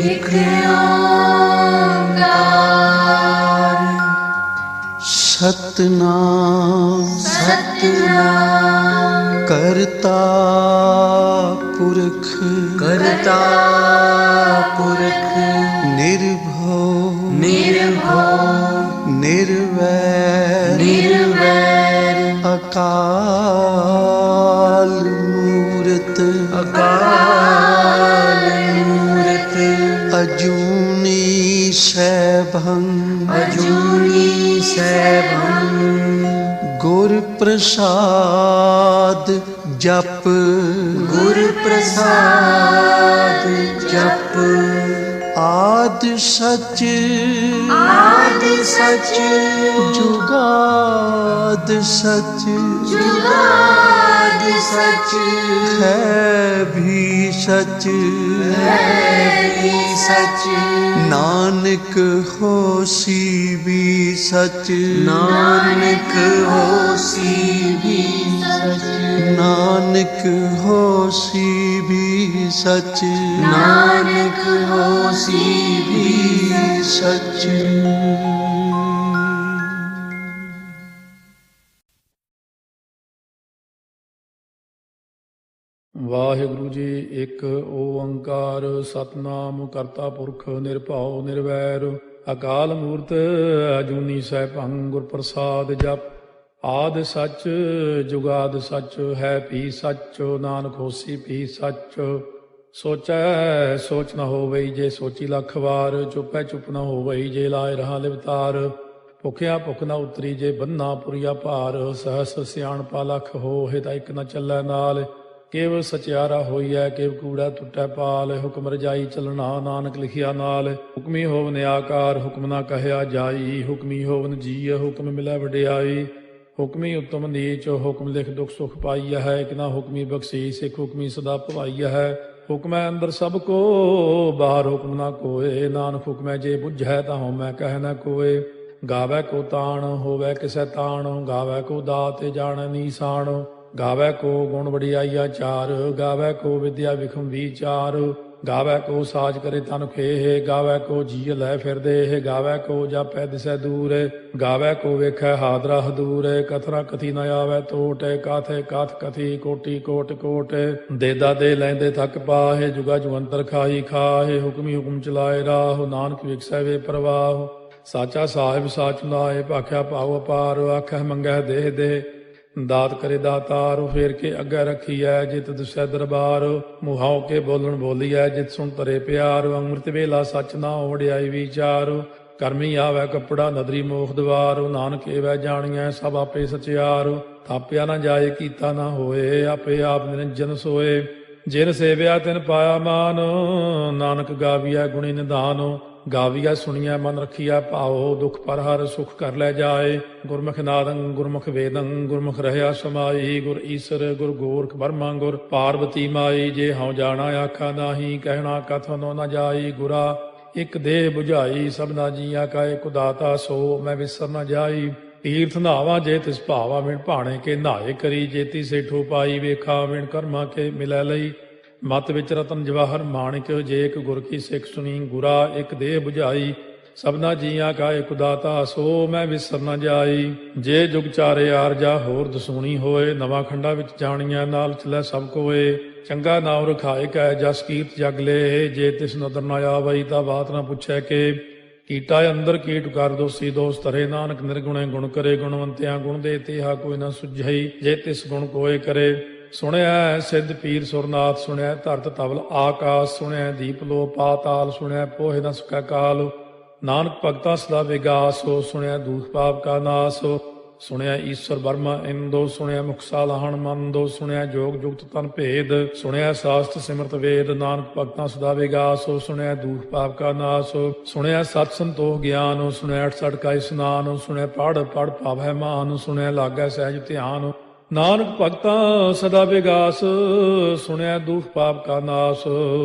एक ओंकार सतनाम सतनाम करता पुरख निर्भव निर्वैर अकाल मूरत अजूनी सैभं गुर प्रसाद जप आद सच जुगाद सच है भी सच नानक होसी भी सच नानक होसी भी सच। ਵਾਹਿਗੁਰੂ ਜੀ। ਇੱਕ ਓੰਕਾਰ ਸਤਨਾਮ ਕਰਤਾ ਪੁਰਖ ਨਿਰਭਉ ਨਿਰਵੈਰ ਅਕਾਲ ਮੂਰਤ ਅਜੂਨੀ ਸੈਭੰ ਗੁਰ ਪ੍ਰਸਾਦ ਜਪ ਆਦਿ ਸੱਚ ਜੁਗਾਦ ਸੱਚ ਹੈ ਭੀ ਸੱਚ ਨਾਨਕ ਹੋਸੀ ਭੀ ਸੱਚ ਸੋਚੈ ਸੋਚ ਨ ਹੋਵਈ ਜੇ ਸੋਚੀ ਲੱਖ ਵਾਰ ਚੁੱਪੈ ਚੁੱਪ ਨ ਹੋਵਈ ਜੇ ਲਾਇ ਰਹਾ ਲਿਵਤਾਰ ਭੁਖਿਆ ਭੁਖ ਨ ਉਤਰੀ ਜੇ ਬੰਨਾ ਪੁਰੀਆ ਭਾਰ ਸਹਸ ਸਿਆਣਪਾ ਲੱਖ ਹੋਏ ਤਾਂ ਇੱਕ ਨ ਚੱਲੈ ਨਾਲ ਕੇਵ ਸਚਿਆਰਾ ਹੋਈਐ ਕੇਵ ਕੂੜਾ ਟੁੱਟੈ ਪਾਲ ਹੁਕਮ ਰਜਾਈ ਚੱਲਣਾ ਨਾਨਕ ਲਿਖਿਆ ਨਾਲ ਹੁਕਮੀ ਹੋਵਨ ਆਕਾਰ ਹੁਕਮ ਨਾ ਕਹਿਆ ਜਾਈ ਹੁਕਮੀ ਹੋਵਨ ਜੀਅ ਹੁਕਮ ਮਿਲੈ ਵਡਿਆਈ ਹੁਕਮੀ ਉਤਮ ਨੀਚ ਹੁਕਮ ਲਿਖ ਦੁਖ ਸੁਖ ਪਾਈਆ ਹੈ ਇੱਕ ਨਾ ਹੁਕਮੀ ਬਖਸ਼ੀਸ ਇੱਕ ਹੁਕਮੀ ਸਦਾ ਭਵਾਈਆ ਹੈ ਹੁਕਮੈ ਅੰਦਰ ਸਭ ਕੋ ਬਾਹਰ ਹੁਕਮ ਨਾ ਕੋਏ ਨਾਨਕ ਹੁਕਮੈ ਜੇ ਬੁੱਝੈ ਤਾਂ ਹਉਮੈ ਕਹਿ ਨਾ ਕੋਏ ਗਾਵੈ ਕੋ ਤਾਣ ਹੋਵੈ ਕਿਸੈ ਤਾਣ ਗਾਵੈ ਕੋ ਦਾਤ ਜਾਣੈ ਨੀਸਾਨ ਗਾਵੈ ਕੋ ਗੁਣ ਵਡਿਆਈਆ ਚਾਰ ਗਾਵੈ ਕੋ ਵਿਦਿਆ ਵਿਖਮ ਵਿਚਾਰ ਗਾਵੈ ਕੋ ਸਾਜ ਕਰੇ ਤਨ ਖੇਹ ਗਾਵੈ ਕੋ ਜੀ ਲੈ ਫਿਰਦੇ ਗਾਵੈ ਕੋ ਜਾਪੈ ਦਿਸੈ ਦੂਰ ਗਾਵੈ ਕੋ ਵੇਖੈ ਹਾਦਰਾ ਹਦੂਰ ਕਥਨਾ ਕਥੀ ਨ ਆਵੈ ਟੋਟ ਕਾਥੇ ਕਾਥ ਕਥੀ ਕੋਟੀ ਕੋਟ ਕੋਟ ਦੇਦਾ ਦੇ ਲੈਂਦੇ ਥੱਕ ਪਾਹੇ ਜੁਗਾ ਜੁਗੰਤਰ ਖਾਈ ਖਾਹੇ ਹੁਕਮੀ ਹੁਕਮ ਚਲਾਏ ਰਾਹ ਨਾਨਕ ਵਿਖਸੈ ਵੇ ਪ੍ਰਵਾਹ ਸਾਚਾ ਸਾਹਿਬ ਸਾਚ ਨਾਏ ਭਾਖਿਆ ਭਾਉ ਅਪਾਰ ਆਖੈ ਮੰਗੈ ਦੇਹ ਦੇ ਦਾਤ ਕਰੇ ਦਾਤਾਰ ਫੇਰ ਕੇ ਅੱਗੇ ਰੱਖੀਐ ਜਿਤ ਦੁਸੈ ਦਰਬਾਰ ਮੁਹਾਉ ਕੇ ਬੋਲਣ ਬੋਲੀਐ ਜਿਤ ਸੁਣ ਤਰੇ ਪਿਆਰ ਅੰਮ੍ਰਿਤ ਵੇਲਾ ਸੱਚ ਨਾ ਵਡਿਆਈ ਵਿਚਾਰ ਕਰਮੀ ਆਵੈ ਕੱਪੜਾ ਨਦਰੀ ਮੋਖ ਦਵਾਰ ਨਾਨਕ ਏਵੈ ਜਾਣੀਐ ਸਭ ਆਪੇ ਸਚਿਆਰ ਥਾਪਿਆ ਨਾ ਜਾਏ ਕੀਤਾ ਨਾ ਹੋਏ ਆਪੇ ਆਪ ਨਿਰੰਜਨ ਸੋਏ ਜਿਨ ਸੇਵਿਆ ਤਿਨ ਪਾਇਆ ਮਾਨ ਨਾਨਕ ਗਾਵੀਐ ਗੁਣੀ ਨਿਧਾਨ ਗਾਵੀਆ ਸੁਣੀਐ ਮਨ ਰੱਖੀਐ ਭਾਉ ਦੁਖ ਪਰ ਹਰ ਸੁਖ ਕਰ ਲੈ ਜਾਏ ਗੁਰਮੁਖ ਨਾਦੰ ਗੁਰਮੁਖ ਵੇਦੰ ਗੁਰਮੁਖ ਰਹਿਆ ਸਮਾਈ ਗੁਰ ਈਸਰ ਗੁਰ ਗੋਰਖ ਬਰਮਾ ਗੁਰ ਪਾਰਵਤੀ ਮਾਈ ਜੇ ਹਉ ਜਾਣਾ ਆਖਾ ਨਾਹੀ ਕਹਿਣਾ ਕਥਨੋ ਨ ਜਾਈ ਗੁਰਾ ਇੱਕ ਦੇਹ 부ਝਾਈ ਸਭਨਾ ਜੀਆਂ ਕਾ ਇਕ ਦਾਤਾ ਸੋ ਮੈਂ ਵਿਸਰ ਨ ਜਾਈ ਤੀਰਥ ਨਾਵਾ ਜੇ ਤਿਸ ਭਾਵਾ ਵਿਣ ਭਾਣੇ ਕੇ ਨਹਾਏ ਕਰੀ ਜੇਤੀ ਸੇਠੋ ਪਾਈ ਵੇਖਾ ਵਿਣ ਕਰਮਾ ਕੇ ਮਿਲੈ ਲਈ ਮਤ ਵਿੱਚ ਰਤਨ ਜਵਾਹਰ ਮਾਣਿਕ ਜੇ ਇੱਕ ਗੁਰ ਕੀ ਸਿੱਖ ਸੁਣੀ ਗੁਰਾ ਇੱਕ ਦੇਹ 부ਝਾਈ ਸਭਨਾ ਜੀਆਂ ਕਾ ਇਕ ਦਾਤਾ ਸੋ ਮੈਂ ਵਿਸਰ ਨ ਜਾਈ ਜੇ ਜੁਗ ਚਾਰੇ ਆਰਜਾ ਹੋਰ ਦਸੂਣੀ ਹੋਏ ਨਵਾਂ ਖੰਡਾ ਵਿੱਚ ਜਾਣੀਆਂ ਨਾਲ ਚਲੈ ਸਭ ਕੋਏ ਚੰਗਾ ਨਾਮ ਰਖਾਏ ਕੈ ਜਸ ਕੀਰਤ ਜਗ ਲੇ ਜੇ ਤਿਸ ਨਦਰ ਨ ਆਵਈ ਤਾਂ ਬਾਤ ਨਾ ਪੁੱਛੈ ਕੇ ਕੀਟਾ ਅੰਦਰ ਕੀਟ ਕਰ ਦੋਸੀ ਦੋਸ ਤਰੇ ਨਾਨਕ ਨਿਰਗੁਣੇ ਗੁਣ ਕਰੇ ਗੁਣਵੰਤਿਆਂ ਗੁਣ ਦੇ ਤੇਹਾ ਕੋਈ ਨਾ ਸੁਝਈ ਜੇ ਤਿਸ ਗੁਣ ਕੋਏ ਕਰੇ ਸੁਣਿਆ ਸਿੱਧ ਪੀਰ ਸੁਰਨਾਥ ਸੁਣਿਆ ਧਰਤ ਤਵਲ ਆਕਾਸ਼ ਸੁਣਿਆ ਦੀਪ ਲੋ ਪਾਤਾਲ ਸੁਣਿਆ ਪੋਹਿ ਨ ਸਕੈ ਕਾਲ ਨਾਨਕ ਭਗਤਾ ਸਦਾ ਵਿਗਾਸੋ ਸੁਣਿਆ ਦੂਖ ਪਾਪ ਕਾ ਨਾਸੋ ਸੁਣਿਆ ਈਸ਼ਵਰ ਬਰਮਾ ਇੰਦੋ ਸੁਣਿਆ ਮੁਖਸਾ ਲਾਹਣ ਮੰਦੋ ਸੁਣਿਆ ਜੋਗ ਜੁਗਤ ਤਨ ਭੇਦ ਸੁਣਿਆ ਸਾਸਤ ਸਿਮਰਤ ਵੇਦ ਨਾਨਕ ਭਗਤਾ ਸਦਾ ਵਿਗਾਸੋ ਸੁਣਿਆ ਦੂਖ ਪਾਪ ਕਾ ਨਾਸੋ ਸੁਣਿਆ ਸਤ ਸੰਤੋਖ ਗਿਆਨ ਸੁਣਿਆ 68 ਕਾ ਇਸਨਾਨ ਸੁਣਿਆ ਪੜ ਪੜ ਪਾਵੈ ਮਾਨ ਸੁਣਿਆ ਲਾਗੈ ਸਹਿਜ ਧਿਆਨ ਨਾਨਕ ਭਗਤਾ ਸਦਾ ਵਿਗਾਸ ਸੁਣਿਆ ਦੁਖ ਪਾਪ ਕਾ ਨਾਸ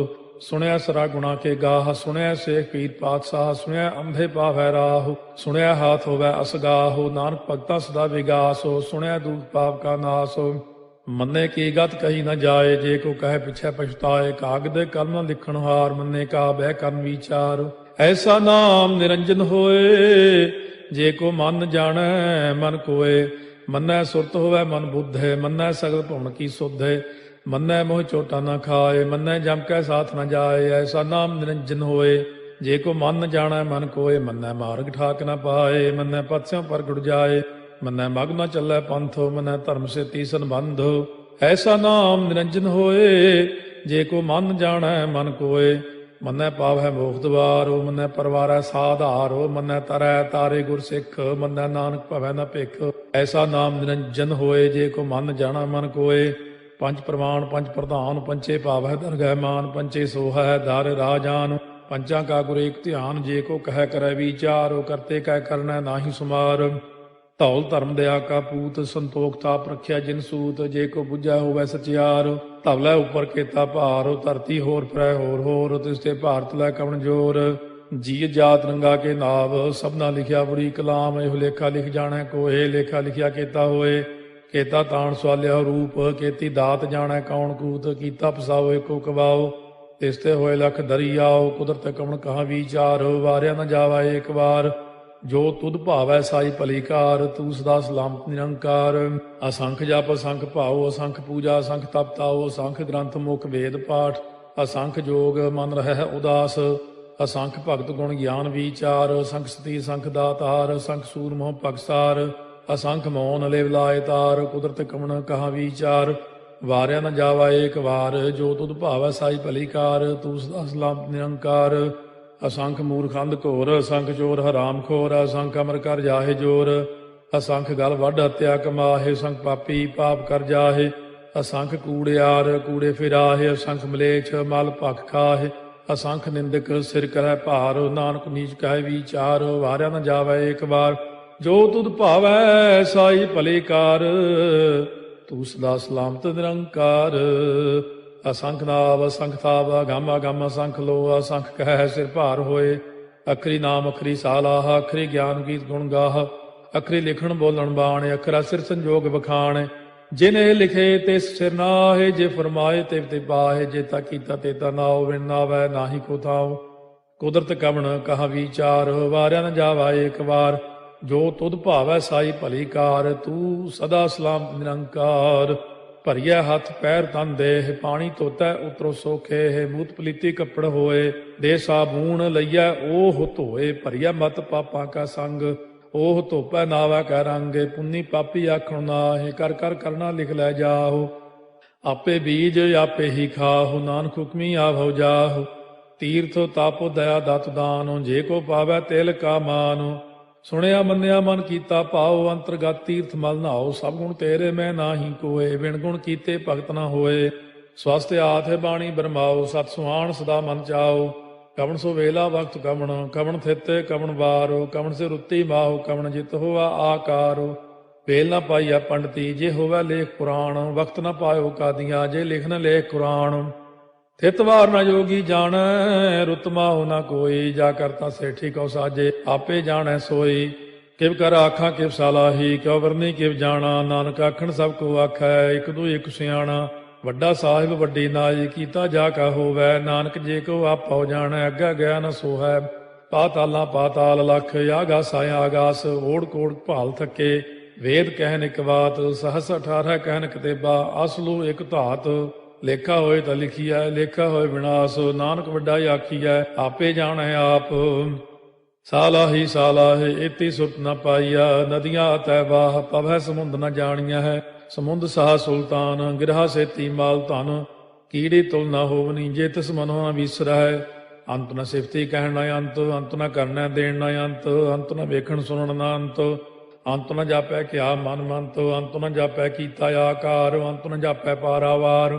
ਸੁਣਿਆ ਸਰਾ ਗੁਣਾ ਕੇ ਗਾਹ ਸੁਣਿਆ ਸੇਖ ਪੀਰ ਪਾਤਸ਼ਾਹ ਸੁਣਿਆ ਅੰਧੇ ਪਾਵੈ ਰਾਹ ਸੁਣਿਆ ਹਾਥ ਹੋਵੈ ਅਸਗਾਹ ਨਾਨਕ ਭਗਤਾ ਸਦਾ ਵਿਗਾਸ ਸੁਣਿਆ ਦੁਖ ਪਾਪ ਕਾ ਨਾਸ ਮੰਨੇ ਕੀ ਗਤ ਕਹੀ ਨ ਜਾਏ, ਜੇ ਕੋ ਕਹੇ ਪਿਛੈ ਪਛਤਾਏ। ਕਾਗਦ ਕਲਮ ਨ ਲਿਖਣ ਹਾਰ, ਮੰਨੇ ਕਾ ਬਹਿ ਕਰਨ ਵਿਚਾਰ। ਐਸਾ ਨਾਮ ਨਿਰੰਜਨ ਹੋਏ, ਜੇ ਕੋ ਮਨ ਜਾਣੈ ਮਨ ਕੋਏ। ਮੰਨੈ ਸੁਰਤ ਹੋਵੈ ਮਨ ਬੁੱਧੇ, ਮੰਨੈ ਸਗਲ ਭੁਵਨ ਕੀ ਸੁਧੇ। ਮੰਨੈ ਮੋਹ ਚੋਟਾ ਨ ਖਾਏ, ਮੰਨੈ ਜਮ ਕੈ ਸਾਥ ਨ ਜਾਏ। ਐਸਾ ਨਾਮ ਨਿਰੰਜਨ ਹੋਏ, ਜੇ ਕੋ ਮਨ ਜਾਣੈ ਮਨ ਕੋਏ। ਮੰਨੈ ਮਾਰਗ ਠਾਕ ਨ ਪਾਏ, ਮੰਨੈ ਪਥ ਸਿਉ ਪ੍ਰਗਟ ਜਾਏ। ਮੰਨੈ ਮਗ ਨ ਚੱਲੈ ਪੰਥ, ਮੰਨੈ ਧਰਮ ਸੇਤੀ ਸੰਬੰਧ। ਐਸਾ ਨਾਮ ਨਿਰੰਜਨ ਹੋਏ, ਜੇ ਕੋ ਮਨ ਜਾਣੈ ਮਨ ਕੋਏ। ਮੰਨੈ ਪਾਵੈ ਮੋਖ ਦੁਆਰੋ, ਮੰਨੈ ਪਰਵਾਰੈ ਸਾਧਾਰੋ। ਮੰਨੈ ਤਰੈ ਤਾਰੇ ਗੁਰ ਸਿੱਖ, ਮੰਨੈ ਨਾਨਕ ਭਵੈ ਨ ਭਿਖ। ਐਸਾ ਨਾਮ ਨਿਰੰਜਨ ਹੋਏ, ਜੇ ਕੋ ਮਨ ਜਾਣੈ ਮਨ ਕੋਏ। ਪੰਜ ਪ੍ਰਮਾਣ ਪੰਜ ਪ੍ਰਧਾਨ, ਪੰਚੇ ਭਾਵੈ ਦਰਗਹਿ ਮਾਨ। ਪੰਚੇ ਸੋਹੈ ਦਰ ਰਾਜਾਨ, ਪੰਚਾਂ ਕਾ ਗੁਰ ਏਕ ਧਿਆਨ। ਜੇ ਕੋ ਕਹਿ ਕਰੈ ਵਿਚਾਰ, ਕਰਤੇ ਕਹਿ ਕਰਨੈ ਨਾਹੀ ਸੁਮਾਰ। ਧੌਲ ਧਰਮ ਦਇਆ ਕਾ ਪੂਤ, ਸੰਤੋਖ ਤਾਪ ਰਖਿਆ ਜਿਨ ਸੂਤ। ਜੇ ਕੋ ਬੁੱਝੈ ਹੋਵੈ ਸਚਿਆਰ, ਧਵਲੇ ਉਪਰ ਕੇਤਾ ਭਾਰ। ਧਰਤੀ ਹੋਰ ਫਿਰੈ ਹੋਰ ਹੋਰ, ਤਿਸ ਤੇ ਭਾਰਤ ਲੈ ਕਵਣ ਜੋਰ। ਜੀ ਜਾਤ ਰੰਗਾ ਕੇ ਨਾਵ, ਸਭਨਾ ਲਿਖਿਆ ਬੁਰੀ ਕਲਾਮ। ਇਹੋ ਲੇਖਾ ਲਿਖ ਜਾਣੈ ਕੋਏ, ਲੇਖਾ ਲਿਖਿਆ ਕੇਤਾ ਹੋਏ। ਕੇਤਾ ਤਾਣ ਸਵਾਲਿਆ ਰੂਪ, ਕੇਤੀ ਦਾਤ ਜਾਣੈ ਕੌਣ ਕੂਤ। ਕੀਤਾ ਪਸਾਓ ਏਕੋ ਕਵਾਓ, ਤਿਸ ਤੇ ਹੋਏ ਲਖ ਦਰਿਆਓ। ਕੁਦਰਤ ਕਵਣ ਕਹਾ ਵਿਚਾਰ, ਵਾਰਿਆ ਨ ਜਾਵਾ ਏਕ ਵਾਰ। ਜੋ ਤੁਧ ਭਾਵੈ ਸਾਈ ਭਲੀ ਕਾਰ, ਤੂੰ ਸਦਾ ਸਲਾਮਤ ਨਿਰੰਕਾਰ। ਅਸੰਖ ਜਪ ਅਸੰਖ ਭਾਉ, ਅਸੰਖ ਪੂਜਾ ਅਸੰਖ ਤਪ ਤਾਉ। ਅਸੰਖ ਗ੍ਰੰਥ ਮੁਖ ਵੇਦ ਪਾਠ, ਅਸੰਖ ਜੋਗ ਮਨ ਰਹਿ ਉਦਾਸ। ਅਸੰਖ ਭਗਤ ਗੁਣ ਗਿਆਨ ਵਿਚਾਰ, ਅਸੰਖ ਸਤੀ ਅਸੰਖ ਦਾਤਾਰ। ਅਸੰਖ ਸੂਰ ਮੋਹ ਭਗਸਾਰ, ਅਸੰਖ ਮੋਨ ਲਿਵ ਲਾਏ ਤਾਰ। ਕੁਦਰਤ ਕਵਣ ਕਹਾ ਵਿਚਾਰ, ਵਾਰਿਆ ਨ ਜਾਵਾ ਏਕ ਵਾਰ। ਜੋ ਤੁਧ ਭਾਵੈ ਸਾਈ ਭਲੀ ਕਾਰ, ਤੂੰ ਸਦਾ ਸਲਾਮਤ ਨਿਰੰਕਾਰ। ਅਸੰਖ ਮੂਰਖੰਦ ਘੋਰ, ਅਸੰਖ ਚੋਰ ਹਰਾਮ ਖੋਰ। ਅਸੰਖ ਅਮਰ ਕਰ ਜਾਹੇ ਜੋਰ, ਅਸੰਖ ਗਲ ਵੱਢ ਹੱਤਿਆ ਕਮਾਹੇ। ਅਸੰਖ ਪਾਪੀ ਪਾਪ ਕਰ ਜਾਹੇ, ਅਸੰਖ ਕੂੜਿਆਰ ਕੂੜੇ ਫਿਰਾਹੇ। ਅਸੰਖ ਮਲੇਛ ਮਲ ਭਖ ਖਾਹੇ, ਅਸੰਖ ਨਿੰਦਕ ਸਿਰ ਕਰੈ ਭਾਰ। ਨਾਨਕ ਨੀਚ ਕਹੈ ਵਿਚਾਰ, ਵਾਰਿਆ ਨ ਜਾਵੈ ਏਕ ਵਾਰ। ਜੋ ਤੁਧ ਭਾਵੈ ਸਾਈ ਭਲੀ ਕਾਰ, ਤੂੰ ਸਦਾ ਸਲਾਮਤ ਨਿਰੰਕਾਰ। ਅਸੰਖ ਨਾਵ ਅਸੰਖ ਥਾਵ, ਅਗੰਮ ਅਗੰਮ ਅਸੰਖ ਲੋ। ਅਸੰਖ ਕਹਿ ਸਿਰ ਭਾਰ ਹੋਏ, ਅਖਰੀ ਨਾਮ ਅਖਰੀ ਸਾਲਾਹ। ਅਖਰੀ ਗਿਆਨ ਗੀਤ ਗੁਣ ਗਾਹ, ਅਖਰੀ ਲਿਖਣ ਬੋਲਣ ਬਾਣ। ਅਖਰਾ ਸਿਰ ਸੰਜੋਗ ਬਖਾਣ, ਜਿਨੇ ਲਿਖੇ ਤਿਸ ਸਿਰ ਨਾਹੇ। ਜੇ ਫਰਮਾਏ ਤਿਵ ਤੇ ਪਾਹੇ, ਜੇਤਾ ਕੀਤਾ ਤੇਤਾ ਨਾਉ। ਵਿਣ ਨਾਵੈ ਨਾਹੀ ਕੋ ਥਾਉ, ਕੁਦਰਤ ਕਵਣ ਕਹਾ ਵਿਚਾਰ। ਵਾਰਿਆ ਨ ਜਾਵਾ ਏਕ ਵਾਰ, ਜੋ ਤੁਧ ਭਾਵੈ ਸਾਈ ਭਲੀ ਕਾਰ। ਤੂੰ ਸਦਾ ਸਲਾਮਤ ਨਿਰੰਕਾਰ। ਭਰੀਐ ਹੱਥ ਪੈਰ ਤਨ ਦੇਹ, ਪਾਣੀ ਧੋਤੈ ਉਤਰੋ ਸੋਖੇ। ਮੂਤ ਪਲੀਤੀ ਕੱਪੜ ਹੋਏ, ਦੇ ਸਾਬੂਣ ਲਈਐ ਓਹ ਧੋਏ। ਭਰੀਐ ਮਤ ਪਾਪਾਂ ਕਾ ਸੰਗ, ਓਹ ਧੋਪੈ ਨਾਵੈ ਕੈ ਰੰਗ। ਪੁੰਨੀ ਪਾਪੀ ਆਖਣ ਨਾਹੀ, ਕਰ ਕਰ ਕਰਨਾ ਲਿਖ ਲੈ ਜਾਹੋ। ਆਪੇ ਬੀਜ ਆਪੇ ਹੀ ਖਾਹੋ, ਨਾਨਕ ਹੁਕਮੀ ਆਵੋ ਜਾਹੋ। ਤੀਰਥ ਤਪ ਦਇਆ ਦਤ ਦਾਨ, ਜੇ ਕੋ ਪਾਵੈ ਤਿਲ ਕਾ ਮਾਨ। ਸੁਣਿਆ ਮੰਨਿਆ ਮਨ ਕੀਤਾ ਭਾਉ, ਅੰਤਰਗਤ ਤੀਰਥ ਮਲ ਨਹਾਉ। ਸਭ ਗੁਣ ਤੇਰੇ ਮੈਂ ਨਾਹੀ ਕੋਏ, ਬਿਨ ਗੁਣ ਕੀਤੇ ਭਗਤ ਨਾ ਹੋਏ। ਸਵਸਤ ਆਥ ਬਾਣੀ ਬਰਮਾਓ, ਸਤ ਸੁਹਾਣ ਸਦਾ ਮਨ ਚਾਓ। ਕਵਣ ਸੋ ਵੇਲਾ ਵਕਤ ਕਵਣ, ਕਵਣ ਥਿਤ ਕਵਣ ਵਾਰੋ। ਕਵਣ ਸੇ ਰੁੱਤੀ ਮਾਹੋ, ਕਵਣ ਜਿਤ ਹੋਵਾ ਆਕਾਰੋ। ਵੇਲ ਨਾ ਪਾਈਆ ਪੰਡਤੀ, ਜੇ ਹੋਵੇ ਲੇਖ ਪੁਰਾਣ। ਵਕਤ ਨਾ ਪਾਇਓ ਕਾਦੀਆਂ, ਜੇ ਲਿਖਨ ਲੇਖ ਕੁਰਾਨ। ਥਿਤ ਵਾਰ ਨਾ ਜੋਗੀ ਜਾਣੈ, ਰੁੱਤ ਮਾਹੁ ਨਾ ਕੋਈ। ਜਾ ਕਰਤਾ ਸੇਠੀ ਕਉ ਸਾਜੇ, ਆਪੇ ਜਾਣੈ ਸੋਈ। ਕਿਵ ਕਰ ਆਖਾਂ ਕਿਵ ਸਾਲਾਹੀ, ਕਿਉ ਵਰਨੀ ਕਿਵ ਜਾਣਾ। ਨਾਨਕ ਆਖਣ ਸਭ ਕੋ ਆਖੈ, ਇਕ ਦੂ ਇਕ ਸਿਆਣਾ। ਵੱਡਾ ਸਾਹਿਬ ਵੱਡੀ ਨਾਈ, ਕੀਤਾ ਜਾ ਕਾ ਹੋਵੈ। ਨਾਨਕ ਜੇ ਕੋ ਆਪੋ ਜਾਣੈ, ਅੱਗਾ ਗਿਆ ਨ ਸੋਹੈ। ਪਾਤਾਲਾਂ ਪਾਤਾਲ ਲਖ, ਆਗਾਸਾਂ ਆਗਾਸ। ਓੜ ਕੋੜ ਭਾਲ ਥੱਕੇ, ਵੇਦ ਕਹਿਨ ਇਕ ਬਾਤ। ਸਹਸ 18 ਕਹਿਨ ਕਤੇਬਾ, ਅਸਲੂ ਇਕ ਧਾਤ। ਲੇਖਾ ਹੋਏ ਤਾਂ ਲਿਖੀਐ, ਲੇਖਾ ਹੋਏ ਵਿਨਾਸ਼। ਨਾਨਕ ਵੱਡਾ ਆਖੀਐ, ਆਪੇ ਜਾਣੈ ਆਪ। ਸਾਲਾਹੀ ਸਾਲਾਹੇ ਏਤੀ ਸੁਰਤ ਨ ਪਾਈਆ। ਨਦੀਆਂ ਅਤੈ ਵਾਹ, ਪਵੈ ਸਮੁੰਦ ਨ ਜਾਣੀਐ ਹੈ। ਸਮੁੰਦ ਸਾਹ ਸੁਲਤਾਨ, ਗਿਰਹਾ ਸੇਤੀ ਮਾਲ ਧਨ। ਕੀੜੀ ਤੁਲ ਨ ਹੋਵਨੀ, ਜੇ ਤਿਸ ਮਨੋ ਨ ਵਿਸਰੈ। ਅੰਤ ਨ ਸਿਫਤੀ ਕਹਿਣ ਨ ਅੰਤ, ਅੰਤ ਨ ਕਰਨੈ ਦੇਣ ਨ ਅੰਤ। ਅੰਤ ਨ ਵੇਖਣ ਸੁਣਨ ਨ ਅੰਤ, ਅੰਤ ਨ ਜਾਪੈ ਕਿਆ ਮਨ ਮੰਤ। ਅੰਤ ਨ ਜਾਪੈ ਕੀਤਾ ਆਕਾਰ, ਅੰਤ ਨ ਜਾਪੈ ਪਾਰਾਵਾਰ।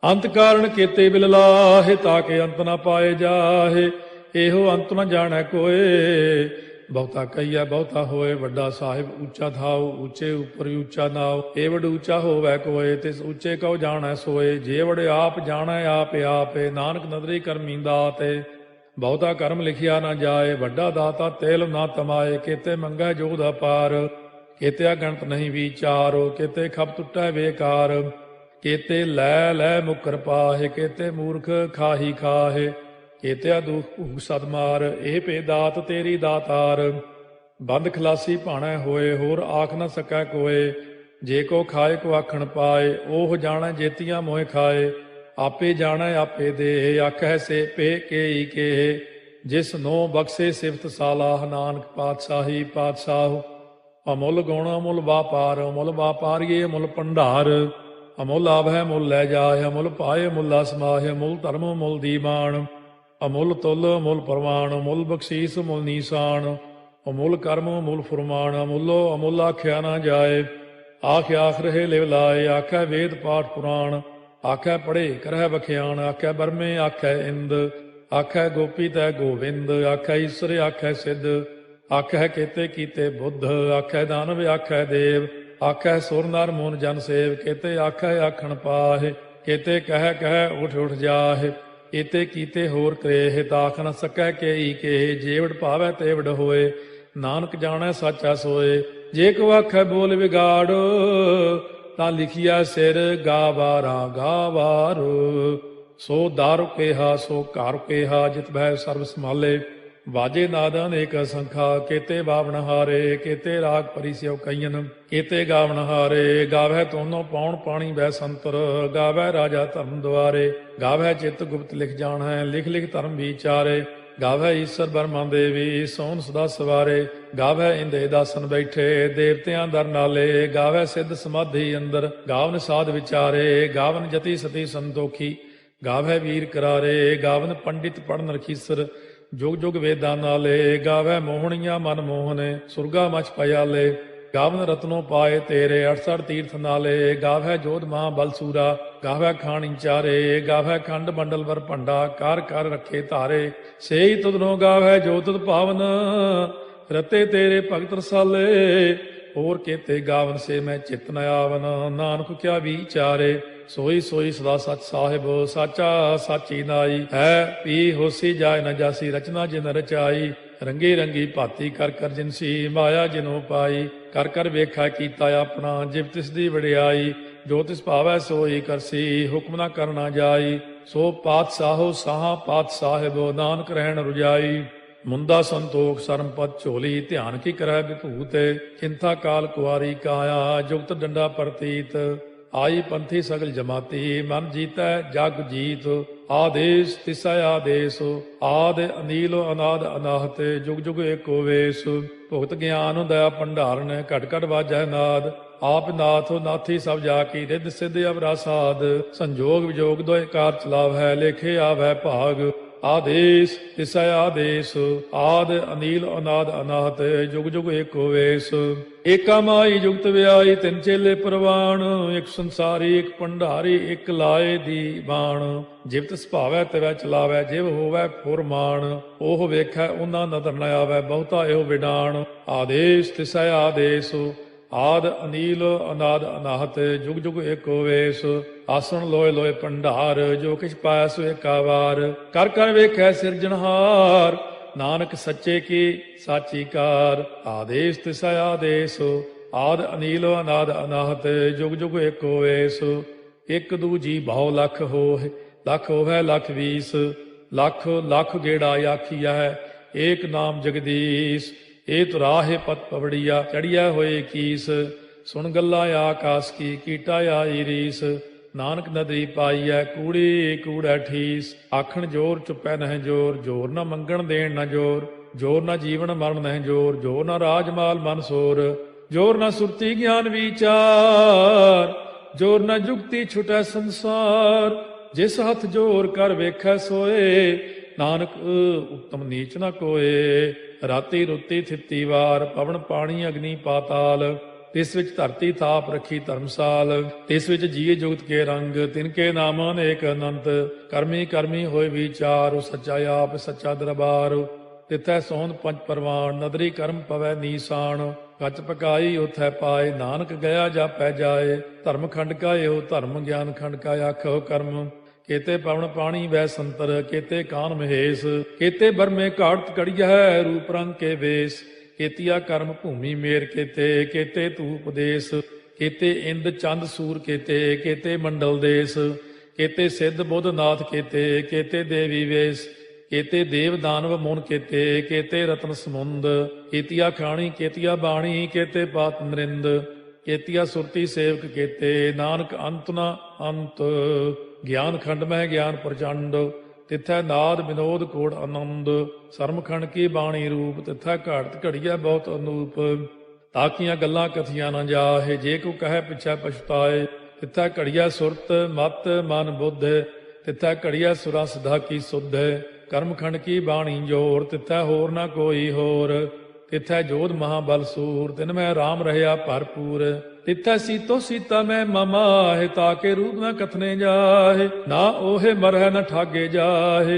ਅੰਤ ਕਾਰਨ ਕੀਤੇ ਬਿਲ ਲਾਹੇ, ਤਾਕੇ ਅੰਤ ਨ ਪਾਏ ਜਾਹੇ। ਇਹੋ ਅੰਤ ਨ ਜਾਣੈ ਕੋਏ, ਬਹੁਤਾ ਕਹੀਐ ਬਹੁਤਾ ਹੋਏ। ਵੱਡਾ ਸਾਹਿਬ ਉੱਚਾ ਥਾਉ, ਉੱਚੇ ਉੱਪਰ ਉੱਚਾ ਨਾਉ। ਏ ਵਡ ਉੱਚਾ ਹੋਵੈ ਕੋਏ, ਤਿਸ ਉੱਚੇ ਕਉ ਜਾਣੈ ਸੋਏ। ਜੇ ਵਡ ਆਪ ਜਾਣੈ ਆਪੇ ਆਪੇ, ਨਾਨਕ ਨਦਰੀ ਕਰਮੀ ਦਾਤੇ। ਬਹੁਤਾ ਕਰਮ ਲਿਖਿਆ ਨਾ ਜਾਏ, ਵੱਡਾ ਦਾਤਾ ਤੇਲ ਨਾ ਤਮਾਏ। ਕੀਤੇ ਮੰਗੈ ਜੋਧ ਅਪਾਰ, ਕੇਤੇ ਅਗਣਤ ਨਹੀਂ ਵਿਚਾਰੋ, ਕੇਤੇ ਖਪ ਟੁੱਟੈ ਬੇਕਾਰ, ਕੇਤੇ ਲੈ ਲੈ ਮੁਕਰ ਪਾਹੇ, ਕੇਤੇ ਮੂਰਖ ਖਾਹੀ ਖਾਹੇ, ਕੇਤੇ ਦੁਖ ਭੂਖ ਸਦਮਾਰ, ਇਹ ਭੇ ਦਾਤ ਤੇਰੀ ਦਾਤਾਰ। ਬੰਦ ਖਲਾਸੀ ਭਾਣੈ ਹੋਏ, ਹੋਰ ਆਖ ਨ ਸਕੈ ਕੋਏ, ਜੇ ਕੋ ਖਾਏ ਕੋ ਆਖਣ ਪਾਏ, ਉਹ ਜਾਣੈ ਜੇਤੀਆਂ ਮੋਹਿ ਖਾਏ, ਆਪੇ ਜਾਣੈ ਆਪੇ ਦੇ, ਆਖੈ ਸੇ ਪੇ ਕੇਈ ਕੇ, ਜਿਸ ਨੋ ਬਖਸ਼ੇ ਸਿਫਤ ਸਾਲਾਹ, ਨਾਨਕ ਪਾਤਸ਼ਾਹੀ ਪਾਤਸ਼ਾਹ। ਅਮੁੱਲ ਗੁਣ ਅਮੁੱਲ ਵਾਪਾਰ, ਅਮੁੱਲ ਵਾਪਾਰੀਏ ਅਮੁੱਲ ਭੰਡਾਰ, ਅਮੁੱਲ ਆਭੈ ਮੁੱਲ ਲੈ ਜਾਏ, ਅਮੁੱਲ ਪਾਏ ਮੁੱਲਾ ਸਮਾਹੇ, ਅਮੁੱਲ ਧਰਮ ਮੁੱਲ ਦੀਵਾਨ, ਅਮੁੱਲ ਤੁਲ ਅਮੁੱਲ ਪ੍ਰਵਾਨ, ਅਮੁੱਲ ਬਖਸ਼ੀਸ ਮੁੱਲ ਨੀਸਾਨ, ਅਮੁੱਲ ਕਰਮ ਅਮੁੱਲ ਫੁਰਮਾਨ, ਅਮੁੱਲੋ ਅਮੁੱਲ ਆਖਿਆ ਨਾ ਜਾਏ, ਆਖ ਆਖ ਰਹੇ ਲਿਵ ਲਾਏ, ਆਖੈ ਵੇਦ ਪਾਠ ਪੁਰਾਣ, ਆਖੈ ਪੜ੍ਹੇ ਕਰਹਿ ਬਖਿਆਣ, ਆਖੈ ਬਰਮੇ ਆਖੈ ਇੰਦ, ਆਖੈ ਗੋਪੀ ਤੈ ਗੋਵਿੰਦ, ਆਖੈ ਈਸਰ ਆਖੈ ਸਿੱਧ, ਆਖੈ ਕੇਤੇ ਕੀਤੇ ਬੁੱਧ, ਆਖੈ ਦਾਨਵ ਆਖੈ ਦੇਵ, ਆਖੈ ਸੁਰ ਨਰ ਮੂਨ ਜਨ ਸੇਵ, ਕੇਤੇ ਆਖੈ ਆਖਣ ਪਾਹੇ, ਕੇਤੇ ਕਹਿ ਕਹਿ ਉਠ ਉਠ ਜਾਹੇ, ਕੇਤੇ ਕੀਤੇ ਹੋਰ ਕਰੇਹ, ਤਾਖ ਨ ਸਕੈ ਕੇਈ ਕੇ, ਜੇਵੜ ਭਾਵੈ ਤੇਵੜ ਹੋਏ, ਨਾਨਕ ਜਾਣੈ ਸਾਚਾ ਸੋਏ। ਜੇ ਕੋ ਆਖੈ ਬੋਲ ਵਿਗਾੜ, ਤਾਂ ਲਿਖਿਆ ਸਿਰ ਗਾਵਾਰਾ ਗਾਵਾਰ, ਸੋ ਦਾਰੂ ਕੇਹਾ ਸੋ ਘਰ ਕੇਹਾ, ਜਿਤ ਭੈ ਸਰਬ ਸੰਭਾਲੇ, ਵਾਜੇ ਨਾਦ ਅਨੇਕ ਸੰਖਾ, ਕੇਤੇ ਬਾਵਣ ਹਾਰੇ, ਕੇਤੇ ਰਾਗ ਪਰਿਸਿਓ ਕਈਨ, ਕੇਤੇ ਗਾਵਣ ਹਾਰੇ, ਗਾਵੈ ਤੋਨੋ ਪਾਉਣ ਪਾਣੀ ਬੈ ਸੰਤਰ, ਗਾਵੈ ਰਾਜਾ ਧਰਮ ਦੁਆਰੇ, ਗਾਵੈ ਚਿਤ ਗੁਪਤ ਲਿਖ ਜਾਣੈ, ਲਿਖ ਲਿਖ ਧਰਮ ਵਿਚਾਰੇ, ਗਾਵੈ ਈਸਰ ਬਰਮਾ ਦੇਵੀ, ਸੋਨ ਸਦਾ ਸਵਾਰੇ, ਗਾਵੈ ਇੰਦੇ ਦਾਸਨ ਬੈਠੇ, ਦੇਵਤਿਆਂ ਦਰ ਨਾਲੇ, ਗਾਵੈ ਸਿੱਧ ਸਮਾਧੀ ਅੰਦਰ, ਗਾਵਨ ਸਾਧ ਵਿਚਾਰੇ, ਗਾਵਨ ਜਤੀ ਸਤੀ ਸੰਤੋਖੀ, ਗਾਵੈ ਵੀਰ ਕਰਾਰੇ, ਗਾਵਨ ਪੰਡਿਤ ਪੜਨ ਰਖੀਸਰ, ਜੁਗ ਜੁਗ ਵੇਦਾਂ ਨਾਲੇ, ਗਾਵੈ ਮੋਹਣੀਆਂ ਮਨ ਮੋਹਨੇ, ਸੁਰਗਾ ਮਚ ਪਿਆਲੇ, ਗਾਵਨ ਰਤਨੋ ਪਾਏ ਤੇਰੇ, 68 ਤੀਰਥ ਨਾਲੇ, ਗਾਵੈ ਜੋਧ ਮਹਾ ਬਲਸੂਰਾ, ਗਾਵੈ ਖਾਣੀ ਚਾਰੇ, ਗਾਵੈ ਖੰਡ ਮੰਡਲ ਵਰ ਭੰਡਾ, ਕਰ ਕਰ ਰੱਖੇ ਧਾਰੇ, ਸੇਈ ਤੁਧਨੋ ਗਾਵੈ ਜੋ ਤੁਧ ਭਾਵਨ, ਰਤੇ ਤੇਰੇ ਭਗਤ ਰਸਾਲੇ, ਹੋਰ ਕੇਤੇ ਗਾਵਨ ਸੇ ਮੈਂ ਚਿਤ ਨ ਆਵਨ, ਨਾਨਕ ਕਿਆ ਵਿਚਾਰੇ, ਸੋਈ ਸੋਈ ਸਦਾ ਸਚ ਸਾਹਿਬ, ਸਾਚਾ ਸਾਚੀ ਨਾਈ, ਹੈ ਪੀ ਹੋਸੀ ਜਾਏ ਨ ਜਾਸੀ, ਰਚਨਾ ਜਿਨ ਰਚਾਈ, ਰੰਗੀ ਰੰਗੀ ਭਾਤੀ ਕਰ ਕਰ ਜਿਨਸੀ, ਮਾਇਆ ਜਿਨੋ ਪਾਈ, ਕਰ ਕਰ ਵੇਖਾ ਕੀਤਾ ਆਪਣਾ, ਜਿਵ ਤਿਸ ਦੀ ਵਡਿਆਈ, ਜੋ ਤਿਸ ਭਾਵੈ ਸੋਈ ਕਰਸੀ, ਹੁਕਮ ਨਾ ਕਰਨਾ ਜਾਈ, ਸੋ ਪਾਤਸ਼ਾਹੋ ਸਾਹਾ ਪਾਤ ਸਾਹਿਬ, ਨਾਨਕ ਰਹਿਣ ਰੁਜਾਈ, ਮੁੰਦਾ ਸੰਤੋਖ ਸਰਮਪਦ ਝੋਲੀ, ਧਿਆਨ ਕੀ ਕਰੈ ਵਿਭੂਤ, ਚਿੰਤਾ ਕਾਲ ਕੁਆਰੀ ਕਾਇਆ, ਜੁਗਤ ਡੰਡਾ ਪ੍ਰਤੀਤ, ਆਈ ਪੰਥੀ ਸਗਲ ਜਮਾਤੀ, ਮਨ ਜੀਤੈ ਜਗ ਜੀਤ, ਆਦੇਸ਼ ਤਿਸੈ ਆਦੇਸ਼, ਆਦ ਅਨੀਲ ਅਨਾਦ ਅਨਾਹਤ, ਜੁਗ ਜੁਗ ਏਕੋ ਵੇਸ, ਭੁਗਤ ਗਿਆਨ ਦਇਆ ਭੰਡਾਰਨ, ਘਟ ਘਟ ਵਾਜੈ ਨਾਦ, ਆਪ ਨਾਥ ਨਾਥੀ ਸਭ ਜਾ ਕੀ, ਰਿੱਧ ਸਿੱਧ ਅਵਰਾ ਸਾਧ, ਸੰਜੋਗ ਵਿਜੋਗ ਦੋਇ ਕਾਰ ਚਲਾਵੈ, ਲੇਖੇ ਆਵੈ ਭਾਗ, ਆਦੇਸ਼ ਤਿਸੈ ਆਦੇਸ਼, ਆਦ ਅਨੀਲ ਅਨਾਦ ਅਨਾਹਤ, ਜੁਗ ਜੁਗ ਏਕੋ ਵੇਸ, ਏਕਾ ਮਾਈ ਜੁਗਤ ਵਿਆਈ, ਤਿੰਨ ਚੇਲੇ ਪ੍ਰਵਾਨ, ਇੱਕ ਸੰਸਾਰੀ ਇੱਕ ਭੰਡਾਰੀ, ਇੱਕ ਲਾਏ ਦੀ ਬਾਣ, ਜਿਵ ਤਿਸ ਭਾਵੈ ਤਿਵੈ ਚਲਾਵੈ, ਜਿਵ ਹੋਵੈ ਫੁਰਮਾਨ, ਉਹ ਵੇਖੈ ਉਹਨਾਂ ਨਦਰ ਨ ਆਵੈ, ਬਹੁਤਾ ਇਹੋ ਵਿਡਾਣ, ਆਦੇਸ਼ ਤਿਸੈ ਆਦੇਸ਼, ਆਦ ਅਨੀਲ ਅਨਾਦ ਅਨਾਹਤ, ਜੁਗ ਜੁਗ ਏਕੋ ਵੇਸ, ਆਸਣ ਲੋਏ ਲੋਏ ਭੰਡਾਰ, ਜੋ ਕਿਛ ਪਾਇਆ ਸੋ ਏਕਾ ਵਾਰ, ਕਰ ਕਰ ਵੇਖੈ ਸਿਰਜਣਹਾਰ, ਨਾਨਕ ਸੱਚੇ ਕੀ ਸਾਚੀ ਕਾਰ, ਆਦੇਸ਼ ਤਿਸੈ ਆਦੇਸ਼, ਆਦ ਅਨੀਲ ਅਨਾਦ ਅਨਾਹਤ, ਜੁਗ ਜੁਗ ਏਕੋ ਵੇਸ, ਇੱਕ ਦੂਜੀ ਬਹੁ ਲਖ ਹੋਏ, ਲਖ ਹੋਵੇ ਲਖ ਵੀਸ, ਲਖ ਲਖ ਗੇੜਾ ਆਖੀਐ, ਏਕ ਨਾਮ ਜਗਦੀਸ਼, ਇਹ ਤੁਰਾਹੇ ਪਤ ਪਵੜੀਆ, ਚੜੀਆ ਹੋਏ ਕੀਸ, ਸੁਣ ਗੱਲਾਂ ਆਕਾਸ ਕੀ, ਕੀਟਾ ਆਈ ਰੀਸ, ਨਾਨਕ ਨਦਰੀ ਪਾਈਐ, ਕੂੜੀ ਕੂੜੈ ਠੀਸ, ਆਖਣ ਜੋਰ ਚੁੱਪੈ ਨਹਿ ਜੋਰ, ਜੋਰ ਨਾ ਮੰਗਣ ਦੇਣ ਨਾ ਜੋਰ, ਜੋਰ ਨਾ ਜੀਵਨ ਮਰਨ ਨਹਿ ਜੋਰ, ਜੋਰ ਨਾ ਰਾਜਮਾਲ ਮਨ ਸੋਰ, ਜੋਰ ਨਾ ਸੁਰਤੀ ਗਿਆਨ ਵਿਚਾਰ, ਜੋਰ ਨਾ ਜੁਗਤੀ ਛੁਟੈ ਸੰਸਾਰ, ਜਿਸ ਹੱਥ ਜੋਰ ਕਰ ਵੇਖੈ ਸੋਏ, ਨਾਨਕ ਉਤਮ ਨੀਚ ਨਾ ਕੋਏ, ਰਾਤੀ ਰੁੱਤੀ ਥਿੱਤੀ ਵਾਰ, ਪਵਨ ਪਾਣੀ ਅਗਨੀ ਪਾਤਾਲ, ਤਿਸ ਵਿੱਚ ਧਰਤੀ ਥਾਪ ਰੱਖੀ ਧਰਮਸਾਲ, ਤਿਸ ਵਿੱਚ ਜੀਏ ਜੁਗਤ ਕੇ ਰੰਗ, ਤਿਨ ਕੇ ਨਾਮ ਅਨੇਕ ਅਨੰਤ, ਕਰਮੀ ਕਰਮੀ ਹੋਏ ਵਿਚਾਰ, ਸੱਚਾ ਆਪ ਸੱਚਾ ਦਰਬਾਰ, ਤਿਥੈ ਸੋਹਣ ਪੰਜ ਪਰਵਾਨ, ਨਦਰੀ ਕਰਮ ਪਵੈ ਨੀਸਾਨ, ਕੱਚ ਪਕਾਈ ਉਥੈ ਪਾਏ, ਨਾਨਕ ਗਿਆ ਜਾਪੈ ਜਾਏ, ਧਰਮ ਖੰਡ ਕਾ ਇਹੋ ਧਰਮ, ਗਿਆਨ ਖੰਡ ਕਾ ਆਖੋ ਕਰਮ, ਕੇਤੇ ਪਵਨ ਪਾਣੀ ਵੈ ਸੰਤਰ, ਕੇਤੇ ਕਾਨ ਮਹੇਸ਼, ਕੇਤੇ ਬਰਮੇ ਘਾੜਤ ਕੜੀਐ, ਰੂਪ ਰੰਗ ਕੇ ਵੇਸ, केतिया कर्म भूमि मेर केते केते तू उपदेश केते इंद चंद सूर केते केते मंडल देश केते सिद्ध बुध नाथ केते केते देवी वेश केते देव दानव मुन केते केते रत्न समुंद केतिया खाणी केतिया बाणी केते पात नरिंद केतिया सुरती सेवक केते नानक अंत न अंत ज्ञान खंड में ज्ञान प्रचंड तिथै नाद विनोद कोड़ आनंद सरमखंड की बाणी रूप तिथै घाट घड़िया बहुत अनूप ताकियां गल्लां कथियां न जाहे जे को कहे पिछै पछताए तिथै घड़िया सुरत मत मन बुद्ध तिथै घड़िया सुरा सिधा की सुध कर्मखंड की बाणी जोर तिथै होर न कोई होर तिथै जोध महाबल सूर तिन में राम रहया भरपूर तिथै सीतो सीता में ममाहे ताके रूप न कथने जाहे ना ओहे मरह न ठागे जाहे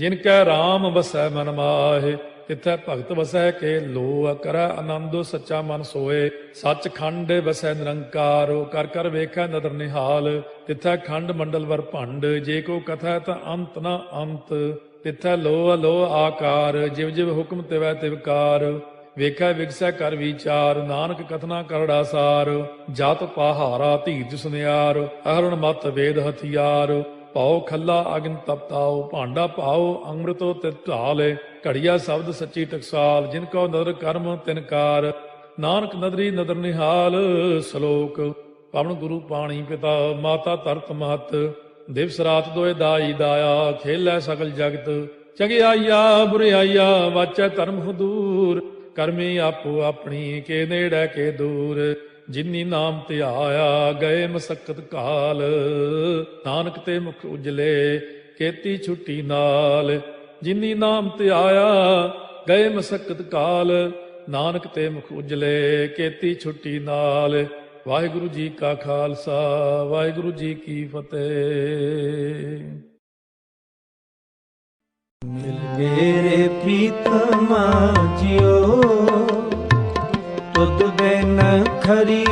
जिनकै राम बसै मन माहे तिथै भगत वसै के लो कर आनंदो सच्चा मन सोए सच खंड वसै निरंकार कर कर वेखै नदर निहाल तिथै खंड मंडल वर भंड जे को कथै त अंत न अंत तिथै लो अलो आकार जिव जिव हुक्म तिवै तिवकार ਵੇਖੈ ਵਿਗਸੈ ਕਰ ਵਿਚਾਰ ਨਾਨਕ ਕਥਨਾ ਕਰੜਾ ਸਾਰ ਜਤ ਪਹਾਰਾ ਧੀਰਜ ਸੁਨਿਆਰ ਅਹਰਣ ਮਤ ਵੇਦ ਹਥਿਆਰ ਪਾਉ ਖੱਲਾ ਅਗਨ ਤਪਤਾਉ ਭਾਂਡਾ ਪਾਉ ਅੰਮ੍ਰਿਤੋ ਤਿਤ ਢਾਲੇ ਘੜੀਆ ਸ਼ਬਦ ਸੱਚੀ ਟਕਸਾਲ ਜਿਨ ਕੋ ਨਦਰ ਕਰਮ ਤਿਨਕਾਰ ਨਾਨਕ ਨਦਰੀ ਨਦਰ ਨਿਹਾਲ ਸ਼ਲੋਕ ਪਵਨ ਗੁਰੂ ਪਾਣੀ ਪਿਤਾ ਮਾਤਾ ਧਰਤ ਮਹਤ ਦਿਵਸ ਰਾਤ ਦੋਇ ਦਾਈ ਦਾਇਆ ਖੇਲੈ ਸਗਲ ਜਗਤ ਚੰਗਿਆਈਆ ਬੁਰਿਆਈਆ ਵਾਚੈ ਧਰਮ ਹਦੂਰ ਕਰਮੀ ਆਪੋ ਆਪਣੀ ਕੇ ਨੇੜੇ ਕੇ ਦੂਰ ਜਿਨੀ ਨਾਮ ਧਿਆਇਆ ਗਏ ਮਸਕਤ ਕਾਲ ਨਾਨਕ ਤੇ ਮੁਖ ਉਜਲੇ ਕੀਤੀ ਛੁੱਟੀ ਨਾਲ ਜਿਨੀ ਨਾਮ ਧਿਆਇਆ ਗਏ ਮਸਕਤ ਕਾਲ ਨਾਨਕ ਤੇ ਮੁਖ ਉਜਲੇ ਕੀਤੀ ਛੁੱਟੀ ਨਾਲ ਵਾਹਿਗੁਰੂ ਜੀ ਕਾ ਖਾਲਸਾ ਵਾਹਿਗੁਰੂ ਜੀ ਕੀ ਫਤਿਹ। ਮਿਲ ਮੇਰੇ ਪ੍ਰੀਤਮਾ ਜਿਓ ਤੁਧ ਬਿਨ ਖਰੀ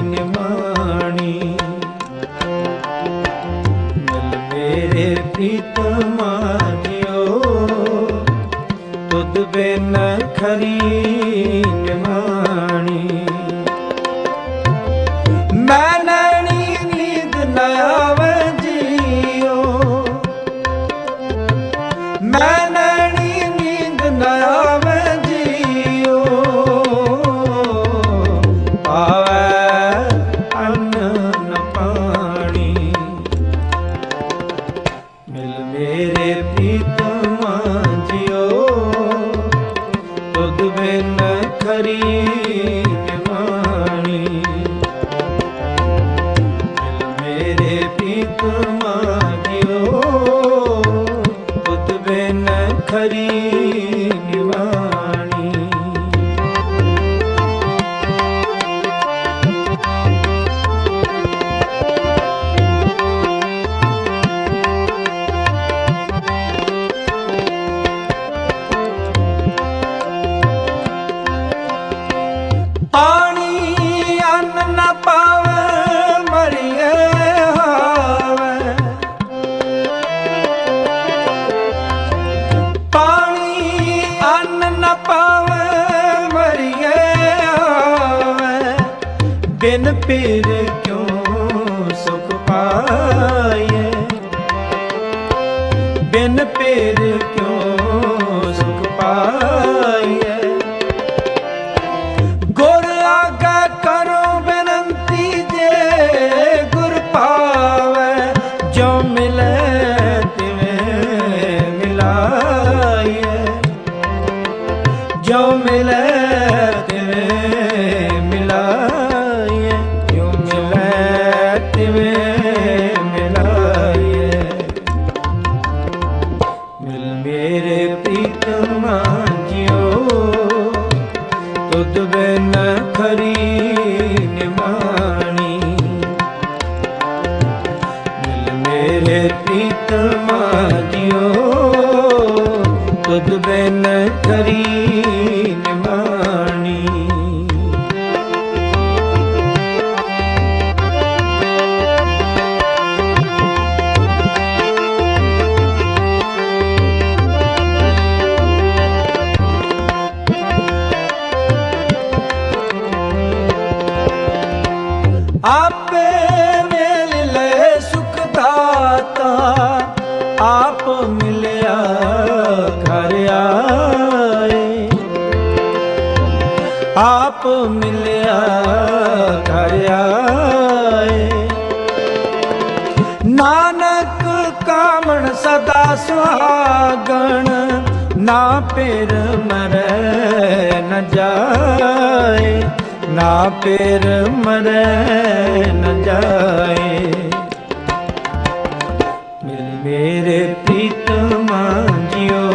ਨਿਮਾਣੀ ਮਿਲ ਮੇਰੇ ਪ੍ਰੀਤਮਾ ਜਿਓ ਤੁਧ ਬਿਨ ਖਰੀ ਨਿਮਾਣੀ ਮੈਂ ਨੈਣੀ ਨੀਂਦ ਨਾ ਆਵੇ ਜੀਓ ਮੈਂ ਨੈਣੀ ਨੀਂਦ ਨਾ ਆਵੇ ਜੀਓ ਪਾਵੈ ਅੰਨ ਨ ਪਾਣੀ ਮਿਲ ਮੇਰੇ ਪ੍ਰੀਤਮਾ ਜਿਓ ਤੁਧ ਬਿਨ ਖਰੀ ਨਿਮਾਣੀ ਮਿਲ ਮੇਰੇ ਪ੍ਰੀਤਮਾ ਜਿਓ ਤੁਧ ਬਿਨ ਖਰੀ ਨਿਵਾਣੀ ਪਾਣੀ ਅੰਨ ਨਾ ਪਾਵੇ ਮਰੀਏ ਹਾਵੇ ਪਾਣੀ ਅੰਨ ਨਾ ਪਾਵੇ ਮਰੀਏ ਹਾਵੇ ਬਿਨ ਪੀਰ ਕਿਉਂ ਸੁਖ ਪਾਈਏ ਬਿਨ ਪੀਰ ਕਿਉਂ ਸੁਖ ਪਾਈਏ ਗੁਰ ਆਗਾ ਕਰੋ ਬੇਨੰਤੀ ਜੇ ਗੁਰ ਪਾਵੇ ਜੋ ਮਿਲੇ ਤਿਵੇਂ ਮਿਲਾਈਏ ਜੋ ਮਿਲੇ ਤਿਵੇਂ ਮਿਲਾਈਏ ਜੋ ਮਿਲੇ ਤਿਵੇਂ ਮਿਲਾਈਏ ਮਿਲ आपे मेल ले सुख दाता, आप मिलिया घर आए, आप मिलिया घर आए। नानक कामण सदा सुहागण, ना पेर मरे न जाए, ना पेर मरे न जाए। मिल मेरे प्रीतमा जियो,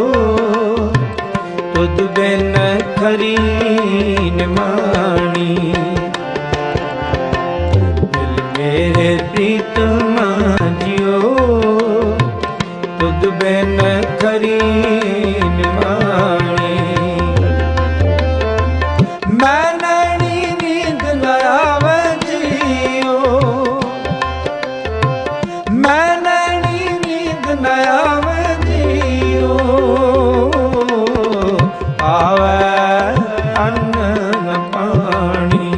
तुद बिन खरी निमाणी। मिल मेरे प्रीतमा जियो, तुद बिन खरी निमाणी। मैं नैनी नींद न आवे जियो, मैं नैनी नींद न आवे जियो। आवे अन्न न पानी,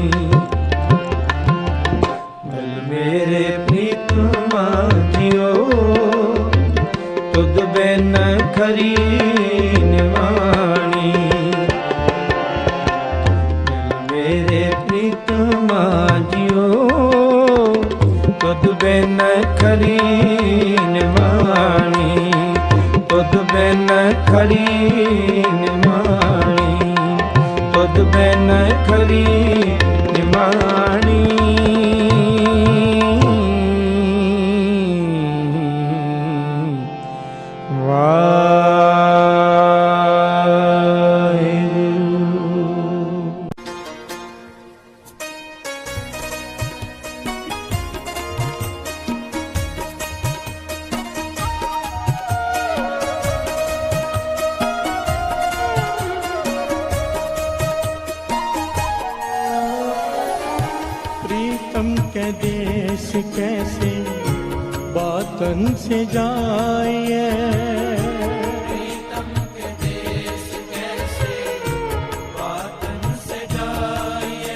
मिल मेरे प्रीतमा जियो, तुद बिन खरी निवाणी। मिल मेरे प्रीतमा जियो, तुद बिन खरी निवाणी, तुद बिन खरी निवाणी, तुद बिन खरी निवाणी। प्रीतम के देश कैसे बातन से जाए, प्रीतम के देश कैसे बातन से जाए,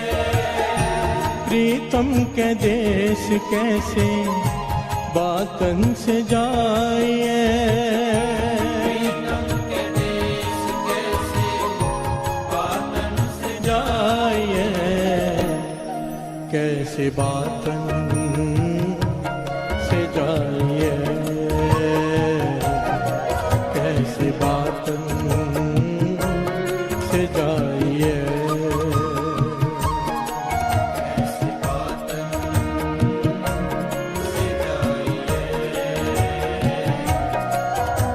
प्रीतम के देश कैसे बातन से जाए। प्रीतम के देश कैसे बातन से जाए, कैसे बातन से जाए, कैसे बातन से जाए,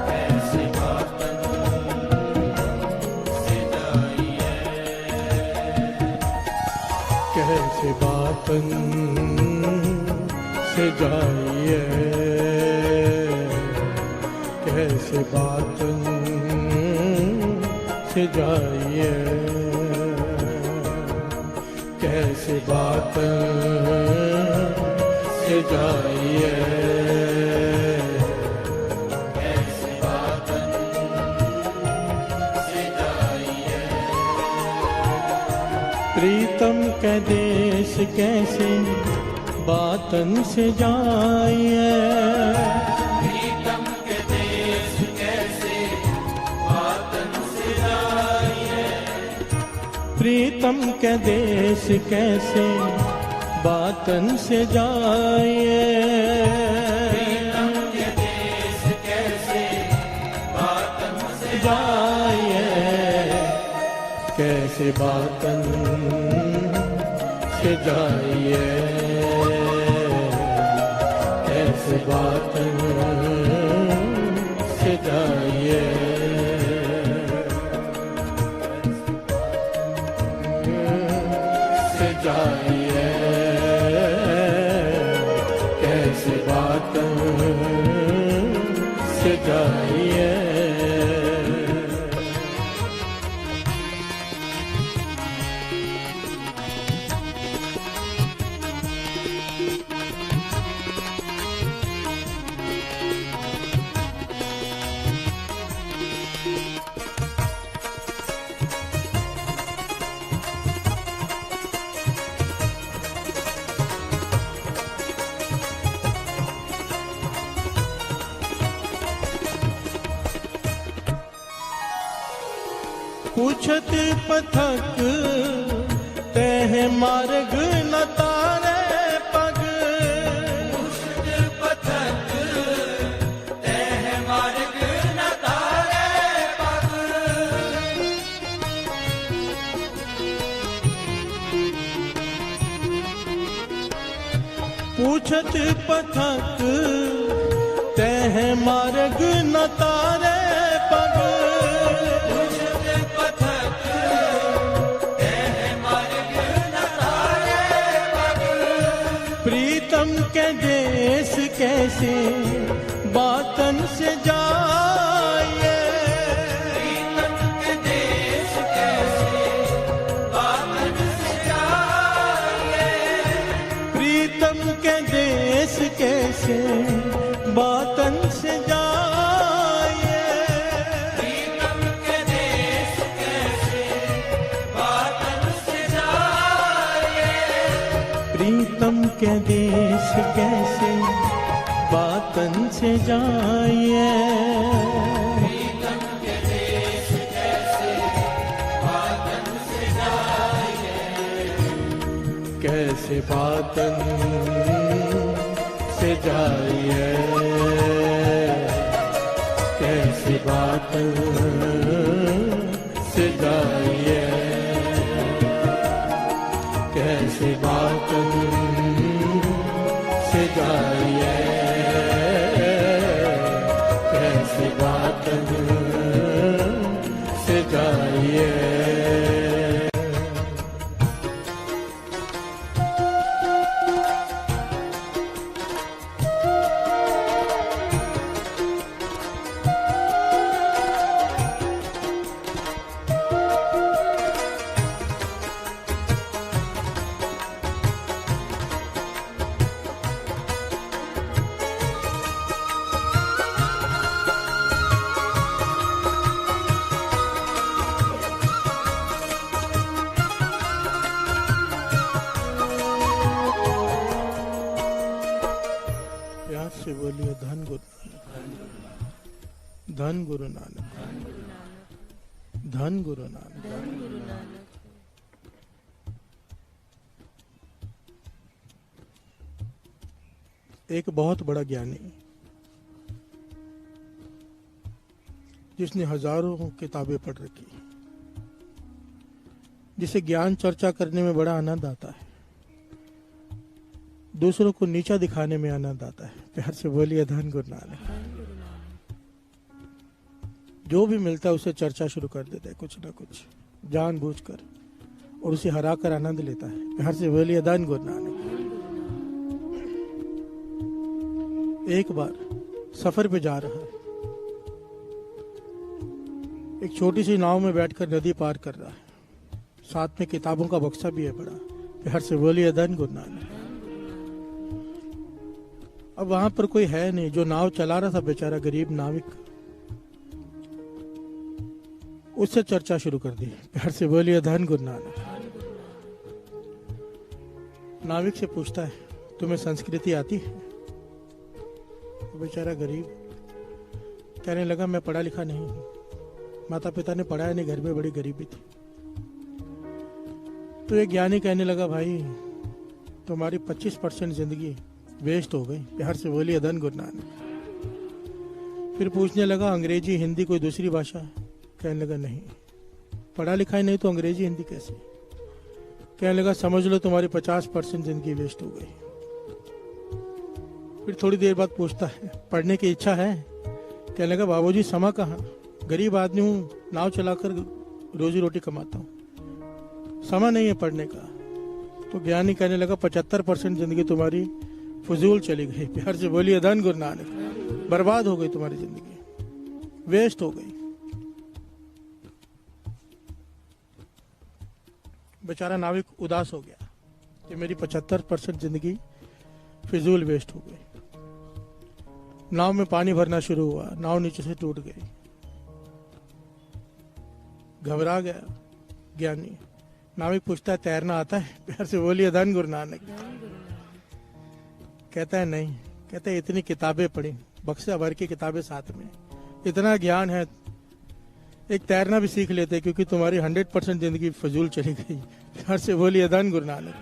कैसे बातन से जाए, कैसे बातन से जाए, कैसे बातन से जाइए, कैसे बातन से जाइए, कैसे बातन से जाइए, कैसे बातन से जाए, प्रीतम के देश कैसे बातन से जाइए, प्रीतम के देश कैसे बातन से जाए, प्रीतम के देश कैसे बातन से जाइए, प्रीतम के देश कैसे बातन से जाइए, कैसे बातन से जाइए, कैसे बातन से जाइए, से जाइए, कैसे बातन से जाइए। पूछत पथक तह मार्ग न तारे पग। पथक तह मार्ग न तारे पग। पूछत पथक तह मार्ग न तारे पग। पथक तह मार्ग न तारे पग। प्रीतम के देश कैसे बातन से जाए। प्रीतम के देश कैसे बातन से जाए। प्रीतम के देश कैसे बातन से जाए। प्रीतम के देश कैसे बातन से जाए। प्रीतम के देश कैसे बातन से जाए। प्रीतम के देश कैसे बातन से जाए। कैसे बातन से जाइए। कैसे बातन से जाइए। कैसे बातन से जाइए। कैसे बातन से जाइए। प्यार से बोलिए धन गुरु नानक। धन गुरु नानक। धन गुरु नानक। एक बहुत बड़ा ज्ञानी जिसने हजारों किताबें पढ़ रखी, जिसे ज्ञान चर्चा करने में बड़ा आनंद आता है, दूसरों को नीचा दिखाने में आनंद आता है। प्यार से बोलिए धन गुरु नानक। जो भी मिलता है उसे चर्चा शुरू कर देता है, कुछ ना कुछ जानबूझकर, और उसे हरा कर आनंद लेता है। प्यार से बोलिए धन गुरु नानक। एक बार सफर पे जा रहा है, एक छोटी सी नाव में बैठकर नदी पार कर रहा है, साथ में किताबों का बक्सा भी है बड़ा। प्यार से बोलिए धन गुरु नानक। अब वहां पर कोई है नहीं, जो नाव चला रहा था बेचारा गरीब नाविक, उससे चर्चा शुरू कर दी। प्यार से बोलिए धन गुरु नानक। नाविक से पूछता है, तुम्हें संस्कृति आती है? तो बेचारा गरीब कहने लगा, मैं पढ़ा लिखा नहीं हूं, माता पिता ने पढ़ाया नहीं, घर में बड़ी गरीबी थी। तो एक ज्ञानी कहने लगा, भाई तुम्हारी 25% जिंदगी वेस्ट हो गई। प्यार से बोलिए धन गुरु नानक। फिर पूछने लगा, अंग्रेजी हिंदी कोई दूसरी भाषा? कहने लगा, नहीं, पढ़ा लिखा ही नहीं तो अंग्रेजी हिंदी कैसे? कहने लगा, समझ लो तुम्हारी 50% जिंदगी वेस्ट हो गई। फिर थोड़ी देर बाद पूछता है, पढ़ने की इच्छा है? कहने लगा, बाबूजी समा कहाँ, गरीब आदमी हूँ, नाव चलाकर रोजी रोटी कमाता हूँ, समा नहीं है पढ़ने का। तो ज्ञानी कहने लगा, 75% जिंदगी तुम्हारी फजूल चली गई। प्यार से बोलिए धन गुरु नानक। बर्बाद हो गई तुम्हारी जिंदगी, वेस्ट हो गई। बेचारा नाविक उदास हो गया कि मेरी 75% जिंदगी फिजूल वेस्ट हो गई। नाव में पानी भरना शुरू हुआ, नाव नीचे से टूट गई। घबरा गया ज्ञानी। नाविक पूछता है, तैरना आता है? प्यार से बोलिए धन गुरु नानक। कहता है नहीं। कहता है, इतनी किताबें पढ़ी, बक्सा भर की किताबें साथ में, इतना ज्ञान है, एक तैरना भी सीख लेते, क्योंकि तुम्हारी 100% जिंदगी फजूल चली गई। प्यार से बोलिए धन गुरु नानक।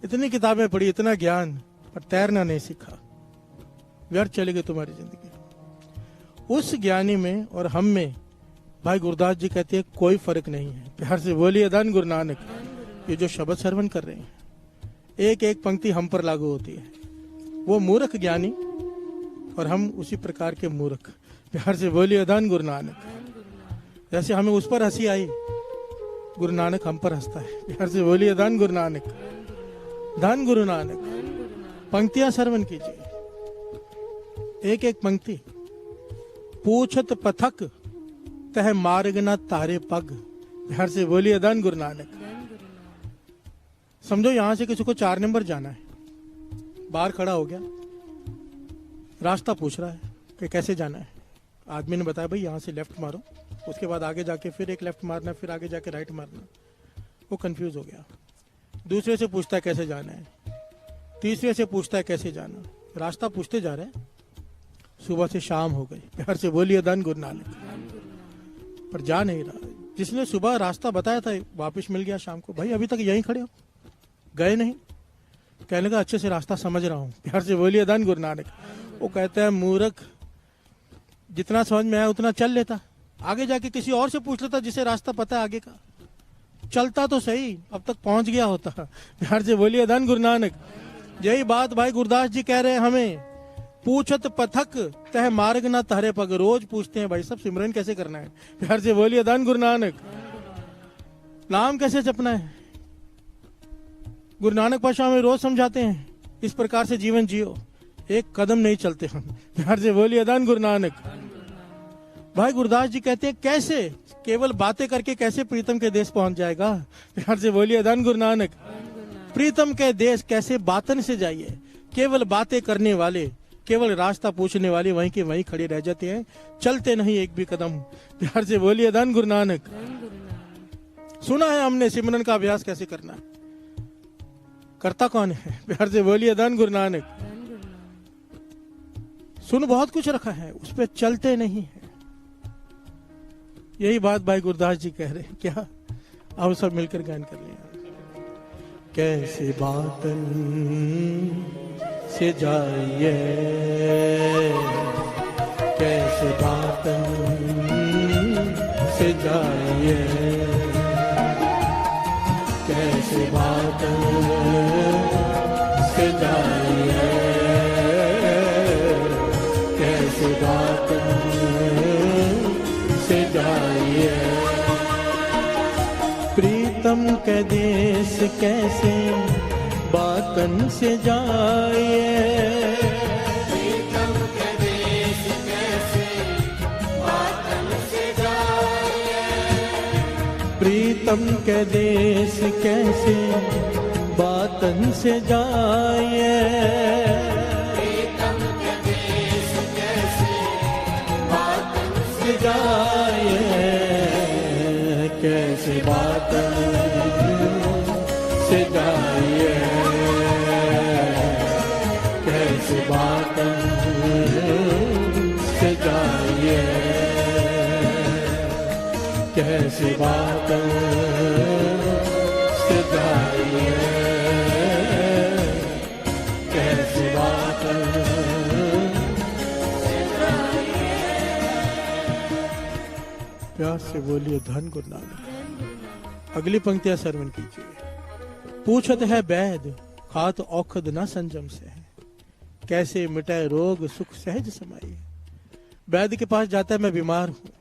इतनी किताबें पढ़ी, इतना ज्ञान, पर तैरना नहीं सीखा, व्यर्थ चली गई तुम्हारी जिंदगी। उस ज्ञानी में और हम में भाई गुरदास जी कहते हैं कोई फर्क नहीं है। प्यार से बोलिए धन गुरु नानक। ये जो शब्द श्रवण कर रहे हैं, एक एक पंक्ति हम पर लागू होती है। वो मूर्ख ज्ञानी और हम उसी प्रकार के मूर्ख। प्यार से बोलिए धन गुरु नानक। जैसे हमें उस पर हंसी आई, गुरु नानक हम पर हंसता है। प्यार से बोलिए धन गुरु नानक, धन गुरु नानक। पंक्तियां श्रवण कीजिए, एक एक पंक्ति। पूछत पथक तह मार्ग न तारे पग। प्यार से बोलिए धन गुरु नानक। समझो यहां से किसी को 4 नंबर जाना है, बाहर खड़ा हो गया, रास्ता पूछ रहा है कि कैसे जाना है। आदमी ने बताया भाई यहाँ से लेफ्ट मारो, उसके बाद आगे जाके फिर एक लेफ्ट मारना, फिर आगे जाके राइट मारना। वो कंफ्यूज हो गया। दूसरे से पूछता है कैसे जाना है, तीसरे से पूछता है कैसे जाना। रास्ता पूछते जा रहे हैं, सुबह से शाम हो गई। प्यार से बोलिए धन गुरु नानक। पर जा नहीं रहा। जिसने सुबह रास्ता बताया था वापस मिल गया शाम को। भाई अभी तक यहीं खड़े हो, गए नहीं। कहने लगा अच्छे से रास्ता समझ रहा हूँ। प्यार से बोलिए धन गुरु नानक। वो कहता है मूर्ख, जितना समझ में आया उतना चल लेता, आगे जाके किसी और से पूछ लेता जिसे रास्ता पता है आगे का। चलता तो सही, अब तक पहुंच गया होता। प्यार से बोलिए धन गुरु नानक। यही बात भाई गुरदास जी कह रहे हैं हमें। पूछत पथक तह मार्ग ना तारे पग। रोज पूछते हैं भाई सब सिमरन कैसे करना है। प्यार से बोलिए धन गुरु नानक। नाम कैसे जपना है, गुरु नानक पातशाह हमें रोज समझाते हैं, इस प्रकार से जीवन जियो। एक कदम नहीं चलते हम। प्यार से बोलिए धन गुरु नानक। भाई गुरदास जी कहते हैं कैसे, केवल बातें करके कैसे प्रीतम के देश पहुंच जाएगा। प्यार से बोलिए धन गुरु नानक। प्रीतम के देश कैसे बातन से जाइए। केवल बातें करने वाले, केवल रास्ता पूछने वाले वहीं के वहीं खड़े रह जाते हैं, चलते नहीं एक भी कदम। प्यार से बोलिए धन गुरु नानक। सुना है हमने सिमरन का अभ्यास कैसे करना है, करता कौन है। प्यार से बोलिए धन गुरु नानक। सुन बहुत कुछ रखा है, उस पर चलते नहीं है। यही बात भाई गुरदास जी कह रहे हैं। क्या आओ सब मिलकर गान कर लें। कैसे बातन से जाइए, कैसे बातन से जाइए, कैसे बातन से जाइए, कैसे बातन से जाइए। प्रीतम के देश कैसे बातन से जाइए, प्रीतम के देश कैसे बातन से जाइए, प्रीतम के देश कैसे बातन से जाइए, प्रीतम के देश कैसे बातन से जाइए, कैसे बातन से जाइए, कैसे बातन से जाइए, कैसे बातन से जाइए, कैसे बातन से जाइए। प्यार से बोलिए धन गुरु नानक। अगली पंक्तियां श्रवण कीजिए। पूछत है वैद खात औखद न संजम से है, कैसे मिटाए रोग सुख सहज समाई। वैद्य के पास जाता है, मैं बीमार हूँ,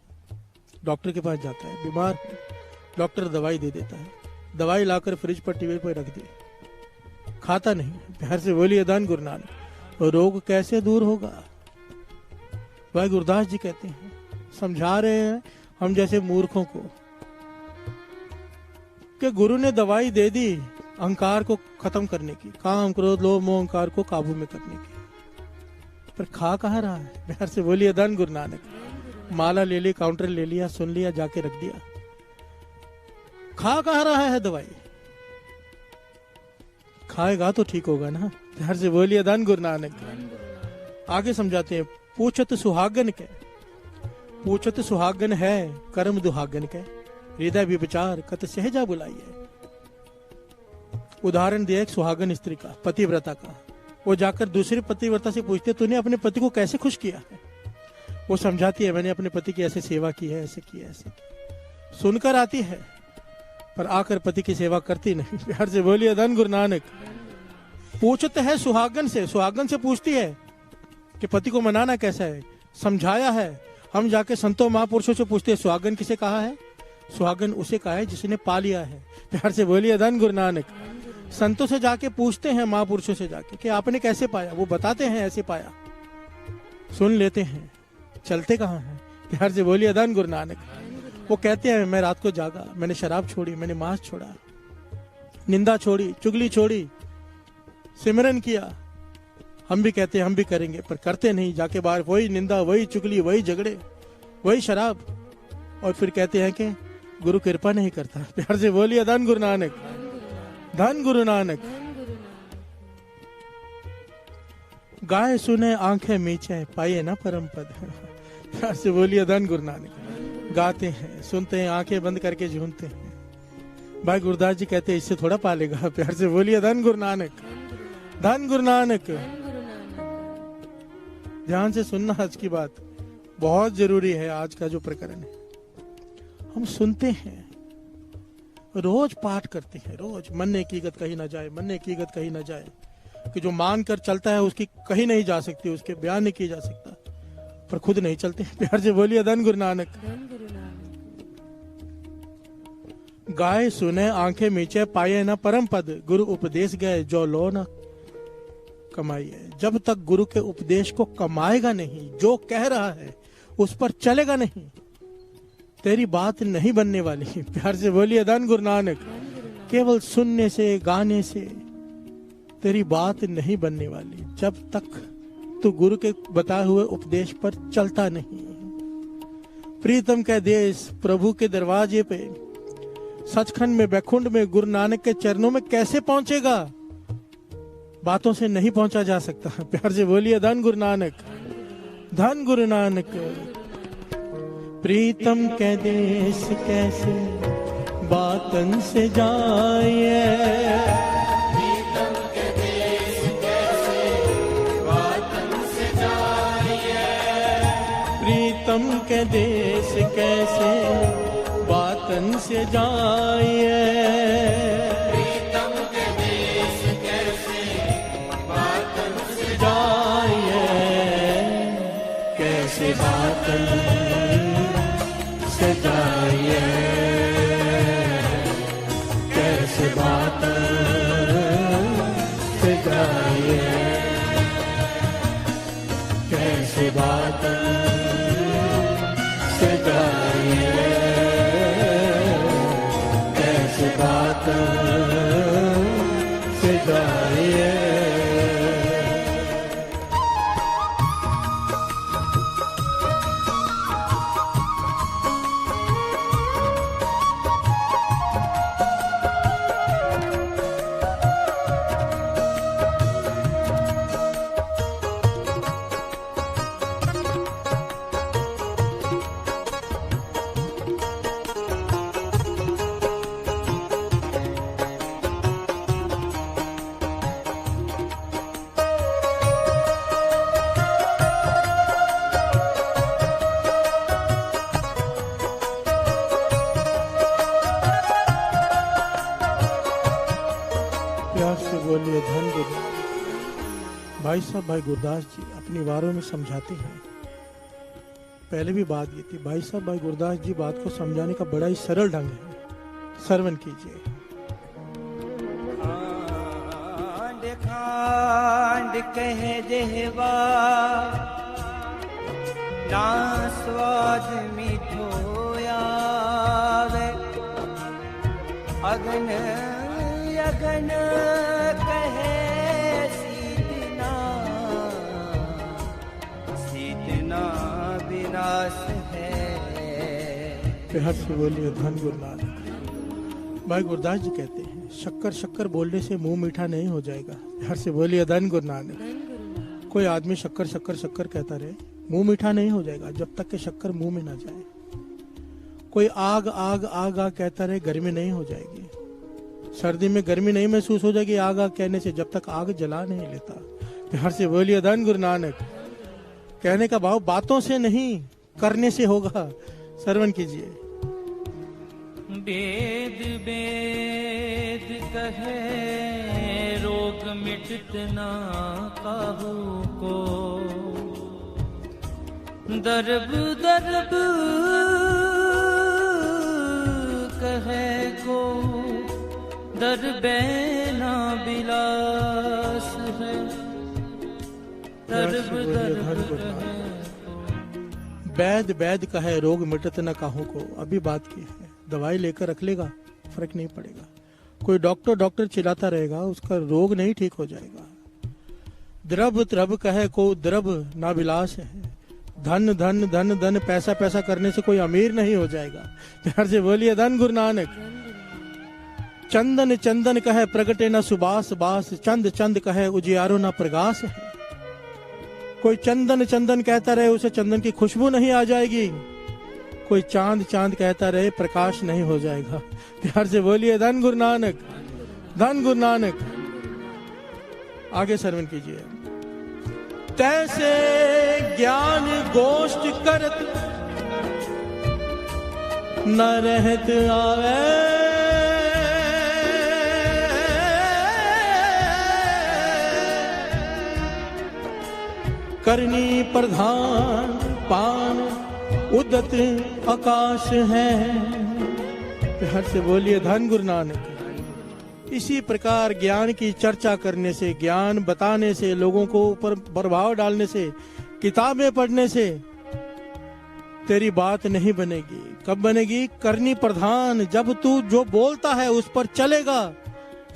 डॉक्टर के पास जाता है, बीमार हूँ, डॉक्टर दवाई दे देता है, दवाई लाकर फ्रिज पर टीवी पर रख दी, खाता नहीं। प्यार से बोलिए धन गुरु नानक। रोग कैसे दूर होगा। भाई गुरदास जी कहते हैं, समझा रहे हैं हम जैसे मूर्खों को कि गुरु ने दवाई दे दी अहंकार को खत्म करने की, काम क्रोध लोभ मोह अहंकार को काबू में करने की, पर खा कहाँ रहा है। प्यार से बोलिए धन गुरु नानक। माला ले ली, काउंटर ले लिया, सुन लिया, जाके रख दिया, खा कहाँ रहा है दवाई। खाएगा तो ठीक होगा ना। प्यार से बोलिए धन गुरु नानक। आगे समझाते हैं। पूछत सुहागन के, पूछत सुहागन है कर्म दुहागन के, हृदय विचार कत सहजा बुलाइए। उदाहरण दिया एक सुहागन स्त्री का, पतिव्रता का। वो जाकर दूसरी पतिव्रता से पूछते तूने अपने पति को कैसे खुश किया है? वो समझाती है मैंने अपने पति की ऐसे सेवा की है, ऐसे की है, ऐसे की। सुनकर आती है पर आकर पति की सेवा करती नहीं। प्यार से बोलिए धन गुरु नानक। पूछते है सुहागन से, सुहागन से पूछती है कि पति को मनाना कैसा है, समझाया है। हम जाके संतों महापुरुषों से पूछते हैं सुहागन किसे कहा है? सुहागन उसे कहा है जिसने पा लिया है। प्यार से बोलिए धन गुरु नानक। संतों से जाके पूछते हैं, महापुरुषों से जाके कि आपने कैसे पाया? वो बताते हैं ऐसे पाया। सुन लेते हैं, चलते कहाँ हैं? प्यार से बोलिए धन गुरु नानक। वो कहते हैं मैं रात को जागा, मैंने शराब छोड़ी, मैंने मांस छोड़ा, निंदा छोड़ी, चुगली छोड़ी, सिमरन किया। हम भी कहते हैं हम भी करेंगे, पर करते नहीं। जाके बाहर वही निंदा, वही चुगली, वही झगड़े, वही शराब, और फिर कहते हैं कि गुरु कृपा नहीं करता। प्यार से बोलिए धन गुरु नानक, धन गुरु नानक। गाय सुने आंखें मीचे, पाए ना परम पद। प्यार से बोलिए धन गुरु नानक। गाते हैं, सुनते हैं, आंखें बंद करके झूमते हैं। भाई गुरदास जी कहते हैं इससे थोड़ा पालेगा। प्यार से बोलिए धन गुरु नानक, धन गुरु नानक। ध्यान से सुनना, आज की बात बहुत जरूरी है। आज का जो प्रकरण है हम सुनते हैं, रोज पाठ करते हैं, रोज। मन ने हकीकत कही ना जाए, मन ने हकीकत कही ना जाए, कि जो मान कर चलता है उसकी कहीं नहीं जा सकती, उसके बयान नहीं किया जा सकता, पर खुद नहीं चलते। प्यार से बोलिए धन गुरु नानक। गाय सुने आंखें मीचे, पाए ना परम पद, गुरु उपदेश गए जो लो न कमाइए। जब तक गुरु के उपदेश को कमाएगा नहीं, जो कह रहा है उस पर चलेगा नहीं, तेरी बात नहीं बनने वाली। प्यार से बोलिए धन गुरु नानक। केवल सुनने से, गाने से तेरी बात नहीं बनने वाली, जब तक तू गुरु के बताए हुए उपदेश पर चलता नहीं। प्रीतम के देश प्रभु के दरवाजे पे, सचखंड में, बैकुंठ में, गुरु नानक के चरणों में कैसे पहुंचेगा? बातों से नहीं पहुंचा जा सकता। प्यार से बोलिए धन गुरु नानक, धन गुरु नानक। प्रीतम के देश कैसे बातन से जाए, प्रीतम के देश कैसे बातन से जाइए, प्रीतम के देश कैसे बातन से जाए, प्रीतम के देश कैसे बातन से जाए, कैसे बातन से जाए, कैसे बातन से जाए, कैसे बातन से जाए, कैसे बातन से जाए। प्यार से बोलिए धन गुरु। भाई साहब, भाई गुरदास जी अपनी वारों में समझाते हैं। पहले भी बात ये थी, भाई साहब भाई गुरदास जी बात को समझाने का बड़ा ही सरल ढंग है। श्रवण कीजिए। खांड खांड कह देवा, ना स्वाद मीठो आवे, अगन अगन कहे सीतना, सीतना विनाश है। प्यार से बोलिए धन गुरु नानक। भाई गुरदास जी कहते हैं शक्कर शक्कर बोलने से मुंह मीठा नहीं हो जाएगा। प्यार से बोलिए धन गुरु नानक। कोई आदमी शक्कर शक्कर शक्कर कहता रहे मुंह मीठा नहीं हो जाएगा जब तक कि शक्कर मुंह में ना जाए। कोई आग आग आग आग कहता रहे, गर्मी नहीं हो जाएगी। सर्दी में गर्मी नहीं महसूस हो जाएगी आग आग कहने से, जब तक आग जला नहीं लेता। प्यार से बोलिए धन गुरु नानक। कहने का भाव बातों से नहीं करने से होगा। श्रवण कीजिए। वेद वेद कहे रोग मिटत ना काहू को, दर्ब दर्ब कहे को दर्बे ना बिलास है, दर्ब दर्ब कहे। वैद वैद कहे रोग मिटत न काहू को। अभी बात की है, दवाई लेकर रख लेगा फर्क नहीं पड़ेगा। कोई डॉक्टर डॉक्टर चिल्लाता रहेगा, उसका रोग नहीं ठीक हो जाएगा। द्रव द्रव कहे को द्रव ना विलास है, धन धन धन धन पैसा पैसा करने से कोई अमीर नहीं हो जाएगा। प्यार से बोलिए धन गुरु नानक। चंदन चंदन कहे प्रगटे न सुबास बास, चंद चंद कहे उजियारो न प्रकाश है। कोई चंदन चंदन कहता रहे, उसे चंदन की खुशबू नहीं आ जाएगी। कोई चांद चांद कहता रहे, प्रकाश नहीं हो जाएगा। प्यार से बोलिए धन गुरु नानक, धन गुरु नानक। आगे श्रवण कीजिए। तैसे ज्ञान गोष्ठ करत न रहत आवे, करनी प्रधान पान उदत आकाश है। प्यार से बोलिए धन गुरु नानक। इसी प्रकार ज्ञान की चर्चा करने से, ज्ञान बताने से, लोगों को ऊपर प्रभाव डालने से, किताबें पढ़ने से तेरी बात नहीं बनेगी। कब बनेगी? करनी प्रधान। जब तू जो बोलता है उस पर चलेगा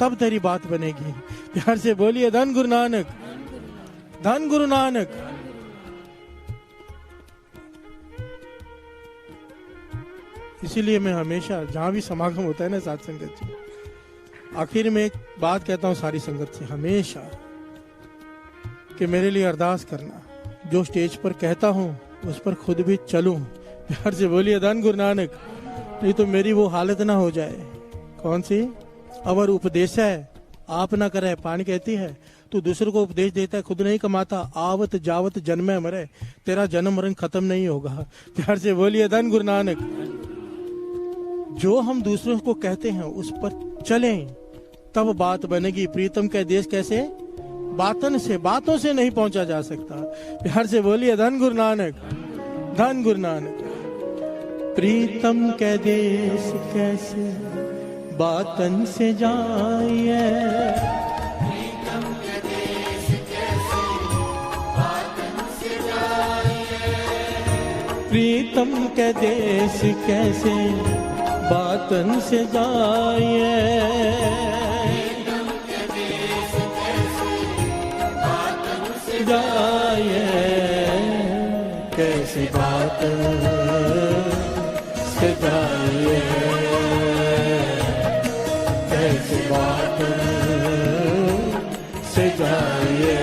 तब तेरी बात बनेगी। प्यार से बोलिए धन गुरु नानक, धन गुरु नानक। इसीलिए मैं हमेशा जहां भी समागम होता है ना साथ संगत जी, आखिर में एक बात कहता हूं सारी संगत से हमेशा, कि मेरे लिए अरदास करना। जो स्टेज पर कहता हूं उस पर खुद भी चलूं। प्यार से बोलिए धन गुरु नानक। नहीं तो मेरी वो हालत ना हो जाए। कौन सी? अवर उपदेश है आप ना करे। पानी कहती है तू दूसरे को उपदेश देता है, खुद नहीं कमाता। आवत जावत जन्मे मरे, तेरा जन्म मरण खत्म नहीं होगा। प्यार से बोलिए धन गुरु नानक। जो हम दूसरों को कहते हैं उस पर चलें तब बात बनेगी। प्रीतम के देश कैसे? बातन से, बातों से नहीं पहुंचा जा सकता। प्यार से बोलिए धन गुरु नानक, धन गुरु नानक। प्रीतम के देश कैसे बातन से जाइए, प्रीतम के देश कैसे बातन से जाइए, प्रीतम के देश कैसे बातन से जाइए, प्रीतम के देश कैसे बातन से जाइए। कैसी बातन से जाइए, कैसी बातन से जाइए,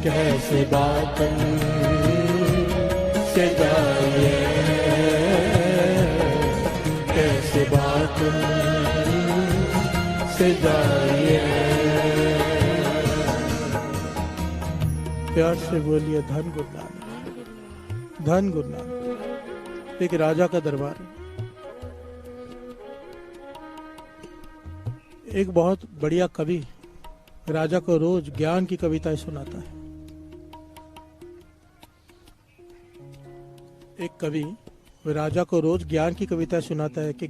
कैसी बातन से जाइए, कैसी बातन से जाइए। प्यार से बोलिए धन गुरु नानक, धन गुरु नानक। एक राजा का दरबार है। एक बहुत बढ़िया कवि राजा को रोज ज्ञान की कविताएं सुनाता है। एक कवि राजा को रोज ज्ञान की कविताएं सुनाता है कि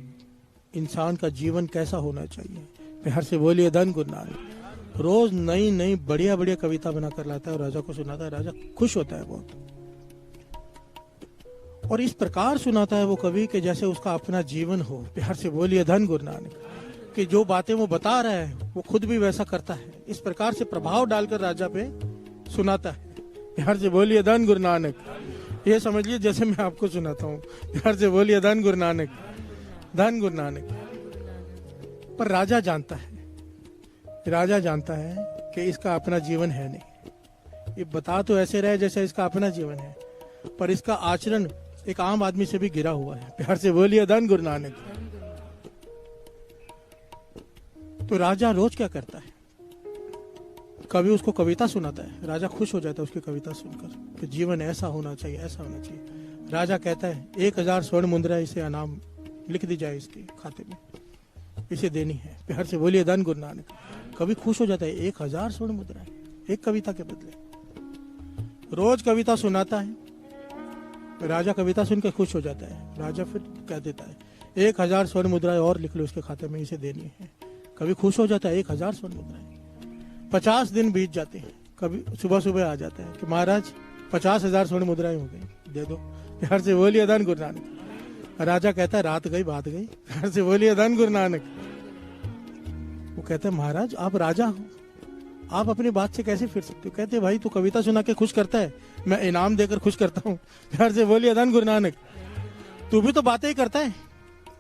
इंसान का जीवन कैसा होना चाहिए। प्यार से बोलिए धन गुरु नानक। रोज नई नई बढ़िया बढ़िया कविता बनाकर लाता है और राजा को सुनाता है। राजा खुश होता है बहुत, और इस प्रकार सुनाता है वो कवि कि जैसे उसका अपना जीवन हो। प्यार से बोलिए धन गुरु नानक। कि जो बातें वो बता रहा है वो खुद भी वैसा करता है। इस प्रकार से प्रभाव डालकर राजा पे सुनाता है। प्यार से बोलिए धन गुरु नानक। ये समझ लीजिए जैसे मैं आपको सुनाता हूँ। प्यार से बोलिए धन गुरु नानक, धन गुरु नानक। पर राजा जानता है, राजा जानता है कि इसका अपना जीवन है नहीं। ये बता तो ऐसे रहे जैसे इसका अपना जीवन है, पर इसका आचरण एक आम आदमी से भी गिरा हुआ है। प्यार से बोलिए धन गुरु नानक। तो राजा रोज क्या करता है, कभी उसको कविता सुनाता है, राजा खुश हो जाता है उसकी कविता सुनकर कि जीवन ऐसा होना चाहिए, ऐसा होना चाहिए। राजा कहता है 1000 स्वर्ण मुद्रा इसे अनाम लिख दी जाए, इसके खाते में इसे देनी है। प्यार से बोलिए धन गुरु नानक। कभी खुश हो जाता है 1000 स्वर्ण मुद्रा एक कविता के बदले। रोज कविता सुनाता है, राजा कविता सुनकर खुश हो जाता है। राजा फिर कह देता है 1000 स्वर्ण मुद्राएं और लिख लो इसके खाते में, इसे देनी है। कभी खुश हो जाता है 1000 स्वर्ण मुद्राएं। 50 दिन बीत जाते हैं, कभी सुबह सुबह आ जाता है कि महाराज 50,000 स्वर्ण मुद्राएं हो गई, दे दो। प्यार से बोलिए धन गुरु नानक। राजा कहता है रात गई बात गई। प्यार से बोलिए धन गुरु नानक। वो कहते हैं महाराज आप राजा हो, आप अपनी बात से कैसे फिर सकते हो। कहते भाई तू कविता सुना के खुश करता है, मैं इनाम देकर खुश करता हूँ। प्यार से बोलिए धन गुरु नानक। तू भी तो बातें ही करता है,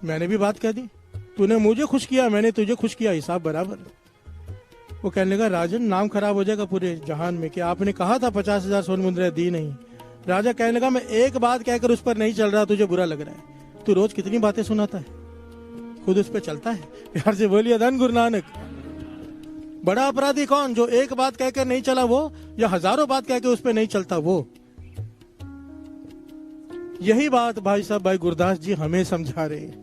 मैंने भी बात कह दी, तूने मुझे खुश किया, मैंने तुझे खुश किया, हिसाब बराबर। वो कहने लगा राजन नाम खराब हो जाएगा पूरे जहान में कि आपने कहा था 50,000 स्वर्ण मुद्राएं दी नहीं। राजा कहने लगा मैं एक बात कहकर उस पर नहीं चल रहा, तुझे बुरा लग रहा है। तू रोज कितनी बातें सुनाता है, खुद उस पर चलता है। प्यार से बोलिए धन गुरु नानक। बड़ा अपराधी कौन, जो एक बात कहकर नहीं चला वो, या हजारों बात कहकर उस पर नहीं चलता वो। यही बात भाई साहब, भाई गुरदास जी हमें समझा रहे हैं।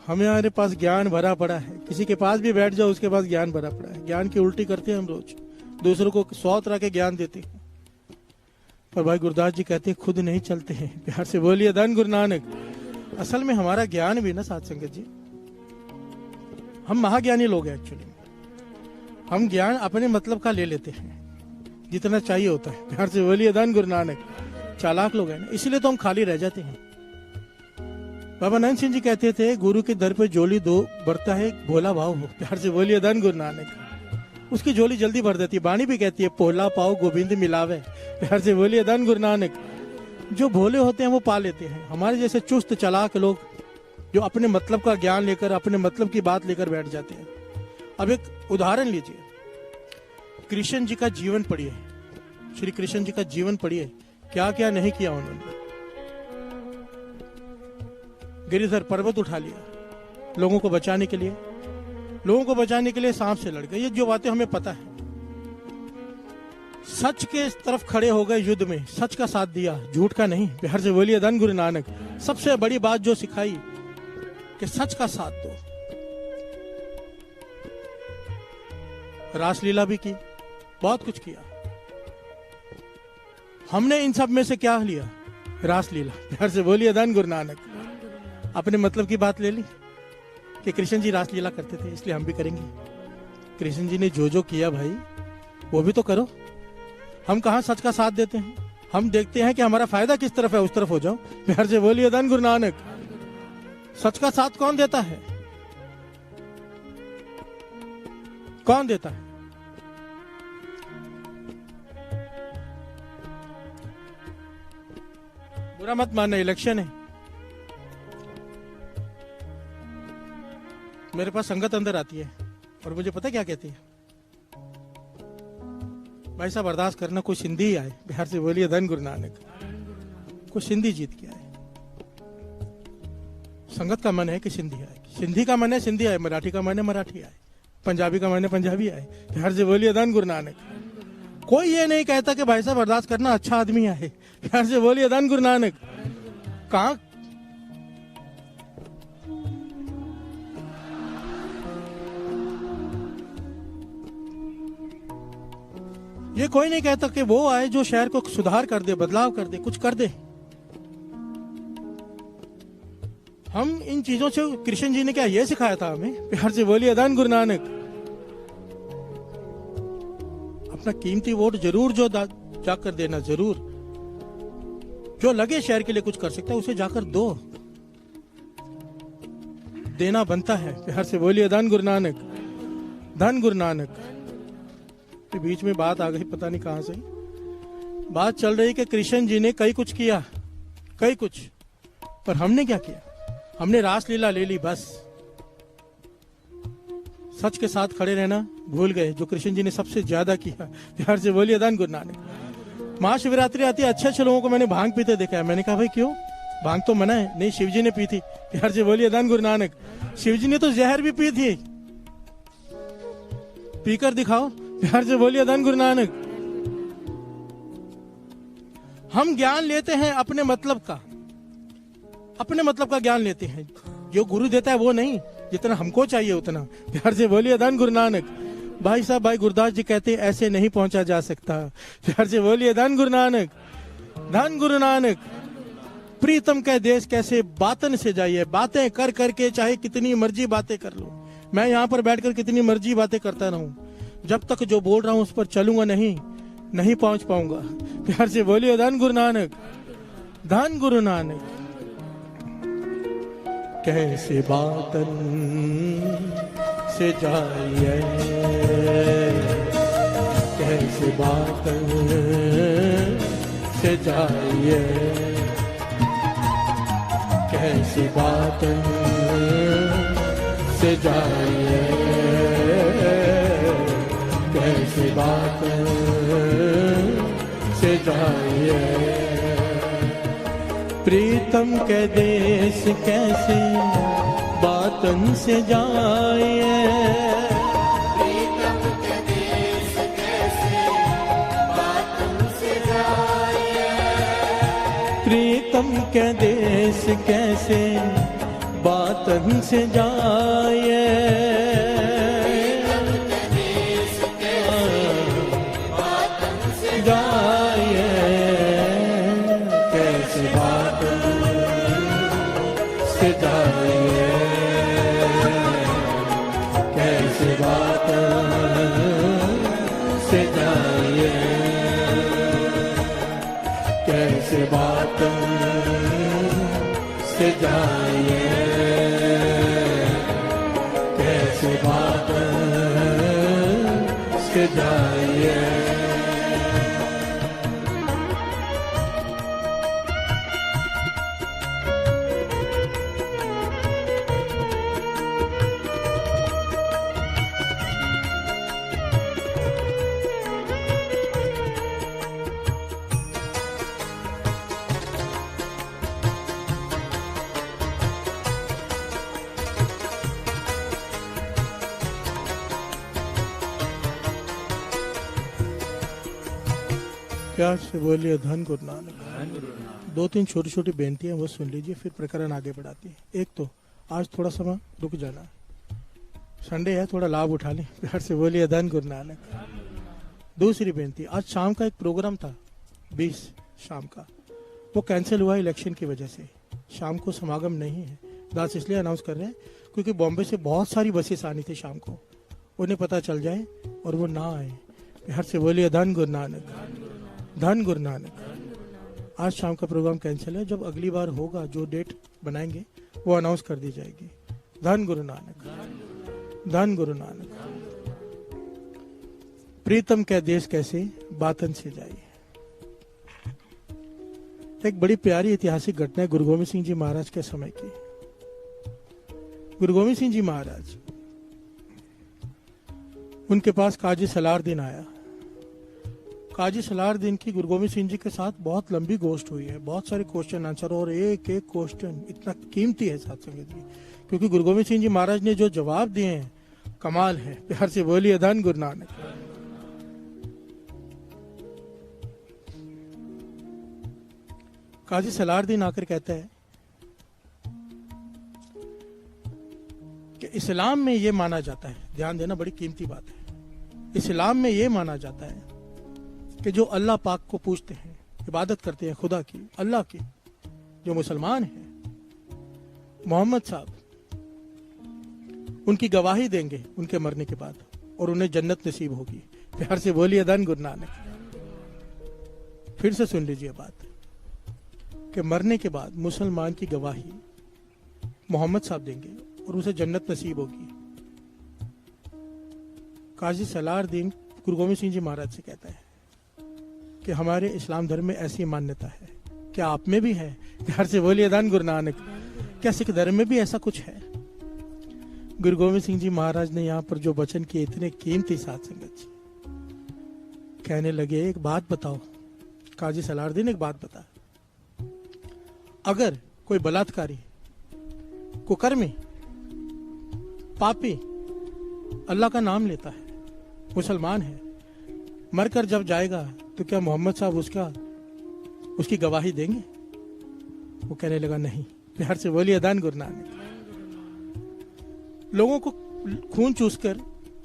हमारे पास ज्ञान भरा पड़ा है, किसी के पास भी बैठ जाओ उसके पास ज्ञान भरा पड़ा है। ज्ञान की उल्टी करते हैं हम रोज, दूसरों को 100 तरह के ज्ञान देते हैं, पर भाई गुरदास जी कहते हैं खुद नहीं चलते हैं। प्यार से बोलिए धन गुरु नानक। असल में हमारा ज्ञान भी ना साथ संगत जी, हम महाज्ञानी लोग हैं एक्चुअली। हम ज्ञान अपने मतलब का ले लेते हैं जितना चाहिए होता है। प्यार से बोलिए धन गुरु नानक। चालाक लोग हैं ना, इसलिए तो हम खाली रह जाते हैं। बाबा नानक सिंह जी कहते थे गुरु के दर पे झोली दो बढ़ता है भोला भाव हो। प्यार से बोलिए धन गुरु नानक। उसकी झोली जल्दी भर देती है। बाणी भी कहती है पोला पाओ गोविंद मिलावे। प्यार से बोलिए धन गुरु नानक। जो भोले होते हैं वो पा लेते हैं। हमारे जैसे चुस्त चालाक लोग जो अपने मतलब का ज्ञान लेकर अपने मतलब की बात लेकर बैठ जाते हैं। अब एक उदाहरण लीजिए, कृष्ण जी का जीवन पढ़िए, श्री कृष्ण जी का जीवन पढ़िए, क्या क्या नहीं किया उन्होंने। गिरिधर पर्वत उठा लिया लोगों को बचाने के लिए, लोगों को बचाने के लिए सांप से लड़ गए। ये जो बातें हमें पता है। सच के तरफ खड़े हो गए युद्ध में, सच का साथ दिया, झूठ का नहीं। प्यार से बोलिए धन गुरु नानक। सबसे बड़ी बात जो सिखाई कि सच का साथ दो। रासलीला भी की, बहुत कुछ किया। हमने इन सब में से क्या लिया, रासलीला। प्यार से बोलिए धन गुरु नानक। अपने मतलब की बात ले ली कि कृष्ण जी रासलीला करते थे इसलिए हम भी करेंगे। कृष्ण जी ने जो जो किया भाई वो भी तो करो। हम कहां सच का साथ देते हैं, हम देखते हैं कि हमारा फायदा किस तरफ है, उस तरफ हो जाओ। प्यार से बोलिए धन गुरु नानक। सच का साथ कौन देता है, कौन देता है? बुरा मत मानना, इलेक्शन है, मेरे पास संगत अंदर आती है और मुझे पता क्या कहती है, भाई साहब अरदास करना कोई सिंधी ही आए। बिहार से बोलिए धन गुरु नानक। कोई सिंधी जीत के आए। संगत का मन है कि सिंधी आए, सिंधी का मन है सिंधी आए, मराठी का मन है मराठी आए, पंजाबी का मन है पंजाबी आए। बिहार से बोलिए धन गुरु नानक। कोई ये नहीं कहता कि भाई साहब अरदास करना अच्छा आदमी आए। बिहार से बोलिए धन गुरु नानक। कहाँ ये कोई नहीं कहता कि वो आए जो शहर को सुधार कर दे, बदलाव कर दे, कुछ कर दे। हम इन चीजों से, कृष्ण जी ने क्या ये सिखाया था हमें? प्यार से बोलिए धन गुरु नानक। अपना कीमती वोट जरूर जो जाकर देना, जरूर जो लगे शहर के लिए कुछ कर सकता है उसे जाकर दो, देना बनता है। प्यार से बोलिए धन गुरु नानक। धन गुरु नानक। बीच में बात आ गई, पता नहीं कहां से बात चल रही कि कृष्ण जी ने कई कुछ किया, कई कुछ, पर हमने क्या किया? हमने रासलीला ले ली बस। सच के साथ खड़े रहना भूल गए, जो कृष्ण जी ने सबसे ज्यादा किया। प्यार से बोलिए धन गुरु नानक। महाशिवरात्रि आती है, अच्छे अच्छे लोगों को मैंने भांग पीते देखा है। मैंने कहा भाई क्यों, भांग तो मना है। नहीं, शिव जी ने पी थी। प्यार से बोलिए धन गुरु नानक। शिव जी ने तो जहर भी पी थी, पीकर दिखाओ। प्यार से बोलिए धन गुरु नानक। हम ज्ञान लेते हैं अपने मतलब का, अपने मतलब का ज्ञान लेते हैं। जो गुरु देता है वो नहीं, जितना हमको चाहिए उतना। प्यार से बोलिए धन गुरु नानक। भाई साहब, भाई गुरदास जी कहते हैं ऐसे नहीं पहुंचा जा सकता। प्यार से बोलिए धन गुरु नानक। धन गुरु नानक। प्रीतम के देश कैसे बातन से जाइए, बातें कर करके चाहे कितनी मर्जी बातें कर लो। मैं यहाँ पर बैठकर कितनी मर्जी बातें करता रहूं, जब तक जो बोल रहा हूं उस पर चलूंगा नहीं पहुंच पाऊंगा। प्यार से बोलिए धन गुरु नानक। धन गुरु नानक। कैसे बातन से जाइए, कैसे बातन से जाइए, कैसे बातन से जाइए, कैसे बातन से जाइए। प्रीतम के देश कैसे बातन से जाइए, प्रीतम के देश कैसे बातन से जाइए, प्रीतम के देश कैसे बातन से जाइए, बातन से जाइए, कैसे बातन से जाइए, कैसे बातन से जाइए, कैसे बातन से जाइए, कैसे बातन से जाइए। प्यार से बोलिए धन गुरु नानक। दो तीन छोटी छोटी बेनतियां वो सुन लीजिए, फिर प्रकरण आगे बढ़ाती है। एक तो आज थोड़ा समय रुक जाना, संडे है, थोड़ा लाभ उठा लें। प्यार से बोलिए धन गुरु नानक। दूसरी बेनती, आज शाम का एक प्रोग्राम था 20 शाम का, वो कैंसिल हुआ इलेक्शन की वजह से। शाम को समागम नहीं है। दास इसलिए अनाउंस कर रहे हैं क्योंकि बॉम्बे से बहुत सारी बसेस आनी थी शाम को, उन्हें पता चल जाए और वो ना आए। प्यार से बोलिए धन गुरु नानक। धन गुरु नानक। आज शाम का प्रोग्राम कैंसिल है। जब अगली बार होगा, जो डेट बनाएंगे वो अनाउंस कर दी जाएगी। धन गुरु नानक। धन गुरु नानक। प्रीतम के देश कैसे बातन से जाइए। एक बड़ी प्यारी ऐतिहासिक घटना है गुरु गोविंद सिंह जी महाराज के समय की। गुरु गोविंद सिंह जी महाराज, उनके पास काजी सलारदीन आया। काजी सलारदीन की गुरु गोविंद सिंह जी के साथ बहुत लंबी गोष्ठ हुई है, बहुत सारे क्वेश्चन आंसर, और एक एक क्वेश्चन इतना कीमती है साथ संगत जी, क्योंकि गुरु गोविंद सिंह जी महाराज ने जो जवाब दिए हैं कमाल है। प्यार से बोलिए धन गुरु नानक। काजी सलारदीन आकर कहता है कि इस्लाम में ये माना जाता है, ध्यान देना बड़ी कीमती बात है, इस्लाम में ये माना जाता है कि जो अल्लाह पाक को पूजते हैं, इबादत करते हैं खुदा की, अल्लाह की, जो मुसलमान हैं, मोहम्मद साहब उनकी गवाही देंगे उनके मरने के बाद और उन्हें जन्नत नसीब होगी। प्यार से बोलिए धन गुरु नानक। फिर से सुन लीजिए बात कि मरने के बाद मुसलमान की गवाही मोहम्मद साहब देंगे और उसे जन्नत नसीब होगी। काजी सलारदीन गुरु गोविंद सिंह जी महाराज से कहता है कि हमारे इस्लाम धर्म में ऐसी मान्यता है, क्या आप में भी है? प्यार से बोलिए धन गुरु नानक। क्या सिख धर्म में भी ऐसा कुछ है? गुरु गोविंद सिंह जी महाराज ने यहाँ पर जो वचन किए इतने कीमती साथ संगत जी, कहने लगे एक बात बताओ, काजी सलारदीन एक बात बता, अगर कोई बलात्कारी, कुकर्मी, पापी अल्लाह का नाम लेता है, मुसलमान है, मरकर जब जाएगा तो क्या मोहम्मद साहब उसकी गवाही देंगे? वो कहने लगा नहीं। प्यार से बोलिए दान गुरु नानक। लोगों को खून चूसकर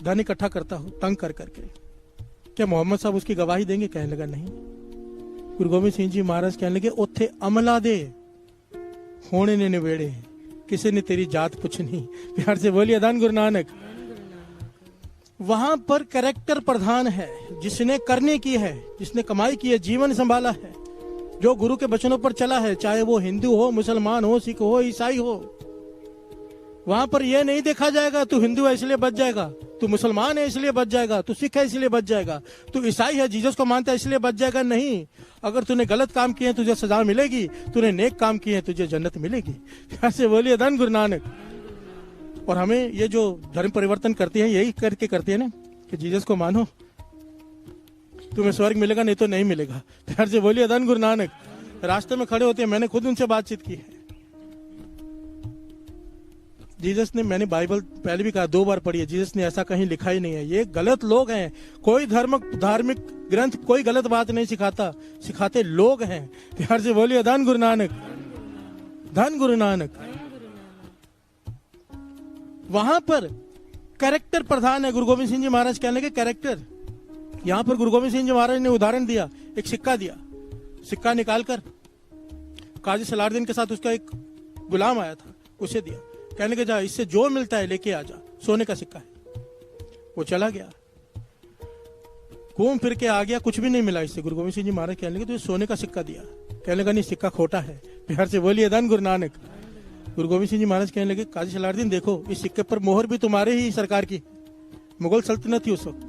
धन इकट्ठा करता हो तंग कर करके, क्या मोहम्मद साहब उसकी गवाही देंगे? कहने लगा नहीं। गुरु गोविंद सिंह जी महाराज कहने लगे उत्थे अमला दे होने ने निवेड़े, किसी ने तेरी जात पूछनी। प्यार से बोलिए दान गुरु नानक। वहां पर कैरेक्टर प्रधान है, जिसने करने की है, जिसने कमाई की है, जीवन संभाला है, जो गुरु के वचनों पर चला है, चाहे वो हिंदू हो, मुसलमान हो, सिख हो, ईसाई हो। वहां पर यह नहीं देखा जाएगा तू हिंदू है इसलिए बच जाएगा, तू मुसलमान है इसलिए बच जाएगा, तू सिख है इसलिए बच जाएगा, तू ईसाई है जीसस को मानता है इसलिए बच जाएगा। नहीं, अगर तूने गलत काम किए तुझे सजा मिलेगी, तूने नेक काम किए तुझे जन्नत मिलेगी। ऐसे बोलिए धन गुरु नानक। और हमें ये जो धर्म परिवर्तन करते हैं यही करके करते हैं ना कि जीसस को मानो तुम्हें स्वर्ग मिलेगा, नहीं तो नहीं मिलेगा। प्यार से बोलिए धन गुरु नानक। रास्ते में खड़े होते हैं, मैंने खुद उनसे बातचीत की है। जीसस ने, मैंने बाइबल पहले भी कहा 2 बार पढ़ी है, जीसस ने ऐसा कहीं लिखा ही नहीं है। ये गलत लोग हैं। कोई धार्मिक ग्रंथ कोई गलत बात नहीं सिखाता, सिखाते लोग हैं। प्यार से बोलिए धन गुरु नानक, धन गुरु नानक। वहां पर कैरेक्टर प्रधान है। गुरु गोविंद सिंह जी महाराज कहने लगे कैरेक्टर। यहां पर गुरु गोविंद सिंह जी महाराज ने उदाहरण दिया, एक सिक्का दिया, सिक्का निकालकर काजी सलारदीन के साथ उसका एक गुलाम आया था, उसे दिया, कहने के जा इससे जो मिलता है लेके आ जा, सोने का सिक्का है। वो चला गया, घूम फिर के आ गया, कुछ भी नहीं मिला इससे। गुरु गोविंद सिंह जी महाराज कहने लगे तो सोने का सिक्का दिया, कहने लगा नहीं सिक्का खोटा है। प्यार से बोलिए धन गुरु नानक। गुरु गोविंद सिंह जी महाराज कहने लगे काजी सलारदीन देखो इस सिक्के पर मोहर भी तुम्हारे ही सरकार की, मुगल सल्तनत थी उस वक्त,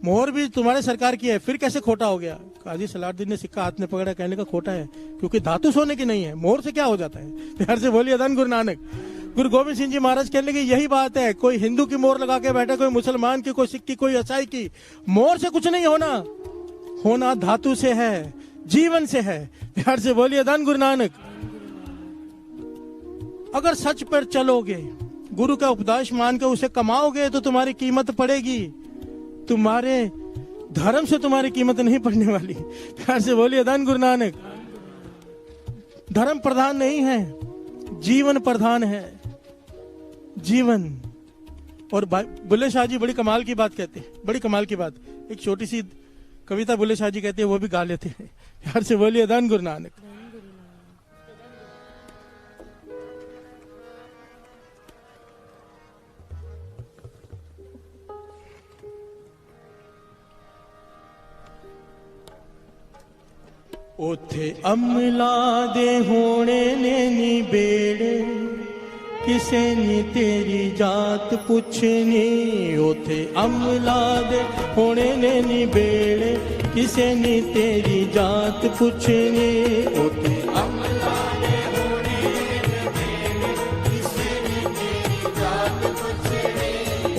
मोहर भी तुम्हारे सरकार की है, फिर कैसे खोटा हो गया? काजी सलारदीन ने सिक्का हाथ में पकड़ा, कहने का खोटा है क्योंकि धातु सोने की नहीं है, मोहर से क्या हो जाता है। प्यार से बोलिए धन गुरु नानक। गुरु गोविंद सिंह जी महाराज कहने लगे यही बात है, कोई हिंदू की मोहर लगा के बैठा, कोई मुसलमान की, कोई सिख की, कोई ईसाई की, मोहर से कुछ नहीं होना, होना धातु से है, जीवन से है। प्यार से बोलिए धन गुरु नानक। अगर सच पर चलोगे, गुरु का उपदेश मान के उसे कमाओगे तो तुम्हारी कीमत पड़ेगी, तुम्हारे धर्म से तुम्हारी कीमत नहीं पड़ने वाली। प्यार से बोलिए धन गुरु नानक। धर्म प्रधान नहीं है, जीवन प्रधान है, जीवन। और बुल्ले शाह जी बड़ी कमाल की बात कहते हैं, बड़ी कमाल की बात, एक छोटी सी कविता बुल्ले शाह जी कहते हैं, वो भी गा लेते हैं। प्यार से बोलिए धन गुरु नानक। उथे अमला दे होने ने नी बेड़े, किसे नी तेरी जात पुछनी। उथे अमला दे होने ने नी बेड़े, किसे नी तेरी जात पुछनी। उथे अमला दे होने ने बेड़े, किसे नी तेरी जात पुछनी।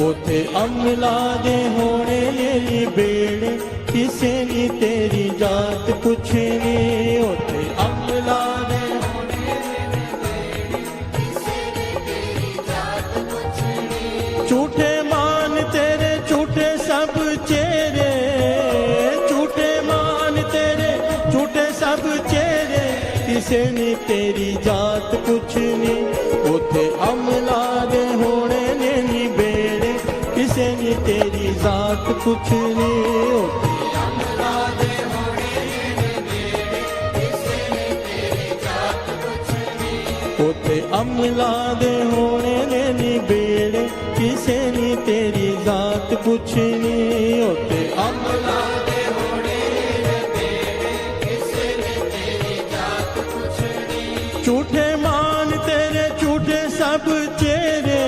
उथे अमला दे होने ने बेड़े, किसे नी तेरी जात पुछनी। उथे अमला दे होने ने बेड़े, किसे नी तेरी जात पुछनी। झूठे मान तेरे झूठे सब चेहरे, झूठे मान तेरे झूठे सब चेहरे, किसे नी तेरी जात पुछनी। उथे अमला दे होने ने नी बेड़े, किसे नी तेरी जात पुछनी। उथे अमला दे होने ने नी बेड़े, किसे नी तेरी जात पुछनी। उथे अमला दे होने ने बेड़े, किसे नी तेरी जात पुछनी। झूठे मान तेरे झूठे सब चेहरे,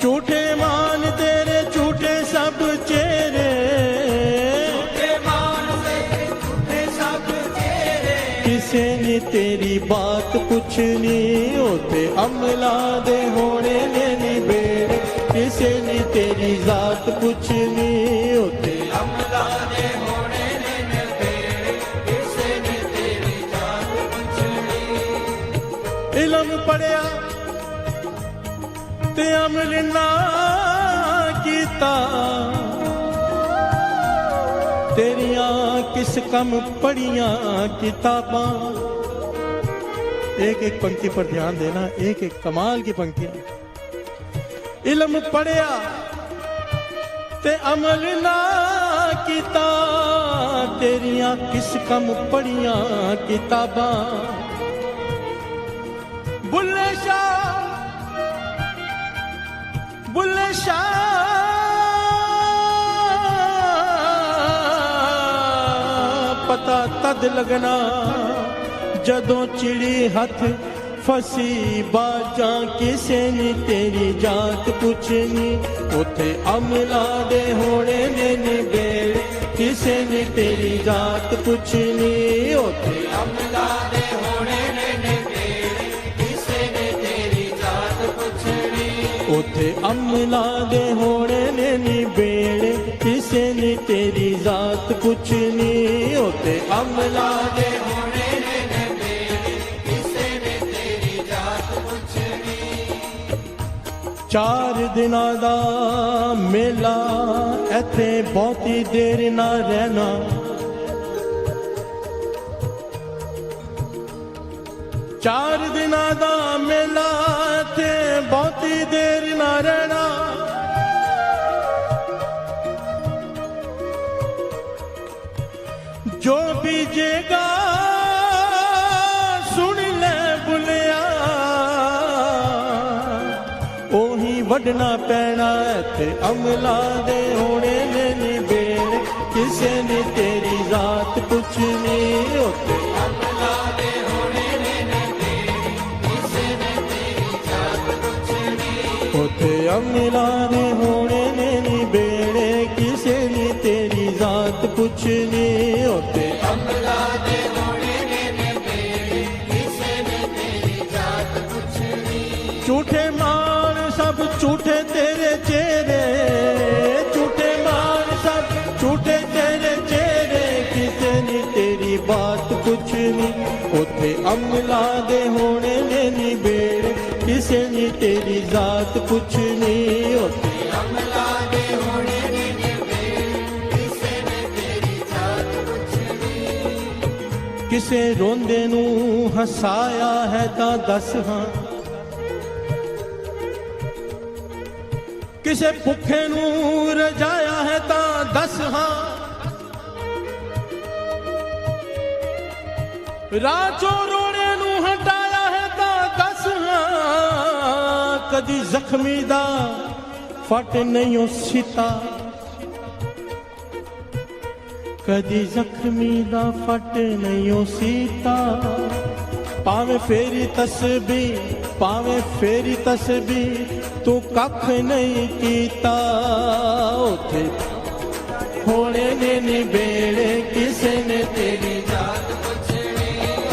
झूठे मान तेरे झूठे सब चेहरे, किसे नी तेरी तेरी बात पुछनी उते अमला दे होने ने निबेड़ किसे ने तेरी जात पुछनी उते अमला दे होने ने निबेड़ किसे ने तेरी जात पुछनी। इल्म पढ़िया ते अमल ना कीता तेरिया किस कम पढ़िया किताबां। एक एक पंक्ति पर ध्यान देना, एक एक कमाल की पंक्तियां। इल्म पढ़िया ते अमल ना कीता तेरिया किस कम पढ़िया किताबां। बुल्ले शाह पता तद लगना जदों चिड़ी हथ फसी बाजा किसे ने तेरी जात पुछनी उथे अमला दे होने ने निबेड़ किसे ने तेरी जात पुछनी उथे अमला दे होने ने निबेड़ किसे ने तेरी जात पुछनी उथे अमला दे होने ने निबेड़ किसे ने तेरी जात पुछनी उथे अमला दे होने ने निबेड़ किसे ने तेरी जात पुछनी। 4 दिनां दा मेला इत्थे बहुती देर ना रहना। 4 दिनां दा मेला इत्थे बहुती देर ना रहना। जो बीजेगा सुन ले बुलिया ओही वडना पैना ते अमला दे होने ने निबेड़ किसे ने तेरी जात पुछनी उते अमला दे होने ने निबेड़ किसे ने तेरी जात पुछनी उते अमला दे होने ने निबेड़ किसे ने तेरी जात पुछनी उते अमला दे होने ने निबेड़ किसे ने तेरी जात पुछनी। झूठे मान सब झूठे तेरे चेहरे झूठे मान सब झूठे तेरे चेहरे किसे ने तेरी बात पुछनी उते अमला दे होने ने निबेड़ किसे ने तेरी जात पुछनी उते अमला दे होने ने निबेड़ किसे ने तेरी जात पुछनी। किसे रोंदे नू हसाया है तां दस हां किसे भुखे नू रजाया है तां दस हां। राजो रोने नू हटाया है तां दस हां। कदी जख्मी दा फट नहीं सीता कदी जख्मी दा फट नहीं सीता। पावे फेरी तस्बीह तू कख नहीं कीता उथे होने ने निबेड़ किसे ने तेरी जात पुछनी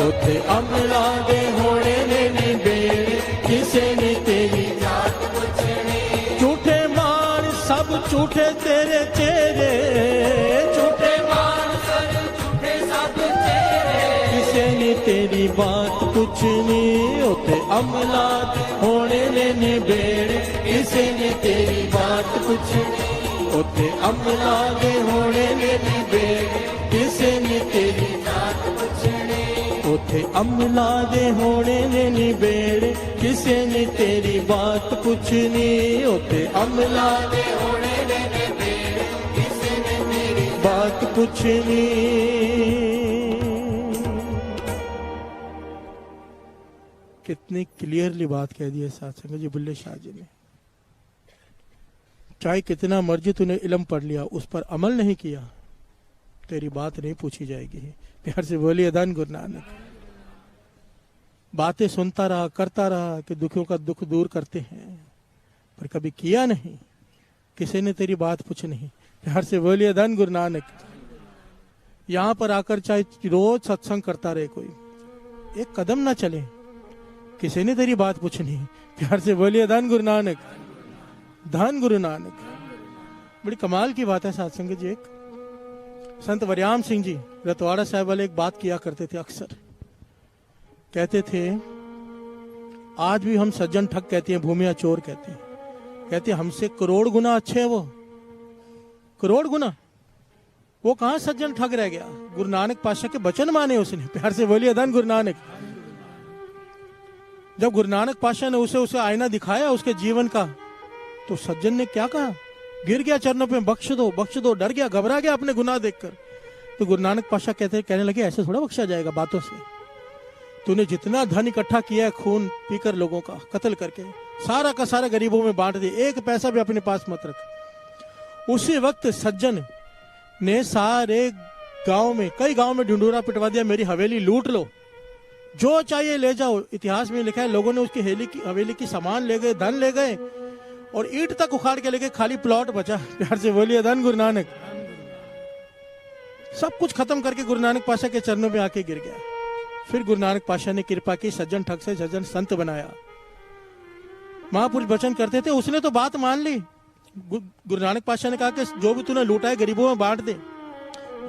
उथे अमला दे होने ने निबेड़ किसे ने तेरी जात पुछनी। झूठे मान सब झूठे तेरे चेहरे झूठे मान सब झूठे सब चेहरे किसे ने तेरी बात पुछनी उथे अमला दे होने ने निबेड़ किसे ने तेरी बात पुछनी उथे अमला दे होने ने निबेड़ किसे ने तेरी जात पुछनी उथे अमला दे होने ने निबेड़ किसे ने तेरी बात पुछनी उथे अमला दे होने ने निबेड़ किसे ने तेरी बात पुछनी। कितनी क्लियरली बात कह दी है साथ संगत जी बुल्ले शाह जी ने। चाहे कितना मर्जी तूने इल्म पढ़ लिया उस पर अमल नहीं किया तेरी बात नहीं पूछी जाएगी। प्यार से बोलिए धन गुरु नानक। बातें सुनता रहा करता रहा कि दुखों का दुख दूर करते हैं पर कभी किया नहीं किसी ने तेरी बात पूछ नहीं। प्यार से बोलिए धन गुरु नानक। यहां पर आकर चाहे रोज सत्संग करता रहे कोई एक कदम ना चले, किसी ने तेरी बात पूछनी। प्यार से बोलिए धन गुरु नानक, धन गुरु नानक। बड़ी कमाल की बात है साथ संगत जी। एक संत वरियाम सिंह जी रतवाड़ा साहब वाले एक बात किया करते थे अक्सर। कहते थे आज भी हम सज्जन ठग कहते हैं, भूमिया चोर कहते हैं। कहते हैं हमसे करोड़ गुना अच्छे है वो, करोड़ गुना। वो कहां सज्जन ठग रह गया, गुरु नानक पातशाह के वचन माने उसने। प्यार से बोलिए धन गुरु नानक। जब गुरु नानक पातशाह ने उसे आईना दिखाया उसके जीवन का, तो सज्जन ने क्या कहा, गिर गया चरणों पे, बख्श दो बख्श दो, डर गया, घबरा गया अपने गुनाह देखकर। तो गुरु नानक पातशाह कहने लगे ऐसे थोड़ा बख्शा जाएगा बातों से। तूने जितना धन इकट्ठा किया है खून पीकर, लोगों का कत्ल करके, सारा का सारा गरीबों में बांट दे, एक पैसा भी अपने पास मत रख। उसी वक्त सज्जन ने सारे गांव में, कई गांव में ढिंडोरा पिटवा दिया, मेरी हवेली लूट लो, जो चाहिए ले जाओ। इतिहास में लिखा है लोगों ने उसकी हवेली की सामान ले गए, धन ले गए, और ईंट तक उखाड़ के ले गए, खाली प्लॉट बचा। प्यार से बोलिए धन गुरु नानक। सब कुछ खत्म करके गुरु नानक पातशाह के चरणों में आके गिर गया। फिर गुरु नानक पातशाह ने कृपा की, सज्जन ठग से सज्जन संत बनाया। महापुरुष वचन करते थे, उसने तो बात मान ली। गुरु नानक पातशाह ने कहा कि जो भी तूने लूटा है गरीबों में बांट दे।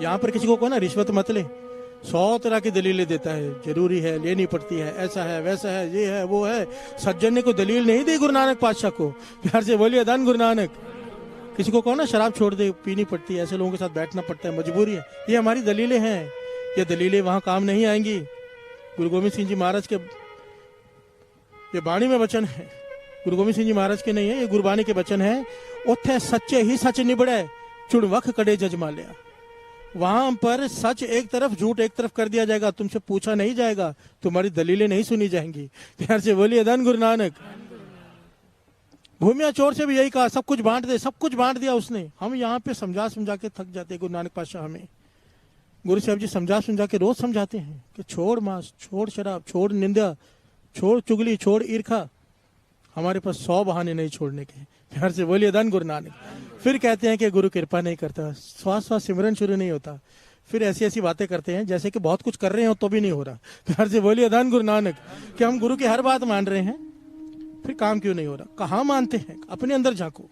यहाँ पर किसी को ना रिश्वत मत ले, 100 तरह की दलीलें देता है, जरूरी है, लेनी पड़ती है, ऐसा है वैसा है, ये है वो है। सज्जन ने कोई दलील नहीं दी गुरु नानक पातशाह को। प्यार से बोलिए धन गुरु नानक। किसी को कहो ना शराब छोड़ दे, पीनी पड़ती है, ऐसे लोगों के साथ बैठना पड़ता है, मजबूरी है, ये हमारी दलीलें हैं। ये दलीलें वहां काम नहीं आएंगी। गुरु गोविंद सिंह जी महाराज के ये वाणी में वचन है, गुरु गोविंद सिंह जी महाराज के नहीं है, ये गुरबाणी के वचन है। उथे सच्चे ही सच निबड़े, चुड़वख कड़े जजमाल्या। वहां पर सच एक तरफ, झूठ एक तरफ कर दिया जाएगा, तुमसे पूछा नहीं जाएगा, तुम्हारी दलीलें नहीं सुनी जाएंगी। प्यार से बोलिए धन गुरु नानक। भूमिया चोर से भी यही कहा, सब कुछ बांट दे, सब कुछ बांट दिया उसने। हम यहाँ पे समझा समझा के थक जाते, गुरु नानक पातशाह हमें, गुरु साहब जी समझा समझा के रोज समझाते हैं कि छोड़ मांस, छोड़ शराब, छोड़ निंदा, छोड़ चुगली, छोड़ ईर्खा। हमारे पास 100 बहाने नहीं छोड़ने के। प्यार से बोलिए धन गुरु नानक। फिर कहते हैं कि गुरु कृपा नहीं करता, श्वास श्वास सिमरन शुरू नहीं होता। फिर ऐसी ऐसी बातें करते हैं जैसे कि बहुत कुछ कर रहे हो तो भी नहीं हो रहा। प्यार से बोलिए धन गुरु नानक। कि हम गुरु की हर बात मान रहे हैं, फिर काम क्यों नहीं हो रहा? कहाँ मानते हैं? अपने अंदर झांको।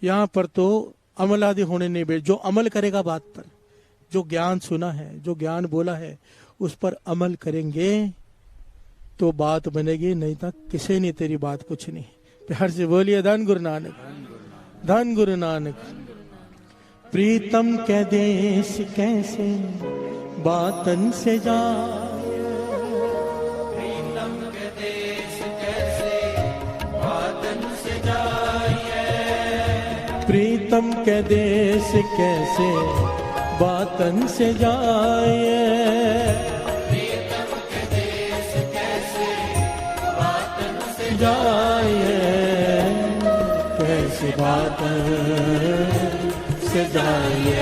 यहाँ पर तो अमल आदि होने नहीं बैठ। जो अमल करेगा बात पर, जो ज्ञान सुना है, जो ज्ञान बोला है, उस पर अमल करेंगे तो बात बनेगी, नहीं तो किसी ने तेरी बात पूछनी। प्यार से बोलिए धन गुरु नानक, धन गुरु नानक। प्रीतम के देश कैसे बातन से जा, प्रीतम के देश कैसे बातन से जाए, प्रीतम के देश कैसे बातन से जाए, प्रीतम के देश कैसे बातन से जाए, कैसे बातन से जाए,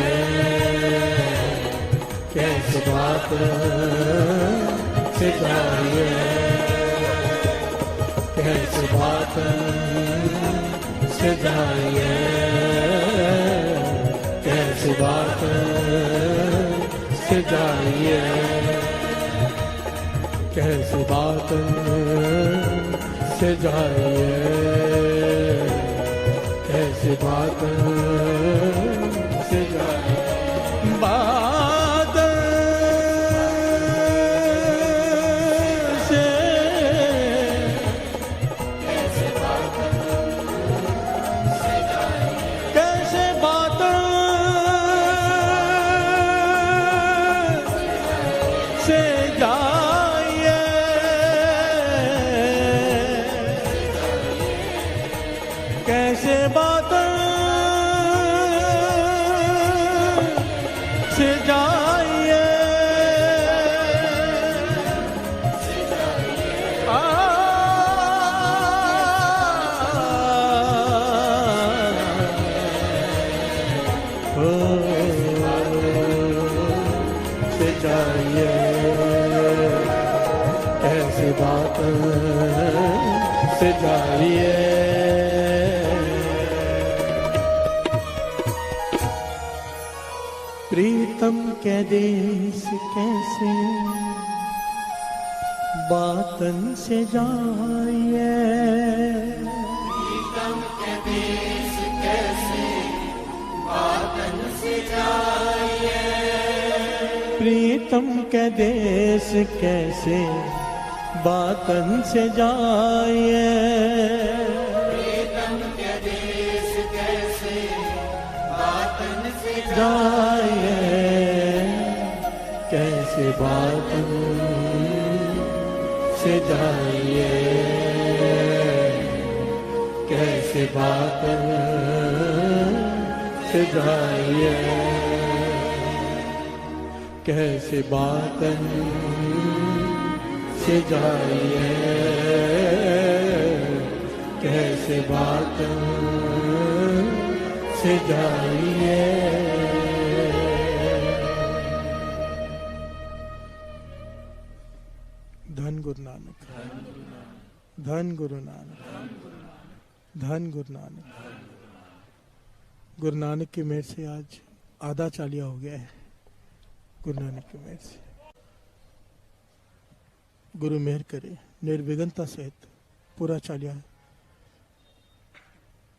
कैसे बातन से जाए, कैसे बातन से जाए, कैसे बातन से जाए, कैसे बातन से जाए, कैसे बातन से जाए। बादल से कैसे बातन से जाए, कैसे बादल से जाए, कैसे बादल से जाइए, से जाइए, ऐसी बात से जाइए। प्रीतम के देश कैसे बातन से जाइए, प्रीतम के देश कैसे बातन से जाइए, प्रीतम के देश कैसे बातन से जाइए, प्रीतम के देश कैसे बातन से जाइए, कैसे बातन से जाइए, कैसे बातन से जाइए, कैसे बातन से जाइए, कैसे बातन से जाइए। धन गुरु नानक, धन गुरु नानक, धन गुरु नानक। गुरु नानक की मेहर से आज आधा चालिया हो गया है। गुरु नानक की मेहर से गुरु मेहर करे, निर्विघ्नता सहित पूरा चालिया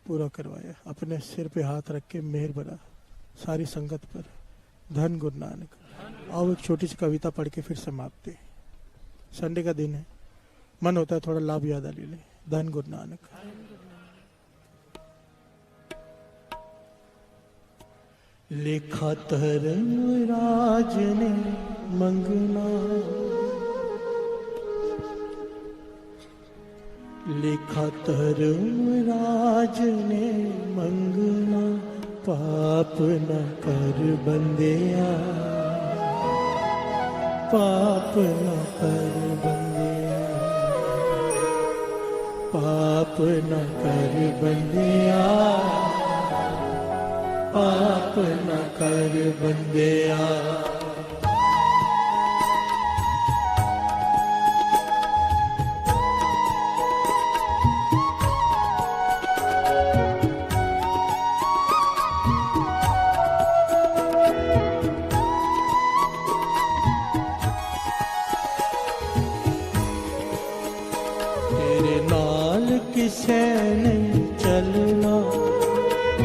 पूरा करवाया। अपने सिर पे हाथ रख के मेहर बना सारी संगत पर। धन गुरु नानक। आओ एक छोटी सी कविता पढ़ के फिर समाप्ति। संडे का दिन है, मन होता है थोड़ा लाभ याद ले ले। धन गुरु नानक। लिखा धर्मराज ने मंगना, लिखा धर्मराज ने मंगना, पाप न कर बंदिया, पाप न कर बंदिया, पाप न कर बंदिया, पाप न कर बंदिया। तेरे नाल किसे नहीं चलना,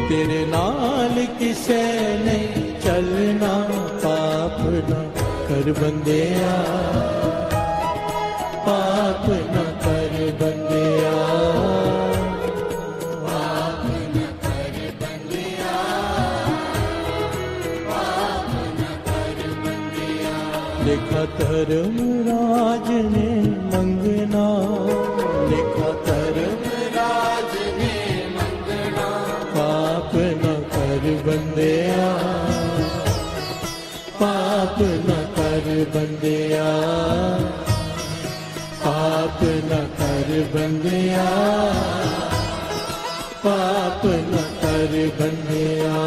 तेरे नाल किसे नहीं चलना, पाप न कर बंदिया, पाप न कर बंदिया, पाप न कर बंदिया, पाप न कर बंदिया। लिखा धर्मराज ने मंगना, लिखा राज ने मंगना, पाप न कर बंदिया, पाप न कर बंदिया, पाप न कर बंदिया, पाप न कर बंदिया।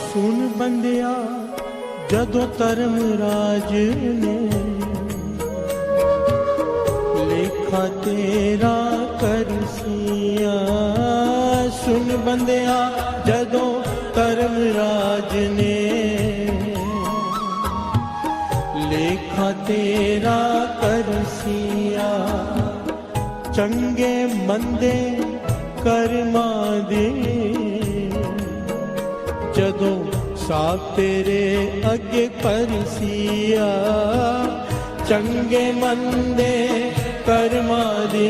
सुन बंदिया जदों धर्मराज ने लेखा तेरा करसिया, सुन बंदिया जदों धर्मराज ने लेखा तेरा करसिया, चंगे मंदे कर्मा दे जदों साफ तेरे अगे परसिया, चंगे मंदे कर्मा दे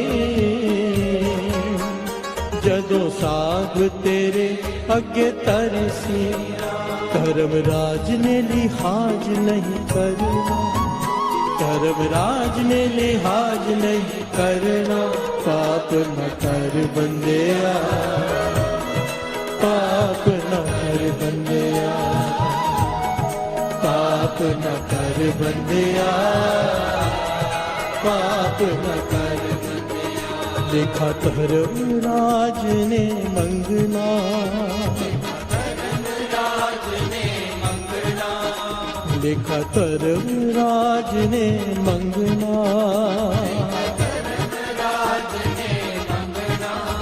जदों साग तेरे अगे तरसिया। धर्मराज ने लिहाज नहीं करना, धर्मराज ने लिहाज नहीं करना, पाप न कर बंदिया, पाप न कर बंदिया, पाप न कर बंदिया, पाप न कर बंदिया। देखा धर्मराज ने मंगना, देखा धर्मराज ने मंगना,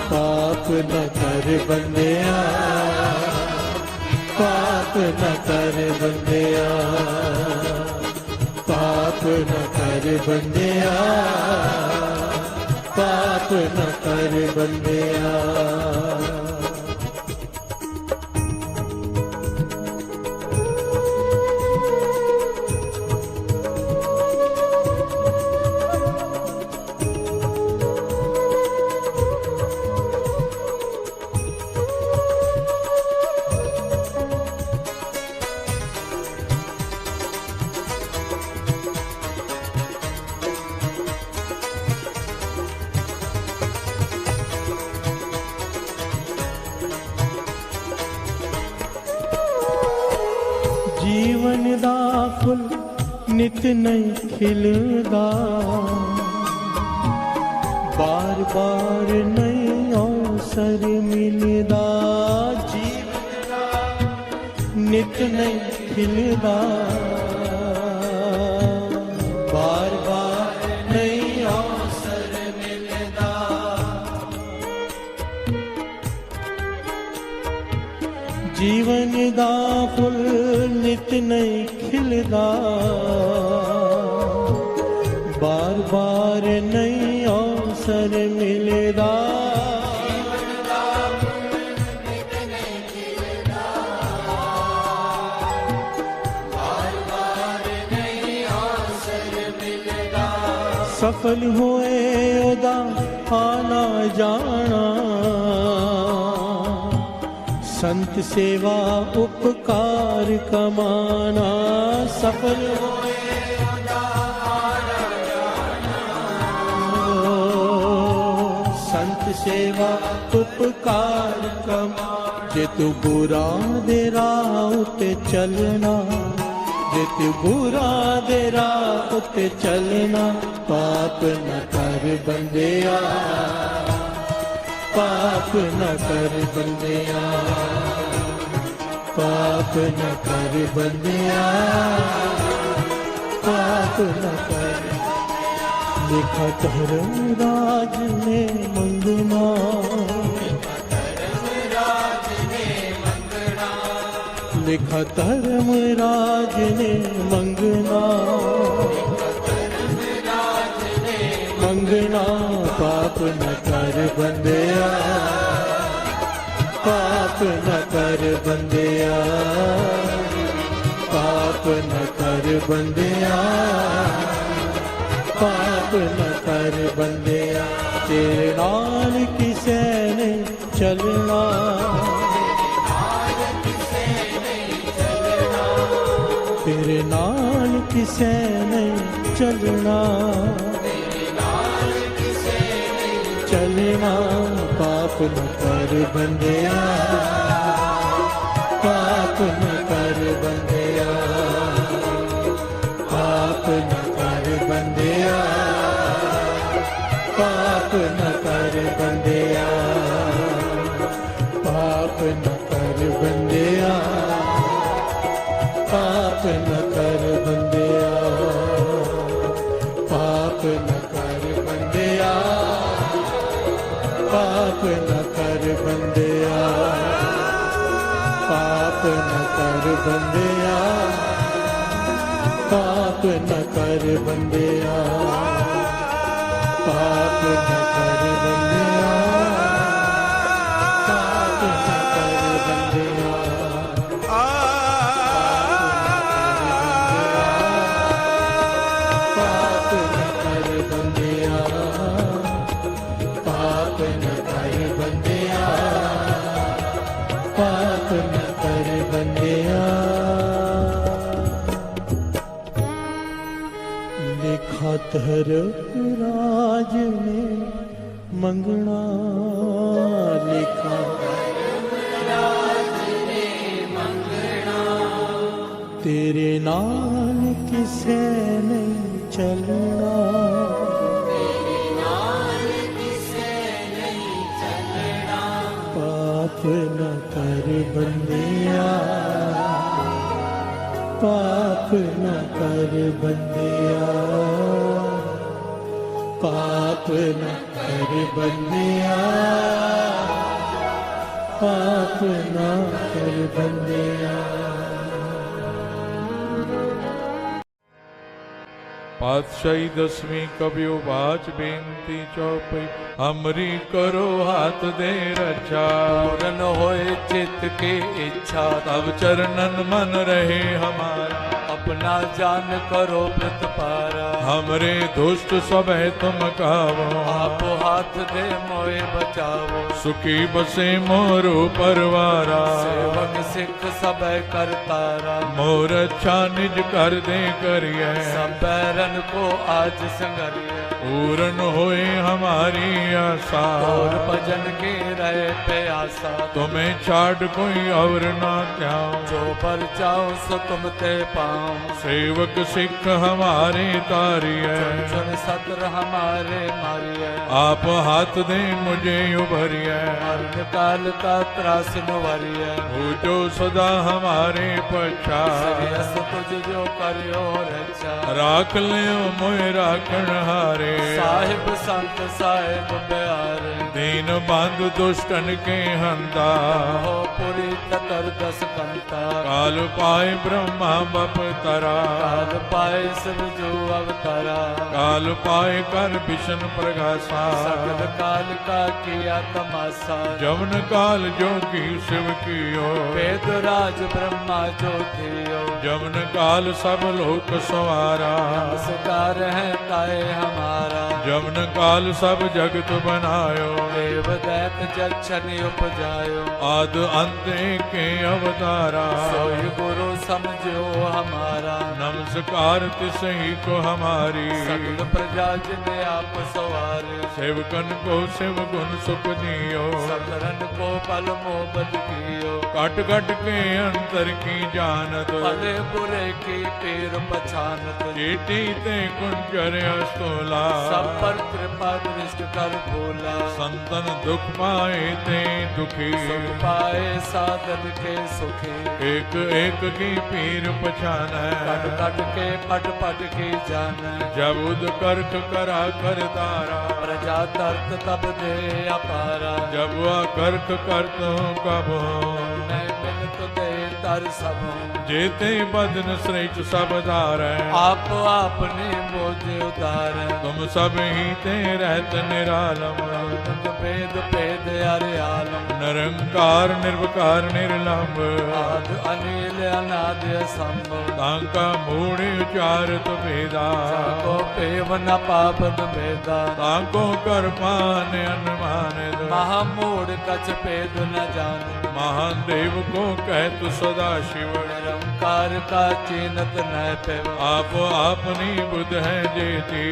पाप न कर बंदिया, पाप न कर बंदिया, पाप न कर बंदिया, पाप न कर बंदिया। जीवन दा फुल नित नहीं खिलदा, बार बार नहीं अवसर मिलदा। जीवन दा नित नहीं खिलदा, बार बार नहीं अवसर मिलदा। जीवन दा फुल नित नहीं खिलदा, बार बार नहीं अवसर मिलदा। सफल होए ओदा आना जाना, संत सेवा उपकार कमाना। सफल होए ओदा आना जाना, संत सेवा उपकार कमाना। जे तू बुरा दे राह उते चलना, जे तू बुरा दे राह उते चलना। पाप न कर बंदिया, पाप न कर बंदिया, पाप न कर बंदिया, पाप न कर। देखा धर्मराज ने मंगना, देखा धर्मराज ने मंगना, मंगना। पाप न कर बंदिया, पाप न कर बंदिया, पाप न कर बंदिया, पाप न कर बंदिया। तेरे नाल किसे ने चलना, तेरे नाल किसे ने चलना, चलना। पाप न कर बंदिया, पाप न कर बंदिया, पाप न कर बंदिया, पाप न कर बंदिया, पाप न कर बंदिया, पाप न कर बंदिया, पाप न कर बंदिया, पाप न कर बंदिया, पाप न कर बंदिया, पाप न कर बंदिया, पाप न कर बंदिया, पाप न कर बंदिया, पाप न कर बंदिया, पाप न कर बंदिया, पाप न कर बंदिया। लिखा धर्मराज ने मंगना, लिखा धर्मराज तेरे नाल किसे नहीं चलना, पाप न कर बंदिया, पाप न कर बंदिया, पाप न कर बंदिया, पाप न कर बंदिया। पातशाही दसवीं कबियो बाच बेनती चौपई, हमरी करो हाथ दे रक्षा। पूरन होए चित्त की इच्छा, तब चरणन मन रहे हमारा। अपना जान करो प्रतपारा। हमरे दुष्ट सब है तुम कावो, आप हाथ दे मोए बचावो। सुखी बसे मोरो परवारा। सेवक सिख सब करतारा, मोर अच्छा निज कर दे करिए। सब बैरन को आज संगरिए। पूरन होए हमारी आशा, और भजन के रहे प्यासा। तुम्हें छाड़ कोई और ना त्याओ, जो पर जाओ सो तुम ते पाओ। सेवक सिख हमारे तारिए। चुन सत्र हमारे मारिए। आप हाथ दे मुझे उभरिए। मरण काल का त्रास नुवरिए। हो जो सदा हमारे पछा, श्रेयस तुझ जो करियो रक्षा। राख लियो मोए राखण हारे। साहिब संत साहिब प्यारे, दीन बंधु दुष्टन के हंता। हो पुरी ततर दस कंता। काल पाए ब्रह्मा बप तरा। काल पाए सब जो अवतारा। काल पाए कर विष्णु प्रगासा। सकल काल का किया तमाशा। जवन काल जोगी शिव कियो। वेद राज ब्रह्मा जो थियो। जवन काल सब लोक सवारा। नमस्कार है ताए हमारा। जवन काल सब जगत बनायो। देव दैत जक्षण उपजायो। आद अंत के अवतारा। सोई गुरु समझो हमारा। नमस्कार तिसही को हमारी। सकल प्रजा जिने आप सवारे। सेवकन को शिव गुण सुख दियो। सकरन को पल मोहब्बत कियो। कट कट के अंतर की जानत। भले बुरे की पीर पछानत। चेटी ते कुंजर अस्तोला। सब पर कृपा दृष्ट कर भोला। संतन दुख पाए ते दुखी। सुख पाए साधन के सुखी। एक एक की पीर पछान। कट कट के पट पट की जान। जब उद करख करा कर तारा। प्रजा तर्त तब दे अपारा। जब वह करख करत हूँ कब मैं मिलत दे तर सब। जेते बदन श्रेष्ठ सब धार। आप आपने मोझे उतार। तुम सब ही ते रहत निरालम। वेद भेद अरे आलम। निरंकार निर्विकार निर्लंब। आद अनिल अनाद असंभव। तांका मूढ़ उचारत भेदा। को पेव न पापन भेदा। तांको कर पान अनुमानित। महामूढ़ कछ भेद न जान। महान देव को कहत सदा शिव। निरंकार का चीनत न पेव। आप आपनी बुध है जेती।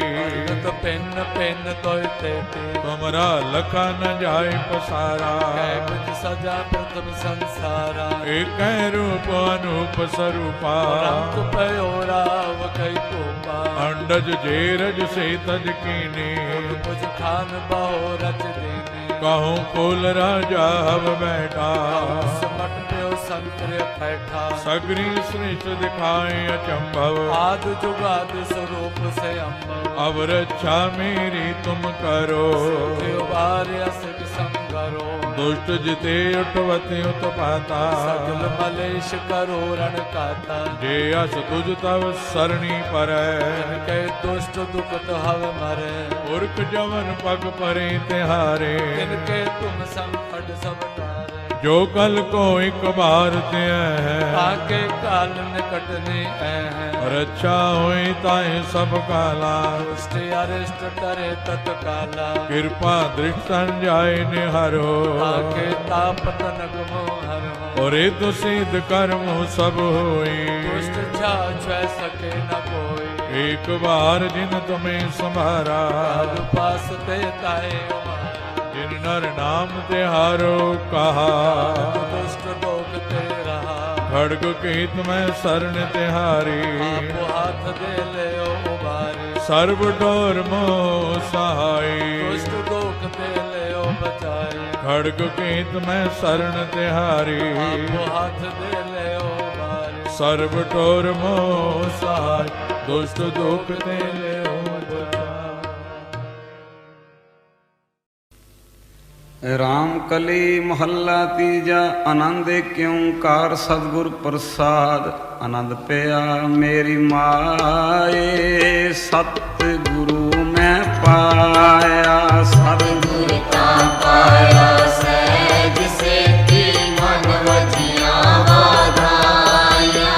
तो पेन पेन तो तेती। तुमरा लखा न जाए पसारा। कुछ सजा प्रथम संसारा। एक रूप अनूप स्वरूपा। रंग पयो राव कई कोपा। अंडज जेरज से तज कीने। कुछ खान बहो रच देने। कहूँ फूल राजा हव बैठा। समट प्यो संतरे बैठा। सगरी श्रेष्ठ दिखाए अचंभव। आद जुगाद स्वरूप से अम्ब। अब रक्षा मेरी तुम करो। असुख संगरो। दुष्ट जिते उठवते उत्पाता। सगल मलेश करो रण काता। जे अस तुझ तव सरणी पर। के दुष्ट दुखत हव मरे। पुरख जवन पग परे तिहारे। इनके तुम संकट सब टारे। जो कल को एक बार ते है। ताके काल निकटने है। रक्षा होई ताए सब काला। दुष्ट अरिष्ट करे तत्काला। कृपा दृष्ट जाय निहारो। ताके ताप तनक मोहर। और तो सिद्ध कर्म सब होई। दुष्ट छा सके न कोई। एक बार जिन तुम्हें संभारा। काल पास ते ताए जिन नर नाम तिहारो कहा। दुष्ट लोक ते रहा। खड़ग कीत मैं शरण तिहारी आपो हाथ दे लियो उबारी सर्व डोर मोह सहाय दुष्ट दोख दे लियो बचाई खड़ग कीत मैं शरण तिहारी आपो हाथ दे लियो उबारी सर्व डोर मोह सहाय दुष्ट दुख दे लियो राम कली महला तीजा आनंद क्यों कार सतगुर प्रसाद आनंद पिया मेरी माए सतगुरु मैं पाया सतगुरु का पाया सहज से की मन वजिया वाधाया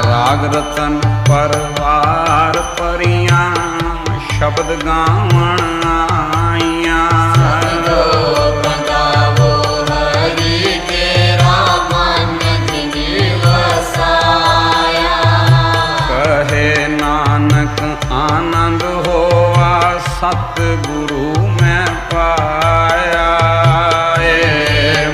राग रतन परवार परियां शब्द गावण आइयां आनंद होवा सतगुरु मैं पाया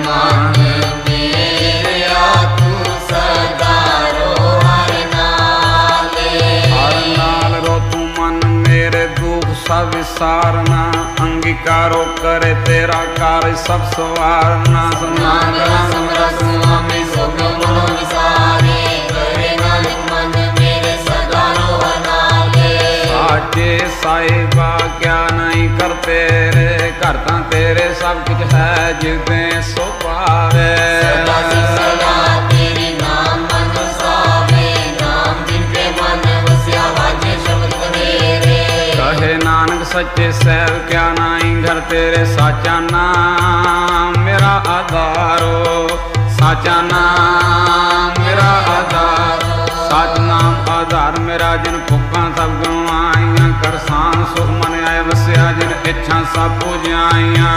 मन मेरा तू सदा रो हर नाले हर नाल रो तू मन मेरे दुख सब विसारना अंगीकारो करे तेरा कार्य सब सवारना नागरा समरस स्वामी सोग्य मनो विसारे करे नानक मन मेरे सदा रो हर नाले साचे साहिबा क्या नहीं करते रे करता तेरे सब कुछ है जिदे सो पावे सदा सदा तेरी नाम मन सावे नाम जिनके मन वस्या वाजे शब्द मेरे कहे नानक सच्चे सैल क्या नहीं घर तेरे साचा नाम मेरा आधारो साचा नाम मेरा आधार साच नाम आधार मेरा जिन भुखा सब गवाइया करसान सुख मन आए वस्या जिन इच्छा सब पूजाइया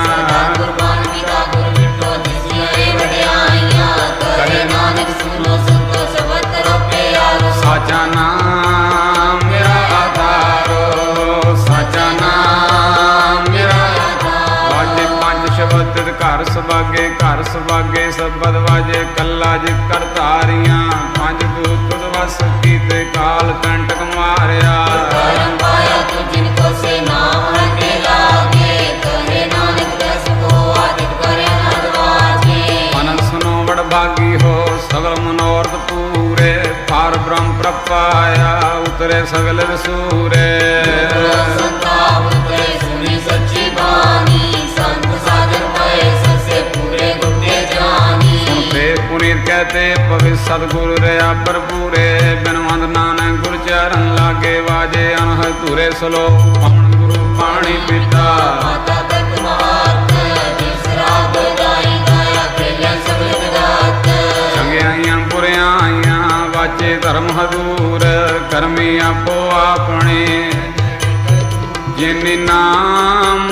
कुर्बान पिता गुरु मिटो दिसिया रे वड्याइया करे नानक सुनो संतो सबत रो प्यारो साचा नाम मेरा आधारो साचा नाम मेरा वाजे पंज शब्द घर सबागे सबद वाजे कल्ला जित कर तारियां पंज दूत वस कीते काल कंटक मारिया परम पाया तू जिनको से नाम रटे लागे करे नानक दस को आदित करे नरवाजे मन सुनो बड़ भागी हो सगल मनोरथ पूरे पार ब्रह्म प्रपाया उतरे सगल सूरे संताप उतरे सुनी सच्ची बानी संत साधन पाए सबसे पूरे गुटे जानी सुनते पुनीत कहते पवित्र सतगुरु रे पर पूरे बिनवंद नानक गुरु चरण लागे वाजे अनहद तुरे सलो पवन गुरु पाणी पिता माता तक महात जिसराब दाई दया खेले सगल जगत चंगियाइयां बुरियाइयां वाचे धर्म हदूर करमी आपो अपने जिन्नी नाम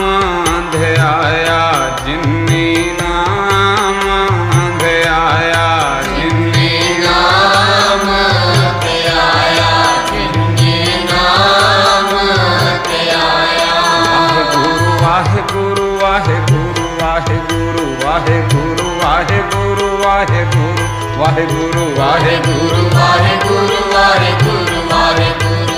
ध्याया जिन्नी नाम ध्याया जिन्नी नाम ते आया जिन्नी नाम ते आया वाहेगुरु वाहेगुरु वाहेगुरु वाहेगुरु वाहेगुरु वाहेगुरु वाहेगुरु वाहेगुरु वाहेगुरु वाहेगुरु वाहेगुरु वाहेगुरु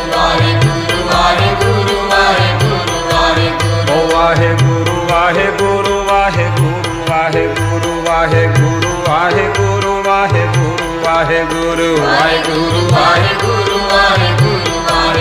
वाहेगुरु वाहेगुरु वाहेगुरु वाहेगुरु ओ वाहेगुरु वाहेगुरु वाहेगुरु वाहेगुरु वाहेगुरु वाहेगुरु वाहेगुरु वाहेगुरु वाहेगुरु वाहेगुरु वाहेगुरु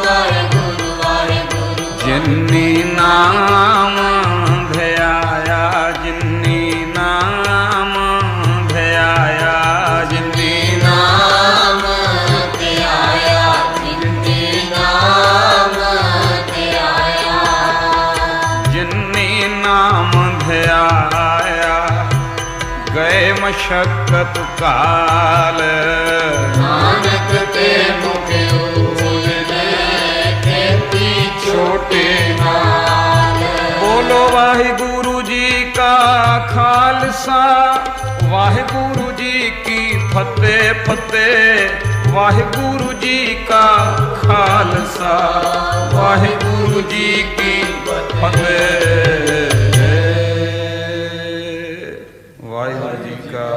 वाहेगुरु वाहेगुरु जिन्नी नाम ध्याया जिन्नी नाम ध्याया जिन्नी नाम ते आया जिन्नी नाम ते आया जिन्नी नाम ध्याया गए मशक्कत काल नानक ते मुख खालसा वाहिगुरु जी की फतेह फतेह वाहिगुरु जी का खालसा वाहिगुरु जी की फतेह वाहिगुरु जी का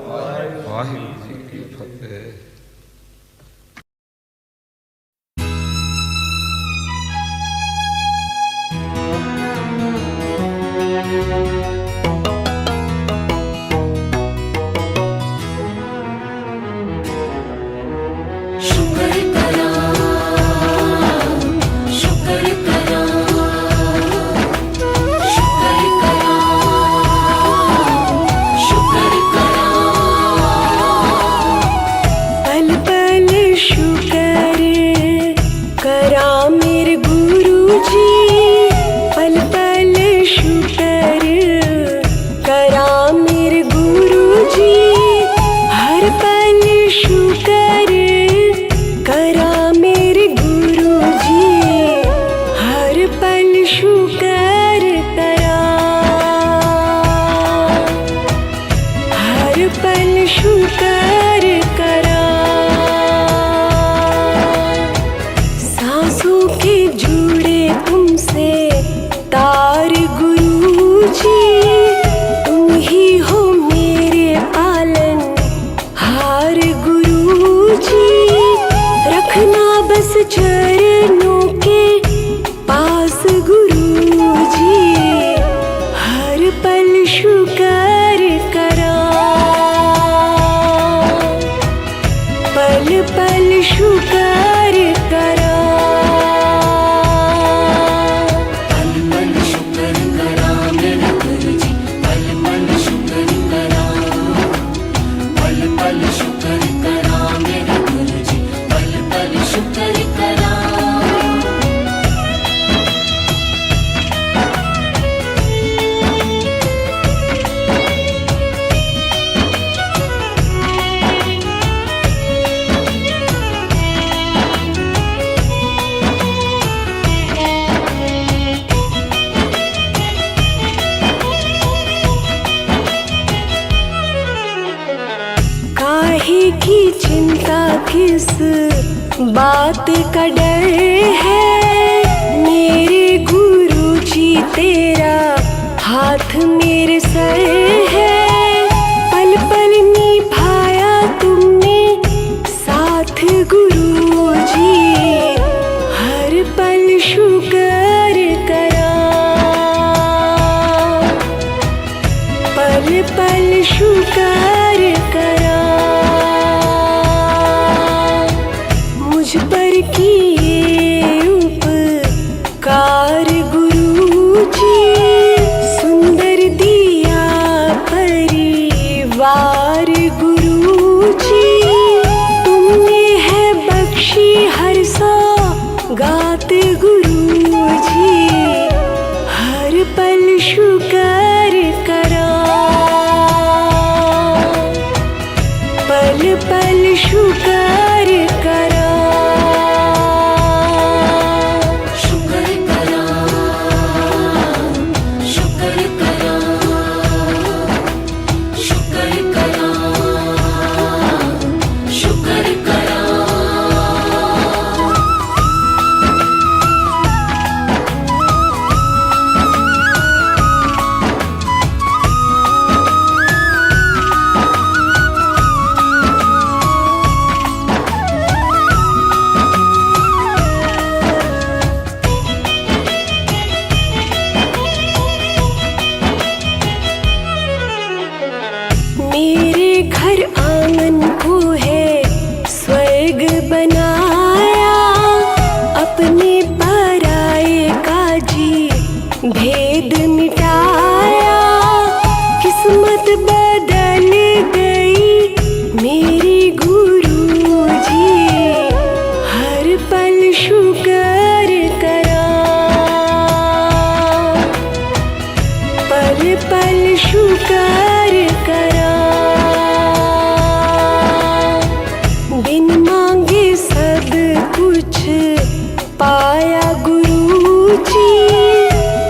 वाहिगुरु जी की फतेह। बात का डर है मेरे गुरु जी, तेरा हाथ मेरे सर है। पल पल निभाया तुमने साथ गुरु जी, हर पल शुक्र करा, पल पल शुक्र करा। मुझ पर किए उपकार गुरु जी, सुंदर दिया परिवार गुरु जी, तुमने है बख्शी हर सौगात गुरु जी, हर पल शुक्र करा, पल पल शुक्र करा। मेरे घर आंगन को है स्वर्ग बनाया, अपने पराये का जी भेद मिटाया। किस्मत बदल गई मेरी गुरु जी, हर पल शुक्र करा, पल पल शुक्र करा। बिन मांगे सब कुछ पाया गुरु जी,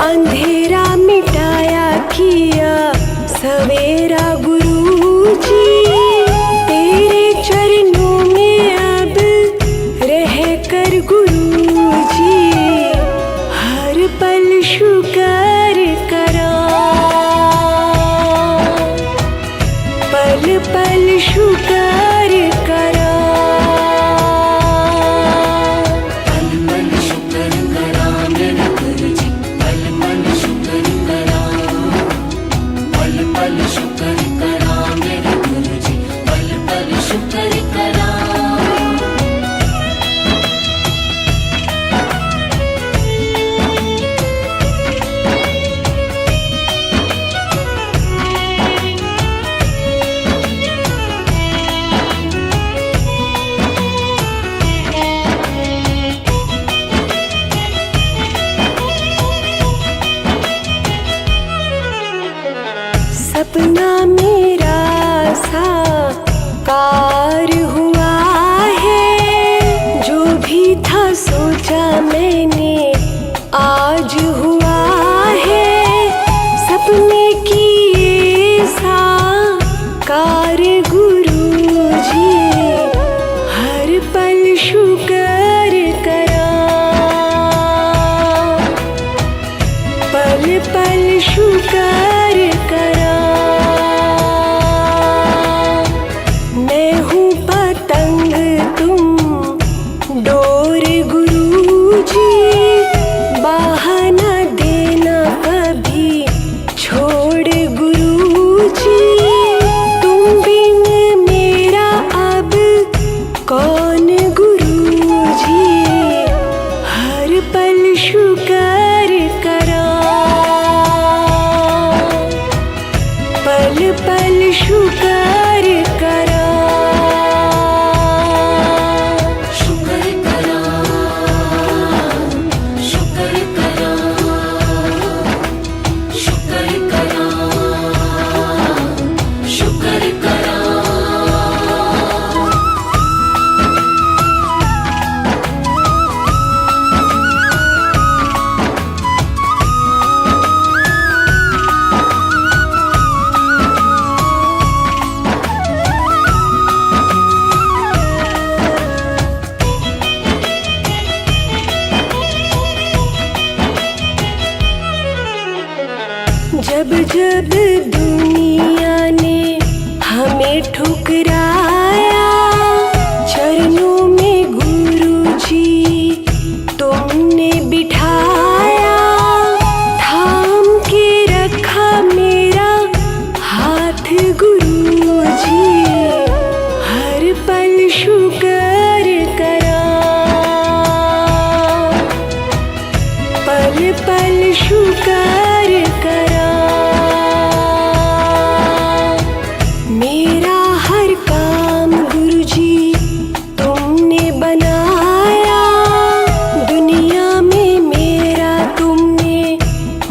अंधेरा मिटाया किया सवेरा गुरुजी तेरे चरणों में अब रह कर गुरुजी हर पल शुक्र करा, पल पल शुक्र करा। सपना मेरा साकार हुआ है, जो भी था सोचा मैंने आज हुआ है। सपने की ये साकार गुरुजी हर पल शुक्र करा, पल पल शुक्र करा। मैं हूँ पतंग तुम डोर गुरुजी, बहाना देना कभी छोड़ गुरुजी। तुम बिन मेरा अब कौन गुरुजी हर पल शुक्र करा, पल पल शुक्र करा। शुक्र करा, शुक्र करा, शुक्र करा, शुक्र करा। जब जब दुनिया ने हमें ठुकराया, चरणों में गुरुजी तुमने बिठाया। थाम के रखा मेरा हाथ गुरुजी हर पल शुक्र करा, पल पल शुक्र करा। मेरा हर काम गुरुजी तुमने बनाया, दुनिया में मेरा तुमने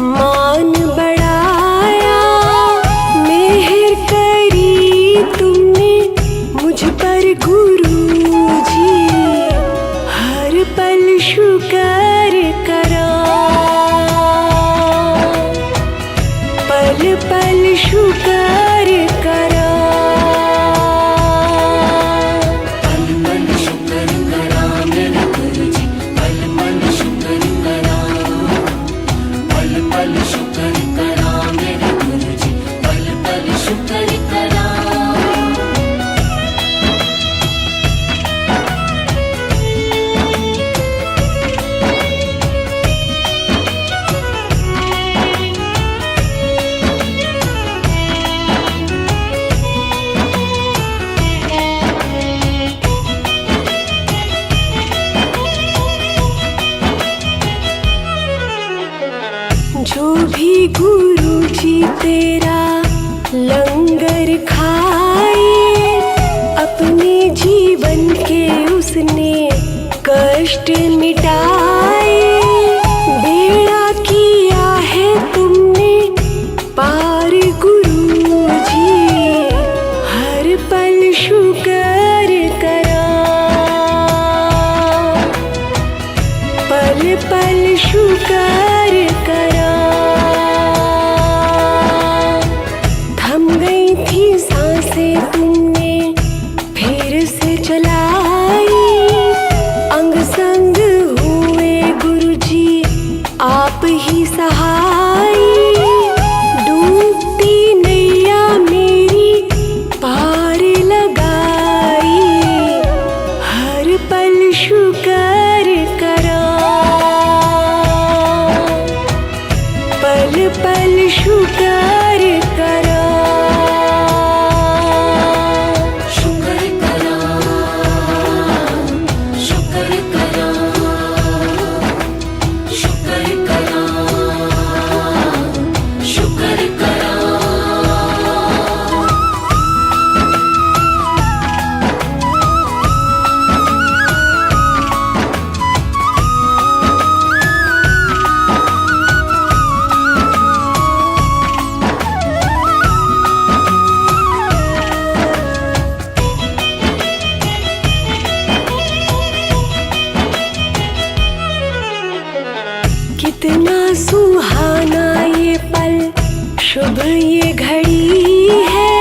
मान बढ़ाया। मेहर करी तुमने मुझ पर गुरुजी हर पल शुक्र करा, पल पल शुक्र करा। पल पल शुक्र करा मेरे गुरुजी, पल पल शुक्र करा, पल पल शुक्र करा मेरे गुरुजी, पल पल शुक्र करा। जो भी गुरुजी तेरा लंगर खाए, अपने जीवन के उसने कष्ट मिटाए। बेड़ा किया है तुमने पार गुरुजी हर पल शुक्र करा, पल पल शुक्र करा। पल शुक्र करा, पल पल शुक्र करा, शुक्र करा, शुक्र करा, शुक्र करा, शुक्र करा। कितना सुहाना ये पल, शुभ ये घड़ी है,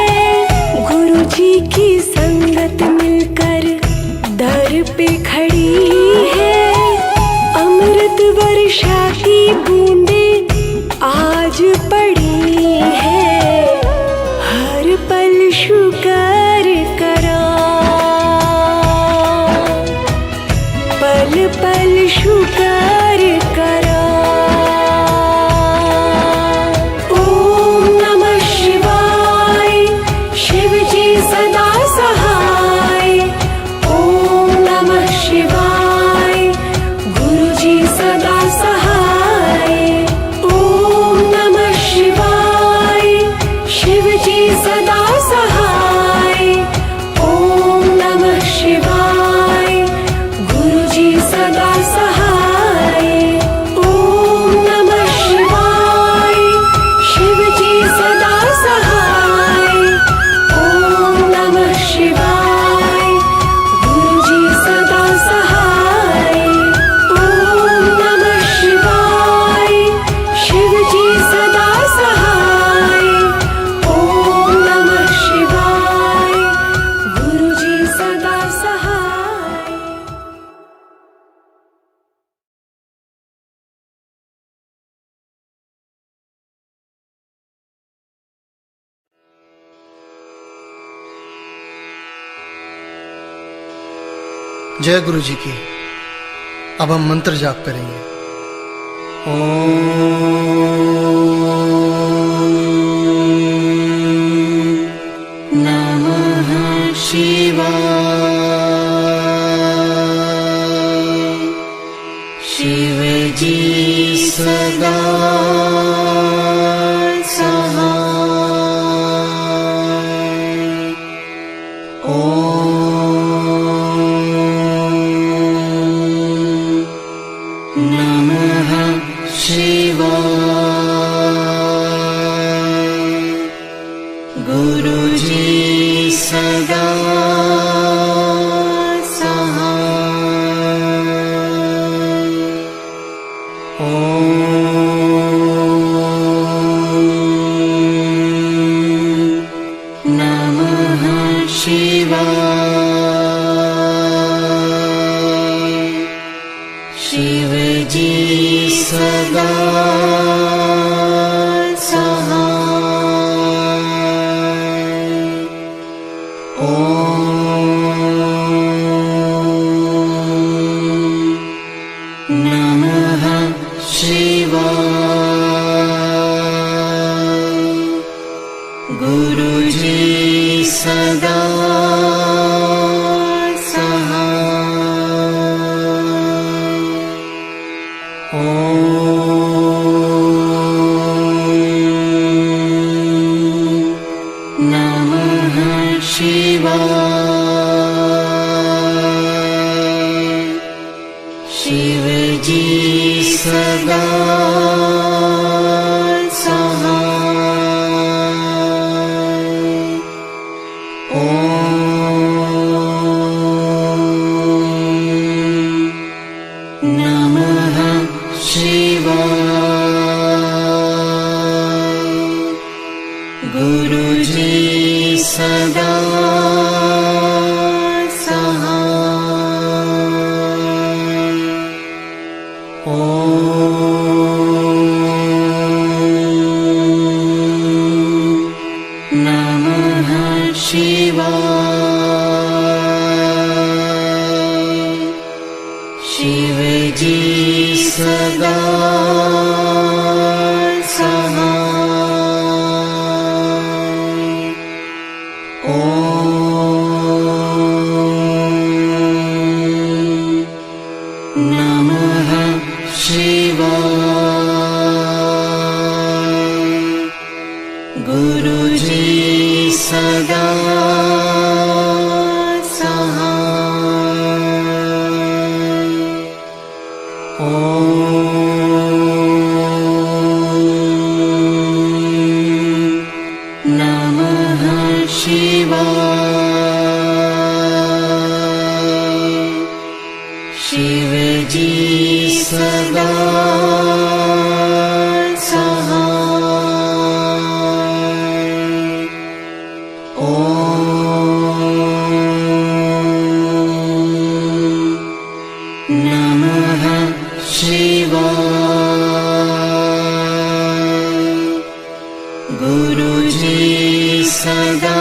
गुरु जी की संगत मिलकर दर पे खड़ी है। अमृत वर्षा की बूंदे आज पड़ी है, हर पल शुक्र करा, पल पल शुक्र करा। ओम नमः शिवाय, शिव जी सदा सहाय। ओम नमः शिवाय, गुरु जी सदा सहाय। ओम नमः शिवाय, शिव जी सदा सहाय। ओम नमः शिवाय, गुरु जी सदा सहाय। ओम नमः शिवाय, शिव जी सदा सहाय। ओम नमः शिवाय, गुरु जी सदा सहाय। ओम नमः शिवाय, शिव जी सदा सहाय। ओम नमः शिवाय, गुरु जी सदा सहाय। जय गुरु जी की। अब हम मंत्र जाप करेंगे। नमः शिवाय। शिव जी सदा सहाय। नमः शिवाय। गुरु जी सदा सहाय। नमः शिवाय। शिव जी सदा सहाय। नमः शिवाय। गुरु जी सदा नमः शिवाय। शिव जी सदा नमः शिवाय। गुरु जी सदा सहाय। शिव जी सदा सहाय। ॐ नमः शिवाय। गुरुजी सदा शिव जी सदा सहाय। ॐ नमः शिवाय। गुरुजी सदा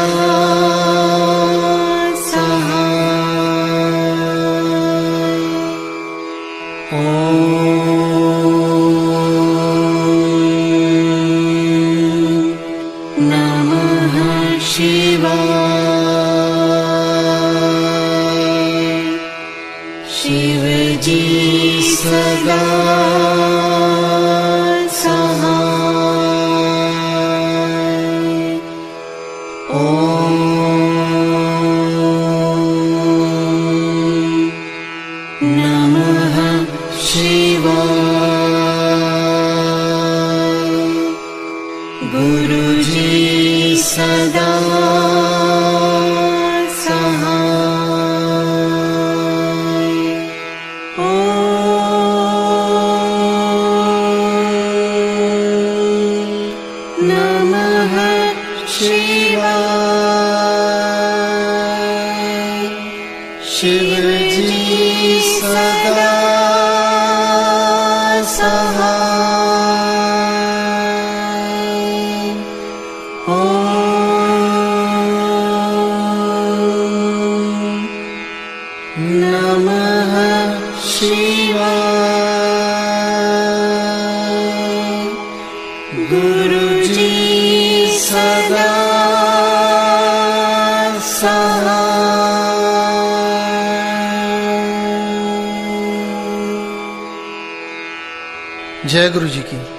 शिव जी सदा सहाय। ॐ नमः शिवाय। गुरुजी सदा शिव जी सदा सहाय। ॐ नमः शिवाय। गुरुजी सदा जय गुरु जी की।